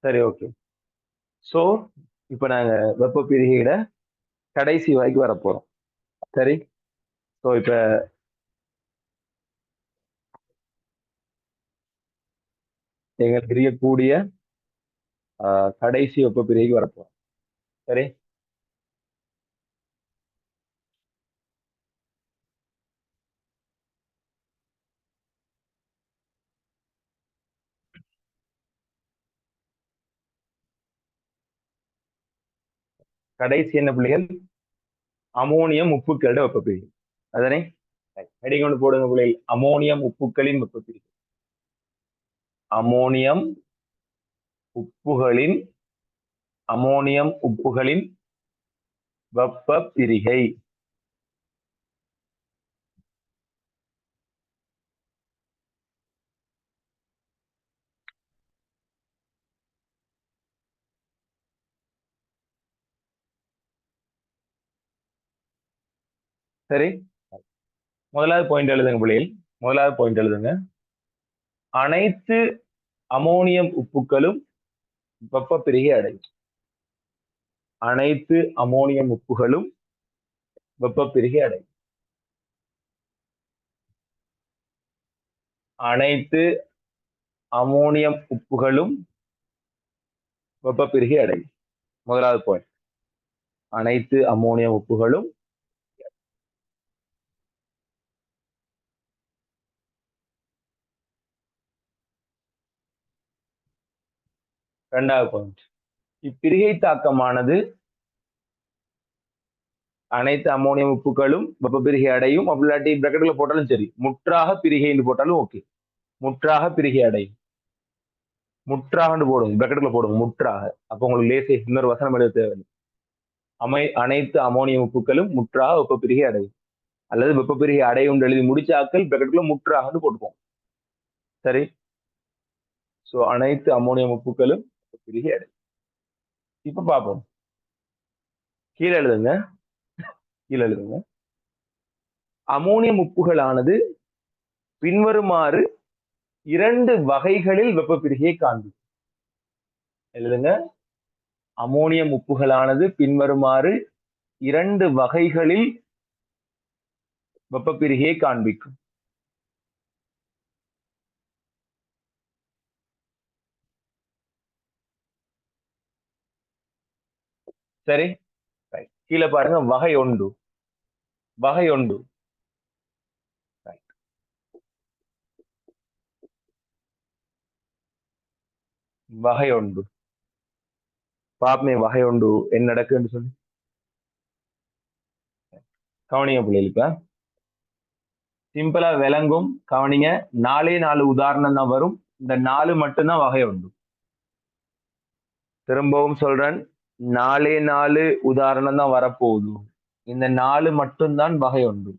சரி, ஓகே. ஸோ இப்போ நாங்க வெப்ப பிரிகையிட கடைசி வரைக்கும் வரப்போறோம். சரி, ஸோ இப்போ எங்களுக்கு தெரியக்கூடிய கடைசி வெப்ப பிரிகைக்கு வரப்போறோம். சரி, கடைசி என்ன பிள்ளைகள்? அமோனியம் உப்புக்களோட வெப்ப பிரிகை. அதனை ஹெடிங் கொண்டு போடுங்க பிள்ளைகள். அமோனியம் உப்புக்களின் வெப்ப பிரிகை. அமோனியம் உப்புகளின் அமோனியம் உப்புகளின் வெப்ப பிரிகை. சரி, முதலாவது பாயிண்ட் எழுதுங்க பிள்ளைகள். முதலாவது பாயிண்ட் எழுதுங்க. அனைத்து அமோனியம் உப்புக்களும் வெப்ப பிரிகை அடையும். அனைத்து அமோனியம் உப்புகளும் வெப்ப பிரிகை அடையும். அனைத்து அமோனியம் உப்புகளும் வெப்ப பிரிகை அடையும். முதலாவது பாயிண்ட், அனைத்து அமோனியம் உப்புகளும். இரண்டாவது பாயிண்ட், இப்பிரிகை தாக்கமானது அனைத்து அமோனியம் உப்புகளும் வெப்ப பிரிகை அடையும். அப்படி பிரக்கெட்ல போட்டாலும் சரி, முற்றாக பிரிகைன்னு போட்டாலும் ஓகே. முற்றாக பிரிகை அடையும். முற்றாக போடுங்க, பிரக்கெட்ல போடுங்க முற்றாக. அப்ப உங்களுக்கு லேசை இன்னொரு வசனம் எழுத தேவை. அனைத்து அமோனியம் உப்புகளும் முற்றாக வெப்ப பிரிகை அடையும். அல்லது வெப்ப பிரிகை அடையும் எழுதி முடிச்சாக்கள் பிரக்கெட்ல முற்றாக போட்டுப்போம். சரி, சோ அனைத்து அமோனியம் உப்புகளும் வெப்ப பிரிகை அடையும். இப்ப பார்ப்போம். கீழே எழுதுங்க, கீழே எழுதுங்க. அமோனியம் உப்புகளானது பின்வருமாறு 2 வகைகளில் வெப்ப பிரிகையை காண்பிக்கும். எழுதுங்க. அமோனியம் உப்புகளானது பின்வருமாறு 2 வகைகளில் வெப்ப பிரிகையை காண்பிக்கும். சரி, கீழே பாருங்க. வகை 1. வகை 1. வகை 1 பாப்பமே. வகை 1 என்ன நடக்குன்னு சொல்லி கவனிங்க பிள்ளைகள். இப்ப சிம்பிளா விளங்கும், கவனிங்க. 4 உதாரணம் தான் வரும். இந்த 4 மட்டும்தான் வகை 1. திரும்பவும் சொல்றேன், 4 உதாரணம் தான் வரப்போகுது. இந்த 4 மட்டும்தான் வகை 1.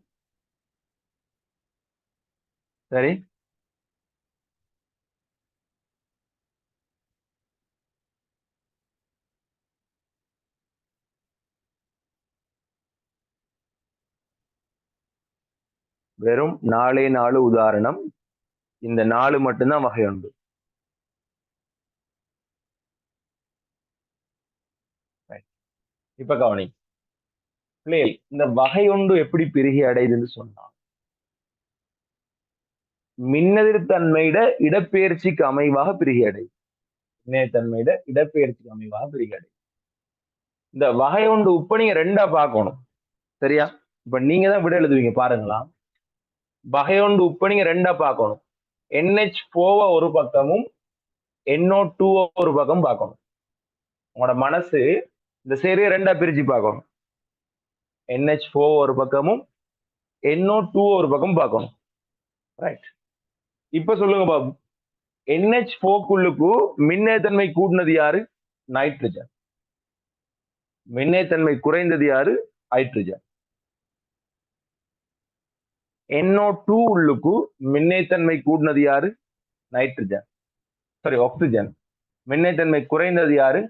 சரி, வெறும் 4 உதாரணம். இந்த 4 மட்டும்தான் வகை 1. இப்ப கவனி பிள்ளைகள், இந்த வகை 1 எப்படி பிரிகை அடையுதுன்னு சொன்னா, மின்னெதிர்த்தன்மையிட இடப்பெயர்ச்சிக்கு அமைவாக பிரிகை அடையும். மின்னெதிர்த்தன்மையிட இடப்பெயர்ச்சிக்கு அமைவாக பிரிகை அடையும். இந்த வகை 1 உப்ப நீங்க 2ஆ பார்க்கணும். சரியா? இப்ப நீங்க தான் விட எழுதுவீங்க பாருங்களா. வகை 1 உப்ப நீங்க 2ஆ பார்க்கணும். NH4 ஒரு பக்கமும் NO2 ஒரு பக்கம் பார்க்கணும். உங்களோட மனசு இந்த சேரியை 2ஆ பிரிச்சு பார்க்கணும். NH4 ஒரு பக்கமும் NO2 ஒரு பக்கம் பார்க்கணும். ரைட். இப்ப சொல்லுங்க பாபு, NH4 மின்னேத்தன்மை கூடினது யாரு? நைட்ரஜன். மின்னேத்தன்மை குறைந்தது யாரு? ஹைட்ரஜன். NO2 உள்ளுக்கு மின்னேத்தன்மை கூடினது யாரு? நைட்ரஜன். Sorry, oxygen. மின்னேத்தன்மை குறைந்தது யாரு?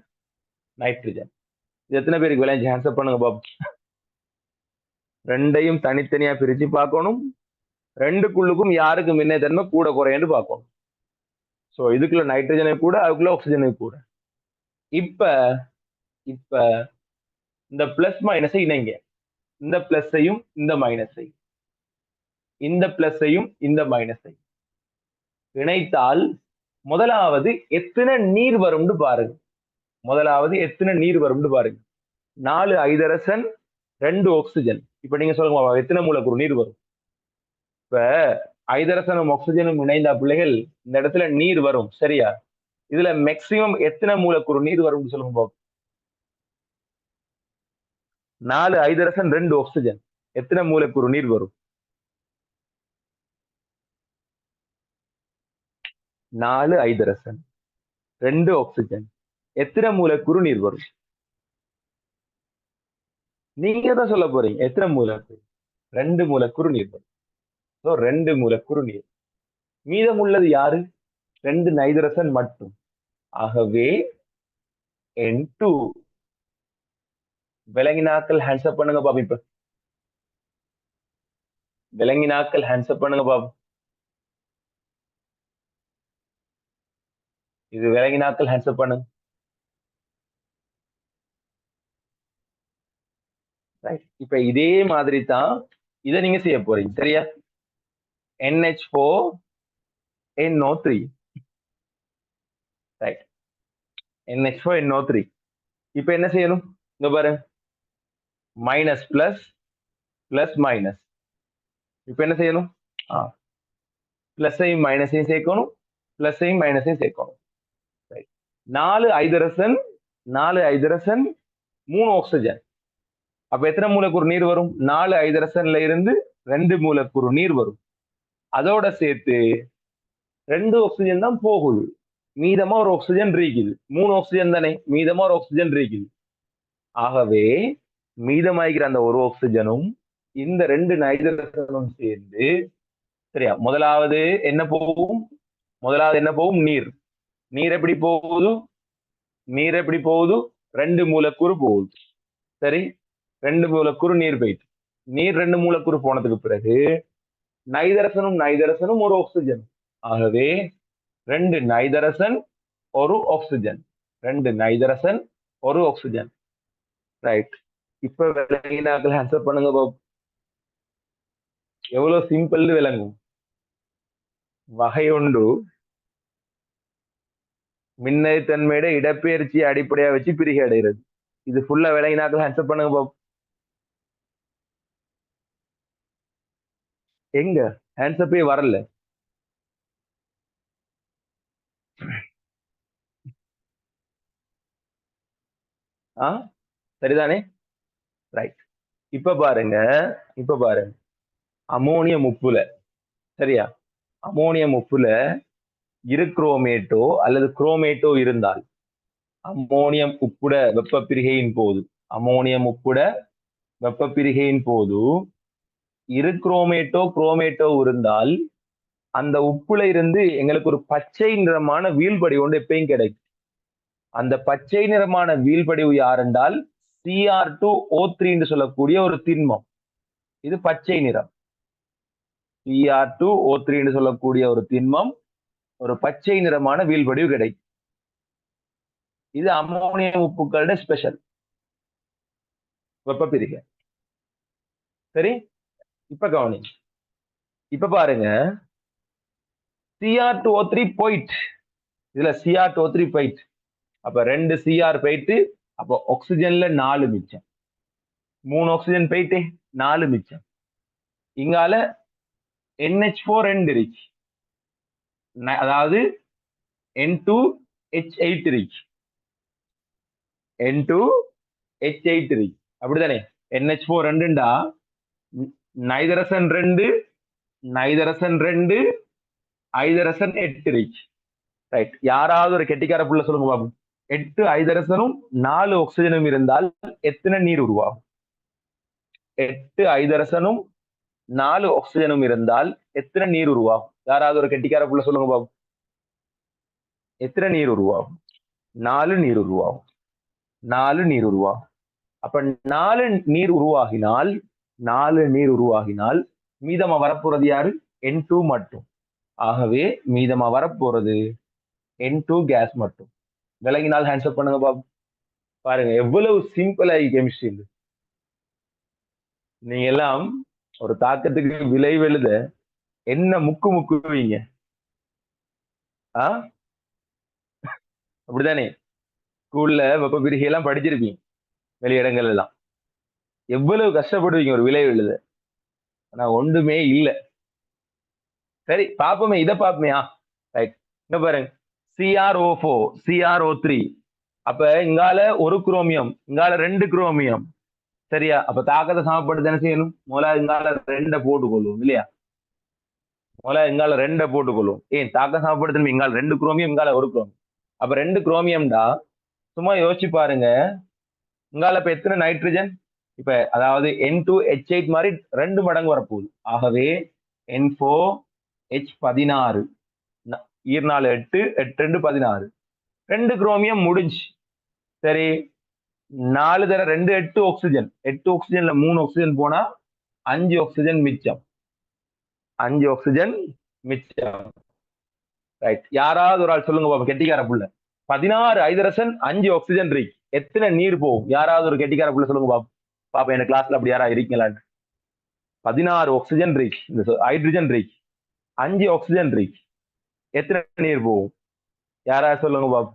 நைட்ரஜன். எத்தனை பேருக்கு விளைஞ்சு ஆன்சர் பண்ணுங்க பாபு. ரெண்டையும் தனித்தனியா பிரிச்சு பார்க்கணும். ரெண்டுக்குள்ளுக்கும் யாருக்கு மின்னேத்தன்மை கூட குறையன்னு பார்க்கணும். சோ இதுக்குள்ள நைட்ரஜனை கூட, அதுக்குள்ள ஆக்சிஜனை கூட. இப்ப இப்ப இந்த பிளஸ் மைனஸை இணைங்க. இந்த பிளஸையும் இந்த மைனஸை, இந்த பிளஸையும் இந்த மைனஸை இணைத்தால் முதலாவது எத்தனை நீர் வரும்னு பாருங்க. முதலாவது எத்தனை நீர் வரும்னு பாருங்க. 4 ஹைட்ரஜன் 2 ஆக்சிஜன். இப்ப நீங்க சொல்லுங்க எத்தனை மூலக்கூறு நீர் வரும்? இப்ப ஹைட்ரஜனும் ஆக்சிஜனும் இணைந்த பிள்ளைகள் இந்த இடத்துல நீர் வரும், சரியா? இதுல மேக்சிமம் எத்தனை மூலக்கூறு நீர் வரும் சொல்லுங்க பாபு. 4 ஹைட்ரஜன் 2 ஆக்சிஜன், எத்தனை மூலக்கூறு நீர் வரும்? 4 ஹைட்ரஜன் 2 ஆக்சிஜன், எத்தனை மூலக்கூறு நீர் வரும்? நீங்க தான் சொல்ல போறீங்க. எத்தனை மூலக்கூறு? 2 மூலக்கூறு நீர் வரும். 2 மூலக்கூறு நீர். மீதம் உள்ளது யாரு? 2 நைட்ரஜன் மட்டும். ஆகவே N2. விலங்கினாக்கள் ஹேண்ட்ஸ்அப் பண்ணுங்க பாபு. இப்ப விலங்கினாக்கள் ஹேண்ட்ஸ்அப் பண்ணுங்க பாபு. இது விலங்கினாக்கள் ஹேண்ட்ஸ்அப் பண்ணுங்க. இப்ப இதே மாதிரி தான் இதை நீங்க செய்ய போறீங்க, சரியா? NH4NO3. ரைட். NH4NO3. இப்ப என்ன செய்யணும்? இங்க பாரு, மைனஸ் பிளஸ் பிளஸ் மைனஸ். இப்ப என்ன செய்யணும்? பிளஸையும் மைனஸையும் சேர்க்கணும், பிளஸையும் மைனஸையும் சேர்க்கணும். 4 ஹைட்ரஜன் 4 ஹைட்ரஜன் 3 ஆக்சிஜன். அப்ப எத்தனை மூலக்கூறு நீர் வரும்? 4 ஹைட்ரஜன்ல இருந்து 2 மூலக்கூறு நீர் வரும். அதோட சேர்த்து 2 ஆக்சிஜன் தான் போகுது, மீதமா ஒரு ஆக்சிஜன் இருக்குது. 3 ஆக்சிஜன் தானே, மீதமா ஒரு ஆக்சிஜன் இருக்குது. ஆகவே மீதமாகிற அந்த ஒரு ஆக்சிஜனும் இந்த 2 நைட்ரஜனும் சேர்ந்து, சரியா, முதலாவது என்ன போகும்? முதலாவது என்ன போகும்? நீர். நீர் எப்படி போகுது? நீர் எப்படி போகுது? 2 மூலக்கூறு போகுது, சரி. 2 மூலக்கூறு நீர் போயிட்டு, நீர் 2 மூலக்கூறு போனதுக்கு பிறகு நைட்ரஜனும் நைட்ரஜனும் ஒரு ஆக்சிஜன். ஆகவே 2 நைட்ரஜன் ஒரு ஆக்சிஜன், 2 நைட்ரஜன் ஒரு ஆக்சிஜன். ரைட். இப்ப விலங்கினாக்கள் ஆன்சர் பண்ணுங்க பாபு. எவ்வளவு சிம்பிள் விளங்கும். வகை ஒன்று மின்னைத்தன்மையோட இடப்பெயர்ச்சி அடிப்படையா வச்சு பிரிகை அடைகிறது. இது ஃபுல்லா விலங்கினாக்கள் ஆன்சர் பண்ணுங்க பாபு. எங்க ஆன்சர் வரல? சரிதானே? ரைட். இப்ப பாருங்க, இப்ப பாருங்க, அமோனியம் உப்புல, சரியா, அமோனியம் உப்புல குரோமேட்டோ அல்லது குரோமேட்டோ இருந்தால், அமோனியம் உப்புட வெப்ப பிரிகையின் போது, அமோனியம் உப்புட வெப்ப பிரிகையின் போது குரோமேட்டோ இருந்தால் அந்த உப்புல இருந்து எங்களுக்கு ஒரு பச்சை நிறமான வீழ்படி ஒன்று எப்பயும் கிடைக்கும். அந்த பச்சை நிறமான வீழ்படிவு யார் என்றால் Cr2O3 என்று சொல்லக்கூடிய ஒரு திண்மம். இது பச்சை நிறம். Cr2O3 என்று சொல்லக்கூடிய ஒரு திண்மம், ஒரு பச்சை நிறமான வீழ்படிவு கிடைக்கும். இது அமோனியம் உப்புக்களோட ஸ்பெஷல் வெப்ப பிரிகை. சரி, இப்ப கவனி. இப்ப பாருங்க, Cr2O3 போயிட்டு, இதுல Cr2O3 போயிட்டு, அப்ப 2 Cr போயிட்டு, அப்ப ஆக்சிஜன்ல 4 மிச்சம், 3 ஆக்சிஜன் போயிட்டு 4 மிச்சம். இங்கால NH4 2 இருக்கு, அதாவது N2H8 இருக்கு, N2H8 இருக்கு, அப்படித்தானே? NH4 2டா நைட்ரஜன் 2 நைட்ரஜன் 2 ஐதரசன் 8 ரீச். ரைட், யாராவது ஒரு கெட்டிக்கார புள்ள சொல்லுங்க பாபு. 8 ஐதரசனும் 4 ஆக்சிஜனும் இருந்தால் எத்தனை நீர் உருவாகும்? 8 ஐதரசனும் 4 ஆக்சிஜனும் இருந்தால் எத்தனை நீர் உருவாகும்? யாராவது ஒரு கெட்டிக்கார புள்ள சொல்லுங்க பாபு. எத்தனை நீர் உருவாகும்? 4 நீர் உருவாகும். 4 நீர் உருவாகும். அப்ப 4 நீர் உருவாகினால் 4 நீர் உருவாகினால் மீதமா வரப்போறது யாரு? N2 மட்டும். ஆகவே மீதமா வரப்போறது N2 கேஸ் மட்டும். விலகினால் ஹேண்ட்ஸ்அப் பண்ணுங்க பாபு. பாருங்க எவ்வளவு சிம்பிளா கெமிஸ்ட்ரி. நீங்க எல்லாம் ஒரு தாக்கத்துக்கு விளைவு எழுத என்ன முக்குவீங்க? அப்படித்தானே? ஸ்கூல்ல வெப்ப பிரிகை எல்லாம் படிச்சிருப்பீங்க, வெளியிடங்கள் எல்லாம் எவ்வளவு கஷ்டப்படுவீங்க ஒரு விளைவு எழுத. ஆனா ஒன்றுமே இல்லை. சரி பாப்போமே, இதை பாப்போமே. ரைட், இங்க பாருங்க, CrO4 CrO3. அப்ப இங்கால ஒரு குரோமியம், இங்கால 2 குரோமியம். சரியா? அப்ப தாக்கத்தை சமப்படுத்த என்ன செய்யணும்? முதல்ல இங்கால 2 போட்டுக்கொள்ளும் இல்லையா? முதல்ல இங்கால 2 போட்டுக்கொள்ளும். ஏன் தாக்கம் சமப்படுத்தணும்? இங்கால 2 குரோமியம், இங்கால ஒரு குரோமியம். அப்ப 2 குரோமியம்டா சும்மா யோசிச்சு பாருங்க. இங்கால இப்ப எத்தனை நைட்ரஜன்? இப்ப அதாவது N2H8 மாதிரி 2 மடங்கு வரப்போகுது. ஆகவே N4H16 ஈர் 8 8 2 16. 2 குரோமியம் முடிஞ்சு. சரி, 4 தர 2 8 ஆக்சிஜன். 8 ஆக்சிஜன்ல 3 ஆக்சிஜன் போனா 5 ஆக்சிஜன் மிச்சம். 5 ஆக்சிஜன் மிச்சம். ரைட், யாராவது ஒரு ஆள் சொல்லுங்க பாப்பா, கெட்டிக்கார புள்ள. 16 ஐதரசன் 5 ஆக்சிஜன் ரீச், எத்தனை நீர் போகும்? யாராவது ஒரு கெட்டிக்கார புள்ள சொல்லுங்க பாப்பா. பாப்பா எனக்கு கிளாஸ்ல அப்படி யாரா இருக்கீங்களான்னு. 16 ஆக்சிஜன் ரீச், இந்த ஹைட்ரஜன் ரீச், 5 ஆக்சிஜன் ரீச், எத்தனை நீர் போகும்? யாராவது சொல்லுங்க பாப்பா.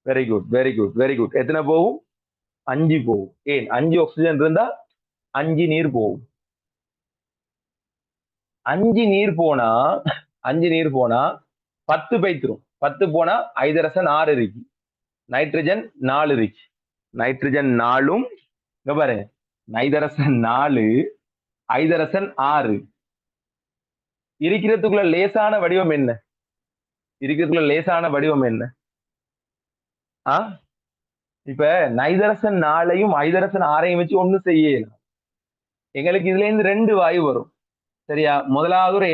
Very good very good very good. எத்தனை போகும்? 5 போகும். ஏன் 5 ஆக்சிஜன் இருந்தா 5 நீர் போகும். 5 நீர் போனா 5 நீர் போனா 10 பைத்திரும். 10 போனா ஐதரசன் 6 இருக்கு, நைட்ரஜன் 4 இருக்கு. நைட்ரஜன் 4ம் இங்க பாருங்க, நைதரசன் 4, ஐதரசன் 6 இருக்கிறதுக்குள்ள லேசான வடிவம் என்ன? இருக்கிறதுக்குள்ள லேசான வடிவம் என்ன? இப்ப நைதரசன் 4ஐயும் ஐதரசன் 6ஐயும் வச்சு ஒண்ணு செய்யலாம். எங்களுக்கு இதுல இருந்து 2 வாயு வரும். சரியா? முதலாவது ஒரு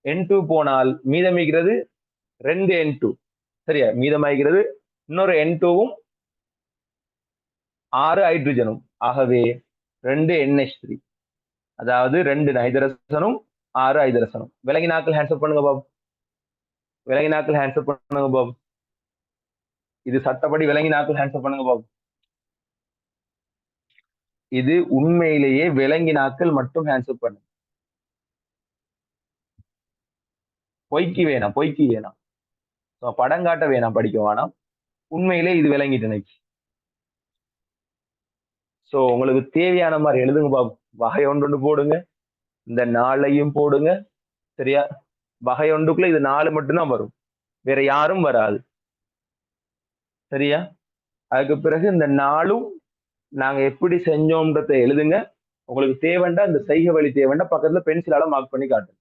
N2 போனால் மீதமிக்கிறது 2 N2. சரியா? மீதமாகிறது இன்னொரு N2வும் 6 ஹைட்ரஜனும். ஆகவே 2 NH3. அதாவது 2 நைதரசனும் 6 ஐதரசனும். விலங்கினாக்கள் ஹேண்ட்ஸ்அப் பண்ணுங்க பாபு. விலங்கினாக்கள் ஹேண்ட்ஸ்அப் பண்ணுங்க பாபு. இது சட்டப்படி விலங்கினாக்கள் ஹேண்ட்ஸ்அப் பண்ணுங்க பாபு. இது உண்மையிலேயே விலங்கினாக்கள் மட்டும் ஹேண்ட்ஸ்அப் பண்ணுங்க. பொய்க்கு வேணாம், பொய்க்கு வேணாம், படம் காட்ட வேணாம், படிக்க வேணாம். உண்மையிலே இது விளங்கிட்டு நினைச்சு. சோ உங்களுக்கு தேவையான மாதிரி எழுதுங்க பாபு. வகை ஒன்று போடுங்க, இந்த 4ஐயும் போடுங்க. சரியா? வகை ஒன்றுக்குள்ள இது 4 மட்டும்தான் வரும், வேற யாரும் வராது. சரியா? அதுக்கு பிறகு இந்த 4ம் நாங்க எப்படி செஞ்சோம்ன்றத எழுதுங்க. உங்களுக்கு தேவைண்டா இந்த செய்கை வழி தேவைண்டா பக்கத்துல பென்சிலால மார்க் பண்ணி காட்டுங்க.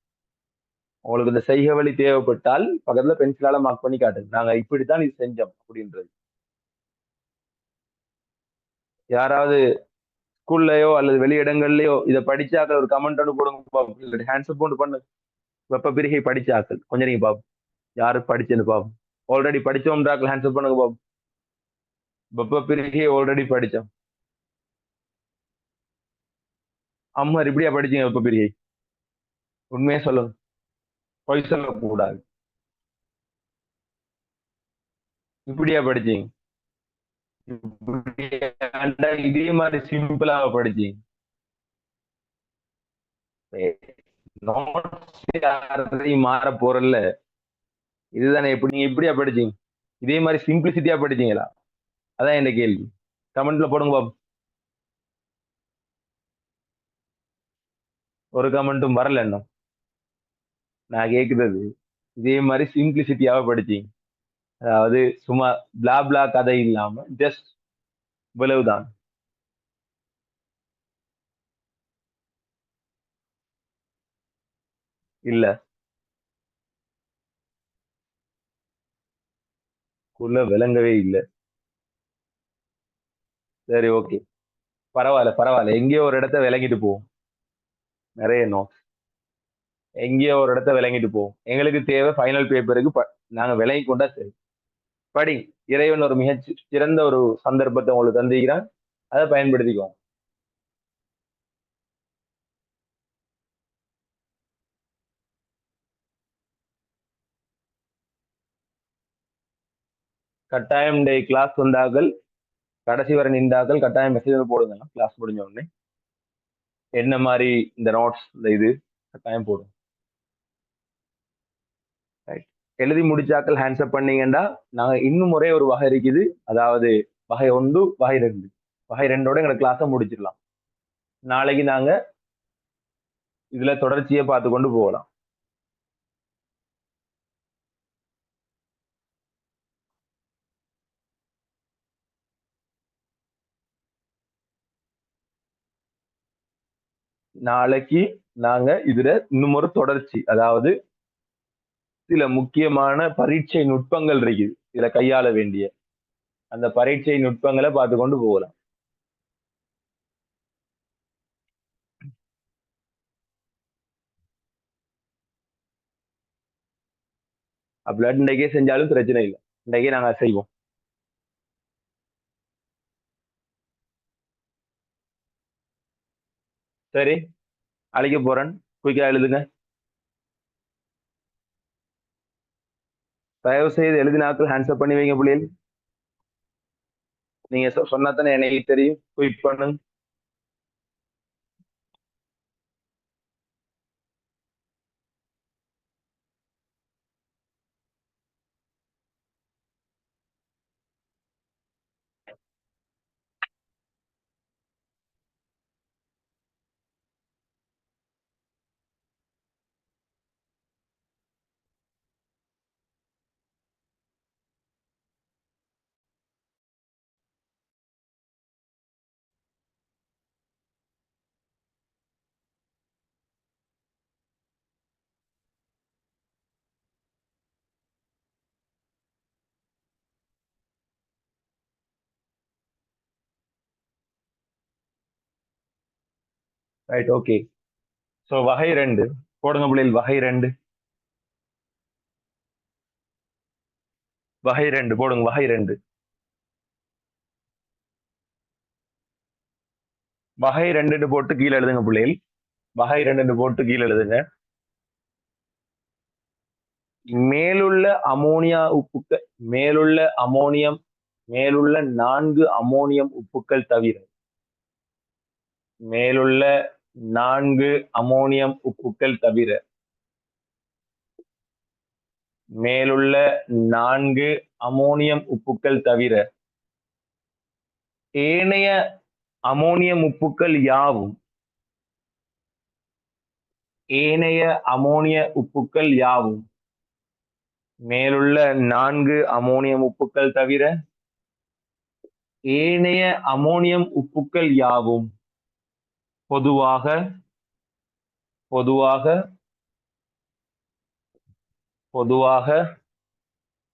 உங்களுக்கு இந்த செய்கை வழி தேவைப்பட்டால் பக்கத்துல பென்சிலால மார்க் பண்ணி காட்டுங்க, நாங்க இப்படித்தான் இது செஞ்சோம் அப்படின்றது. யாராவது ஸ்கூல்லயோ அல்லது வெளியிடங்கள்லயோ இதை படிச்சாக்கள் ஒரு கமெண்ட் ஒன்று போடுங்க, ஹேண்ட்ஸ்அப் போட்டு பண்ணு. வெப்ப பிரிகை படிச்சாக்கள் கொஞ்சம் நீங்க பாபு, யாரு படிச்சுன்னு பாபு. ஆல்ரெடி படிச்சோம்ன்றாக்கள் ஹேண்ட்ஸ்அப் பண்ணுங்க பாபு. வெப்ப பிரிகை ஆல்ரெடி படிச்சோம். அம்மா இப்படியா படிச்சீங்க வெப்ப பிரிகை? உண்மையே சொல்லுங்க, பொய் சொல்லக்கூடாது. இப்படியா படிச்சீங்க? இதே மாதிரி சிம்பிளா படிச்சீங்க? மாற போறல, இதுதானே. எப்படி நீங்க இப்படியா படிச்சீங்க? இதே மாதிரி சிம்பிளிசிட்டியா படிச்சீங்களா? அதான் என்ன கேள்வி. கமெண்ட்ல போடுங்க பாபு. ஒரு கமெண்ட்டும் வரல இன்னும். நான் கேட்கிறது இதே மாதிரி சிம்பிளிசிட்டியாவ படிச்சீங்க? அதாவது சும்மா பிளா பிளா கதை இல்லாம ஜஸ்ட் இவ்வளவுதான். இல்ல உள்ள விளங்கவே இல்லை. சரி, ஓகே, பரவாயில்ல பரவாயில்ல, எங்கேயோ ஒரு இடத்த விளங்கிட்டு போவோம். நிறைய நோட்ஸ் எங்கேயோ ஒரு இடத்த விளங்கிட்டு போவோம். எங்களுக்கு தேவை ஃபைனல் பேப்பருக்கு நாங்க விளங்கி கொண்டா சரி. படி. இறைவன் ஒரு மிகச் சிறந்த ஒரு சந்தர்ப்பத்தை உங்களுக்கு தந்திருக்கிறான். அதை பயன்படுத்திக்கோங்க. கட்டாயம் டே கிளாஸ் வந்தார்கள், கடைசி வரை நின்றார்கள், கட்டாயம் மெசேஜ் போடுங்க கிளாஸ் முடிஞ்ச உடனே. என்ன மாதிரி இந்த நோட்ஸ், இந்த இது கட்டாயம் போடும். ரைட். எழுதி முடிச்சாக்கள் ஹேண்ட்ஸ்அப் பண்ணீங்கன்னா நாங்க இன்னும் ஒரே ஒரு வகை இருக்குது. அதாவது வகை 1, வகை 2. வகை 2ஓட எங்க கிளாஸை முடிச்சிடலாம். நாளைக்கு நாங்க இதுல தொடர்ச்சியை பார்த்து கொண்டு போகலாம். நாளைக்கு நாங்க இதுல இன்னும் ஒரு தொடர்ச்சி, அதாவது சில முக்கியமான பரீட்சை நுட்பங்கள் இருக்குது இதுல கையாள வேண்டிய, அந்த பரீட்சை நுட்பங்களை பார்த்து கொண்டு போகலாம். அப்படிலாம் இன்றைக்கே செஞ்சாலும் பிரச்சனை இல்லை, இன்றைக்கே நாங்க செய்வோம். சரி, அழைக்க போறேன், குயிக்கா எழுதுங்க. தயவு செய்து எழுதினாக்கள் ஹேண்ட்ஸ்அப் பண்ணி வைங்க பிள்ளைகள். நீங்க சொன்னா தானே எனக்கு தெரியும். குயிக் பண்ணுங்க. Right, okay. ஸோ வகை 2 போடுங்க பிள்ளைகள். வகை 2, வகை 2 போடுங்க. வகை 2, வகை 2 போட்டு கீழே எழுதுங்க பிள்ளைகள். வகை 2 போட்டு கீழே எழுதுங்க. மேலுள்ள அமோனியா உப்புக்கள், மேலுள்ள அமோனியம், மேலுள்ள 4 அமோனியம் உப்புக்கள் தவிர, மேலுள்ள 4 அமோனியம் உப்புக்கள் தவிர, மேலுள்ள 4 அமோனியம் உப்புக்கள் தவிர ஏனைய அமோனியம் உப்புக்கள் யாவும், ஏனைய அமோனிய உப்புக்கள் யாவும், மேலுள்ள 4 அமோனியம் உப்புக்கள் தவிர ஏனைய அமோனியம் உப்புக்கள் யாவும் பொதுவாக பொதுவாக பொதுவாக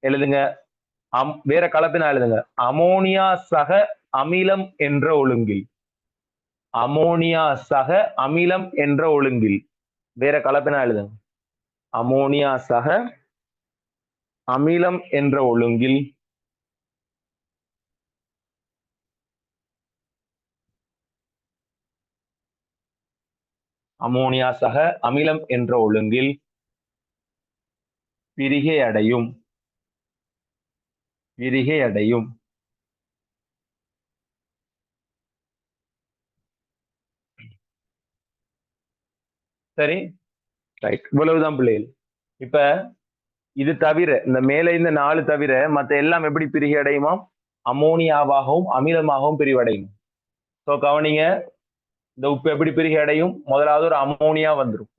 எழுதுங்க. வேற கலப்பினா எழுதுங்க. அமோனியா சக அமிலம் என்ற ஒழுங்கில், அமோனியா சக அமிலம் என்ற ஒழுங்கில், வேற கலப்பினா எழுதுங்க. அமோனியா சக அமிலம் என்ற ஒழுங்கில் அமோனியா சக அமிலம் என்ற ஒழுங்கில் பிரிகை அடையும், பிரிகை அடையும். சரி, ரைட். இவ்வளவுதான் பிள்ளைகள். இப்ப இது தவிர, இந்த மேலே இந்த 4 தவிர மற்ற எல்லாம் எப்படி பிரிகை அடையுமாம்? அமோனியாவாகவும் அமிலமாகவும் பிரிவடையும். ஸோ கவனிங்க, இந்த உப்பு எப்படி பிரிகை அடையும்? முதலாவது ஒரு அமோனியா வந்துடும்.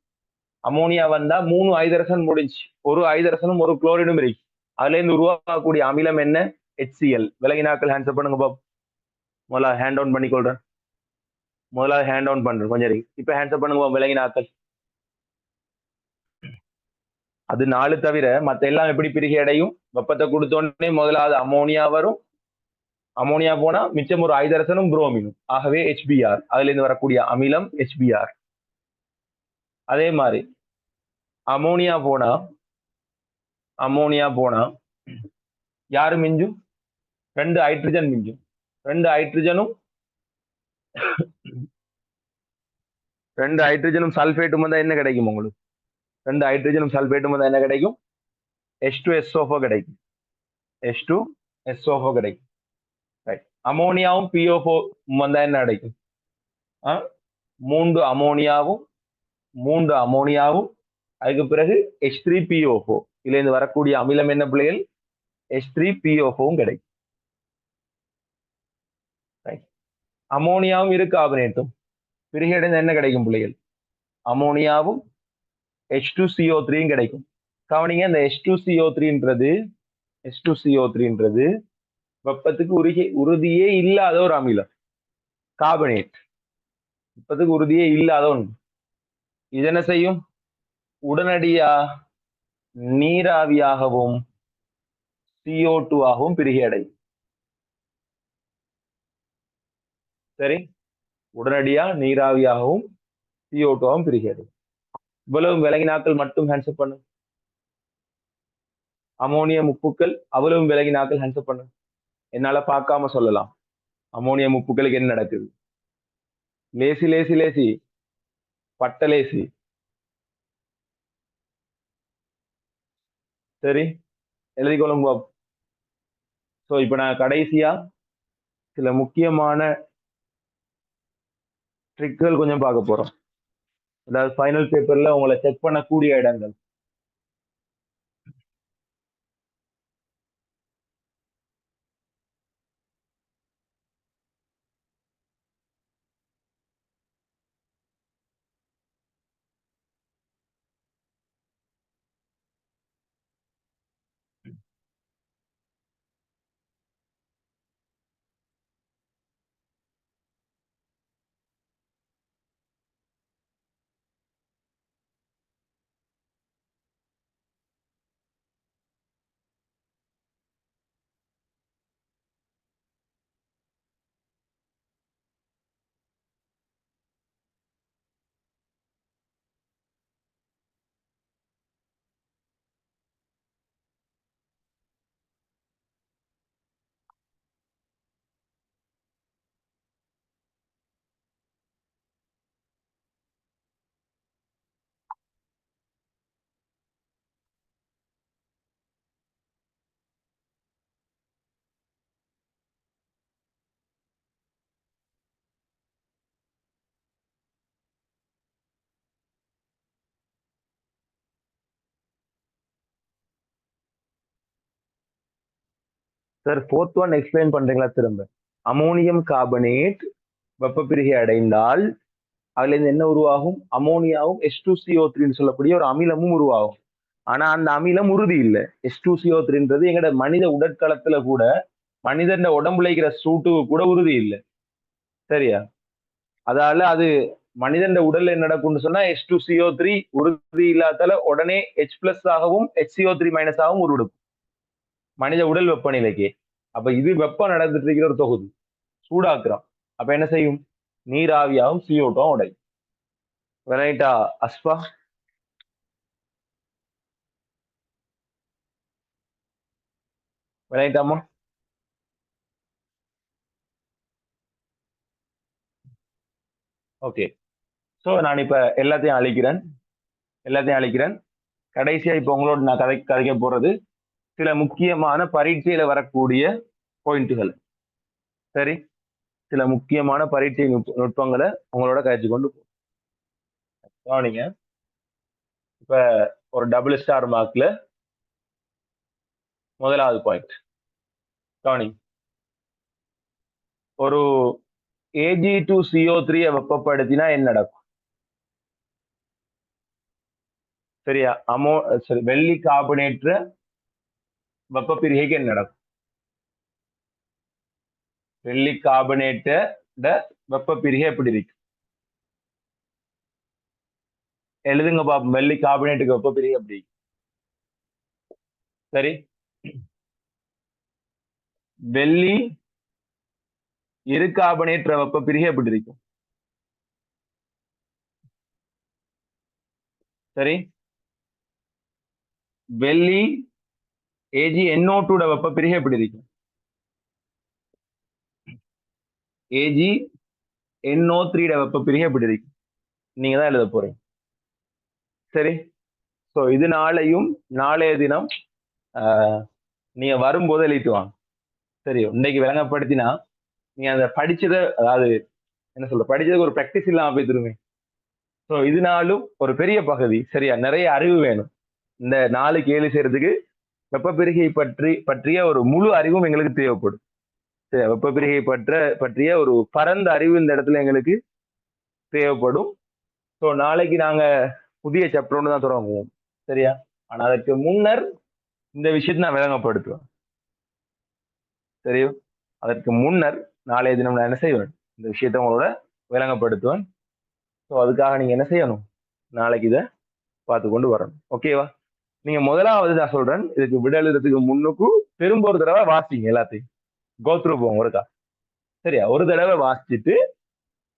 அமோனியா வந்தா 3 ஐதரசன் முடிஞ்சு, ஒரு ஐதரசனும் ஒரு குளோரினும் இருக்கு. அதுல இருந்து உருவாக்கக்கூடிய அமிலம் என்ன? HCl. விலகினாக்கள் ஹேண்ட்ஸ் பண்ணுங்க பாப். முதல்ல ஹேண்ட் டவுன் பண்ணிக்கொள்றேன். முதலாவது ஹேண்ட் டவுன் பண்றேன் கொஞ்சம் இருக்கு. இப்ப ஹேண்ட்ஸ் பண்ணுங்க பாப் விலகினாக்கள். அது 4 தவிர மத்த எல்லாம் எப்படி பிரிகை அடையும்? வெப்பத்தை கொடுத்தோடனே முதலாவது அமோனியா வரும். அமோனியா போனா மிச்சம் ஒரு ஐதரசனும் புரோமினும். ஆகவே HBr. அதுல இருந்து வரக்கூடிய அமிலம் HBr. அதே மாதிரி அமோனியா போனா யாரு மிஞ்சும்? 2 ஹைட்ரஜன் மிஞ்சும். 2 ஹைட்ரஜனும் சல்பேட்டும் வந்தா என்ன கிடைக்கும் உங்களுக்கு? 2 ஹைட்ரஜனும் சல்பேட்டும் வந்தா என்ன கிடைக்கும்? H2SO4 கிடைக்கும். H2SO4 கிடைக்கும். ரைட். அமோனியாவும் PO4 வந்தா என்ன கிடைக்கும்? 3 அமோனியாவும் அதுக்கு பிறகு H3PO4. இதுல இருந்து வரக்கூடிய அமிலம் என்ன பிள்ளைகள்? H3PO4 கிடைக்கும். அமோனியாவும் இரு கார்பனேட்டும் பிரிகை என்ன கிடைக்கும் பிள்ளைகள்? அமோனியாவும் H2CO3 கிடைக்கும். கவனிங்க, இந்த H2CO3ன்றது வெப்பத்துக்கு உறுதியே இல்லாத ஒரு அமிலம், கார்பனேட். வெப்பத்துக்கு உறுதியே இல்லாத ஒன்று. இது என்ன செய்யும்? உடனடியா நீராவியாகவும் CO2 ஆகவும் பிரிகை அடையும். சரி, உடனடியா நீராவியாகவும் CO2 ஆகவும் பிரிகை அடையும். இவ்வளவு விலகினாக்கள் மட்டும் ஹேண்ட்ஸ் அப் பண்ணும். அமோனியம் உப்புக்கள் அவ்வளவு விலகினாக்கள் ஹேண்ட்ஸ் அப் பண்ணும். என்னால பார்க்காம சொல்லலாம் அமோனியம் உப்புக்களுக்கு என்ன நடக்குது. லேசி பட்ட லேசி. சரி, எழுதிக்கொள்ளுங்க. ஸோ இப்போ நான் கடைசியா சில முக்கியமான ட்ரிக்குகள் கொஞ்சம் பார்க்க போறோம். அதாவது ஃபைனல் பேப்பர்ல உங்களை செக் பண்ணக்கூடிய இடங்கள். சார், ஃபோர்த் ஒன் எக்ஸ்பிளைன் பண்றீங்களா திரும்ப? அமோனியம் கார்பனேட் வெப்ப பிரிகை அடைந்தால் அதுல இருந்து என்ன உருவாகும்? அமோனியாவும் H2CO3 சொல்லக்கூடிய ஒரு அமிலமும் உருவாகும். ஆனா அந்த அமிலம் உறுதி இல்லை. H2CO3ன்றது எங்கட மனித உடற்களத்துல கூட, மனிதன் உடம்புல இருக்கிற சூட்டுக்கு கூட உறுதி இல்லை. சரியா? அதால அது மனிதன் உடல்ல என்ன நடக்கும்னு சொன்னா H2CO3 உறுதி இல்லாதால உடனே H+ ஆகவும் HCO3- ஆகவும் உருவெடுக்கும் மனித உடல் வெப்பநிலைக்கு. அப்ப இது வெப்பம் நடந்துட்டு இருக்கிற ஒரு தொகுதி, சூடாக்குறோம். அப்ப என்ன செய்யும்? நீராவியாகவும் CO2 உடையும். விளையாட்டா அஸ்பா? விளையாட்டாமா? ஓகே. ஸோ நான் இப்ப எல்லாத்தையும் அழிக்கிறேன். கடைசியா இப்ப உங்களோட நான் கதைக்க போறது சில முக்கியமான பரீட்சையில வரக்கூடிய பாயிண்ட்டுகள். சரி, சில முக்கியமான பரீட்சை நுட்பங்களை உங்களோட கழிச்சு கொண்டு கவனிங்க. இப்ப ஒரு டபுள் ஸ்டார் மார்க்ல முதலாவது பாயிண்ட் கவனிங்க. ஒரு Ag2CO3 வெப்பப்படுத்தினா என்ன நடக்கும்? சரியா? வெள்ளி கார்பனேற்ற வெப்ப பிரிகைக்கு என்ன நடக்கும்? வெள்ளி கார்பனேட்ட வெப்ப பிரிகை எப்படி இருக்கு? எழுதுங்க பாப்போம். வெள்ளி கார்பனேட்டுக்கு வெப்ப பிரிகை எப்படி? சரி, வெள்ளி இருகார்பனேற்ற வெப்ப பிரிகை எப்படி இருக்கும்? சரி, வெள்ளி AgNO2 வெப்ப பிரிகை எப்படி இருக்கும்? AgNO3 வெப்ப பிரிகை எப்படி இருக்கும்? நீங்க தான் எழுத போறீங்க. சரி, சோ இது நாளையும் நாளைய தினம் நீங்க வரும்போது எழுதிட்டு வாங்க. சரி, இன்னைக்கு விளங்கப்படுத்தினா நீங்க அதை படிச்சத, அதாவது என்ன சொல்ற, படிச்சதுக்கு ஒரு பிராக்டிஸ் இல்லாம போய் திரும்பி. ஸோ இதனாலும் ஒரு பெரிய பகுதி, சரியா, நிறைய அறிவு வேணும். இந்த 4 கேள்வி செய்யறதுக்கு வெப்பப்பிரிகை பற்றிய ஒரு முழு அறிவும் எங்களுக்கு தேவைப்படும். சரி, வெப்பப்பிரிகை பற்றிய ஒரு பரந்த அறிவு இந்த இடத்துல எங்களுக்கு தேவைப்படும். ஸோ நாளைக்கு நாங்க புதிய சாப்டர் ஒன்று தான் தொடங்குவோம். சரியா, ஆனா அதற்கு முன்னர் இந்த விஷயத்தை நான் விளங்கப்படுத்துவேன். சரியோ, அதற்கு முன்னர் நாளைய தினம் நான் என்ன செய்வேன், இந்த விஷயத்தை உங்களோட விளங்கப்படுத்துவேன். ஸோ அதுக்காக நீங்க என்ன செய்யணும், நாளைக்கு இதை பார்த்து கொண்டு வரணும். ஓகேவா? நீங்க முதலாவது நான் சொல்றேன், இதுக்கு விட எழுதுறதுக்கு முன்னுக்கு திரும்ப ஒரு தடவை வாசிங்க, எல்லாத்தையும் கோத்ரூ போங்க ஒருக்கா. சரியா, ஒரு தடவை வாசிச்சுட்டு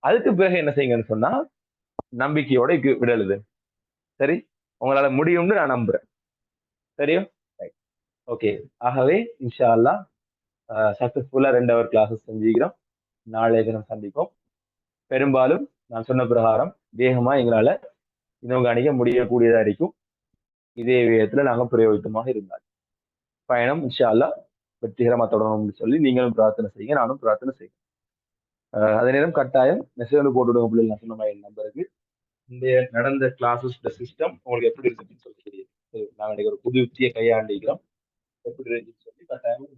அதுக்கு பிறகு என்ன செய்யுங்கன்னு சொன்னா நம்பிக்கையோட விட எழுது. சரி, உங்களால முடியும்னு நான் நம்புறேன். சரியோ, ஓகே. ஆகவே இன்ஷா அல்லாஹ் சக்சஸ்ஃபுல்லா 2 ஹவர் கிளாஸஸ் செஞ்சுக்கிறோம். நாளைய தினம் சந்திப்போம். பெரும்பாலும் நான் சொன்ன பிரகாரம் வேகமா எங்களால இன்னும் கணிக்க முடியக்கூடியதா இருக்கும். இதே விதத்துல நாங்க பிரயோகித்தமாக இருந்தால் பயணம் இன்ஷா அல்லாஹ் வெற்றிகரமா தொடரணும்னு சொல்லி நீங்களும் பிரார்த்தனை செய்யுங்க, நானும் பிரார்த்தனை செய்யுங்க. அதே நேரம் கட்டாயம் மெசேஜ் வந்து போட்டுவிடுங்க பிள்ளை, நான் சொன்ன மாதிரி நம்பருக்கு. இந்த நடந்த கிளாஸஸ் சிஸ்டம் உங்களுக்கு எப்படி இருக்குன்னு சொல்லி தெரியுது. நாங்க இன்னைக்கு ஒரு புது யுக்தியை கையாண்டிக்கிறோம். எப்படி இருந்துச்சுன்னு சொல்லி கட்டாயம்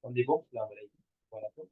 சந்திப்போம். வணக்கம்.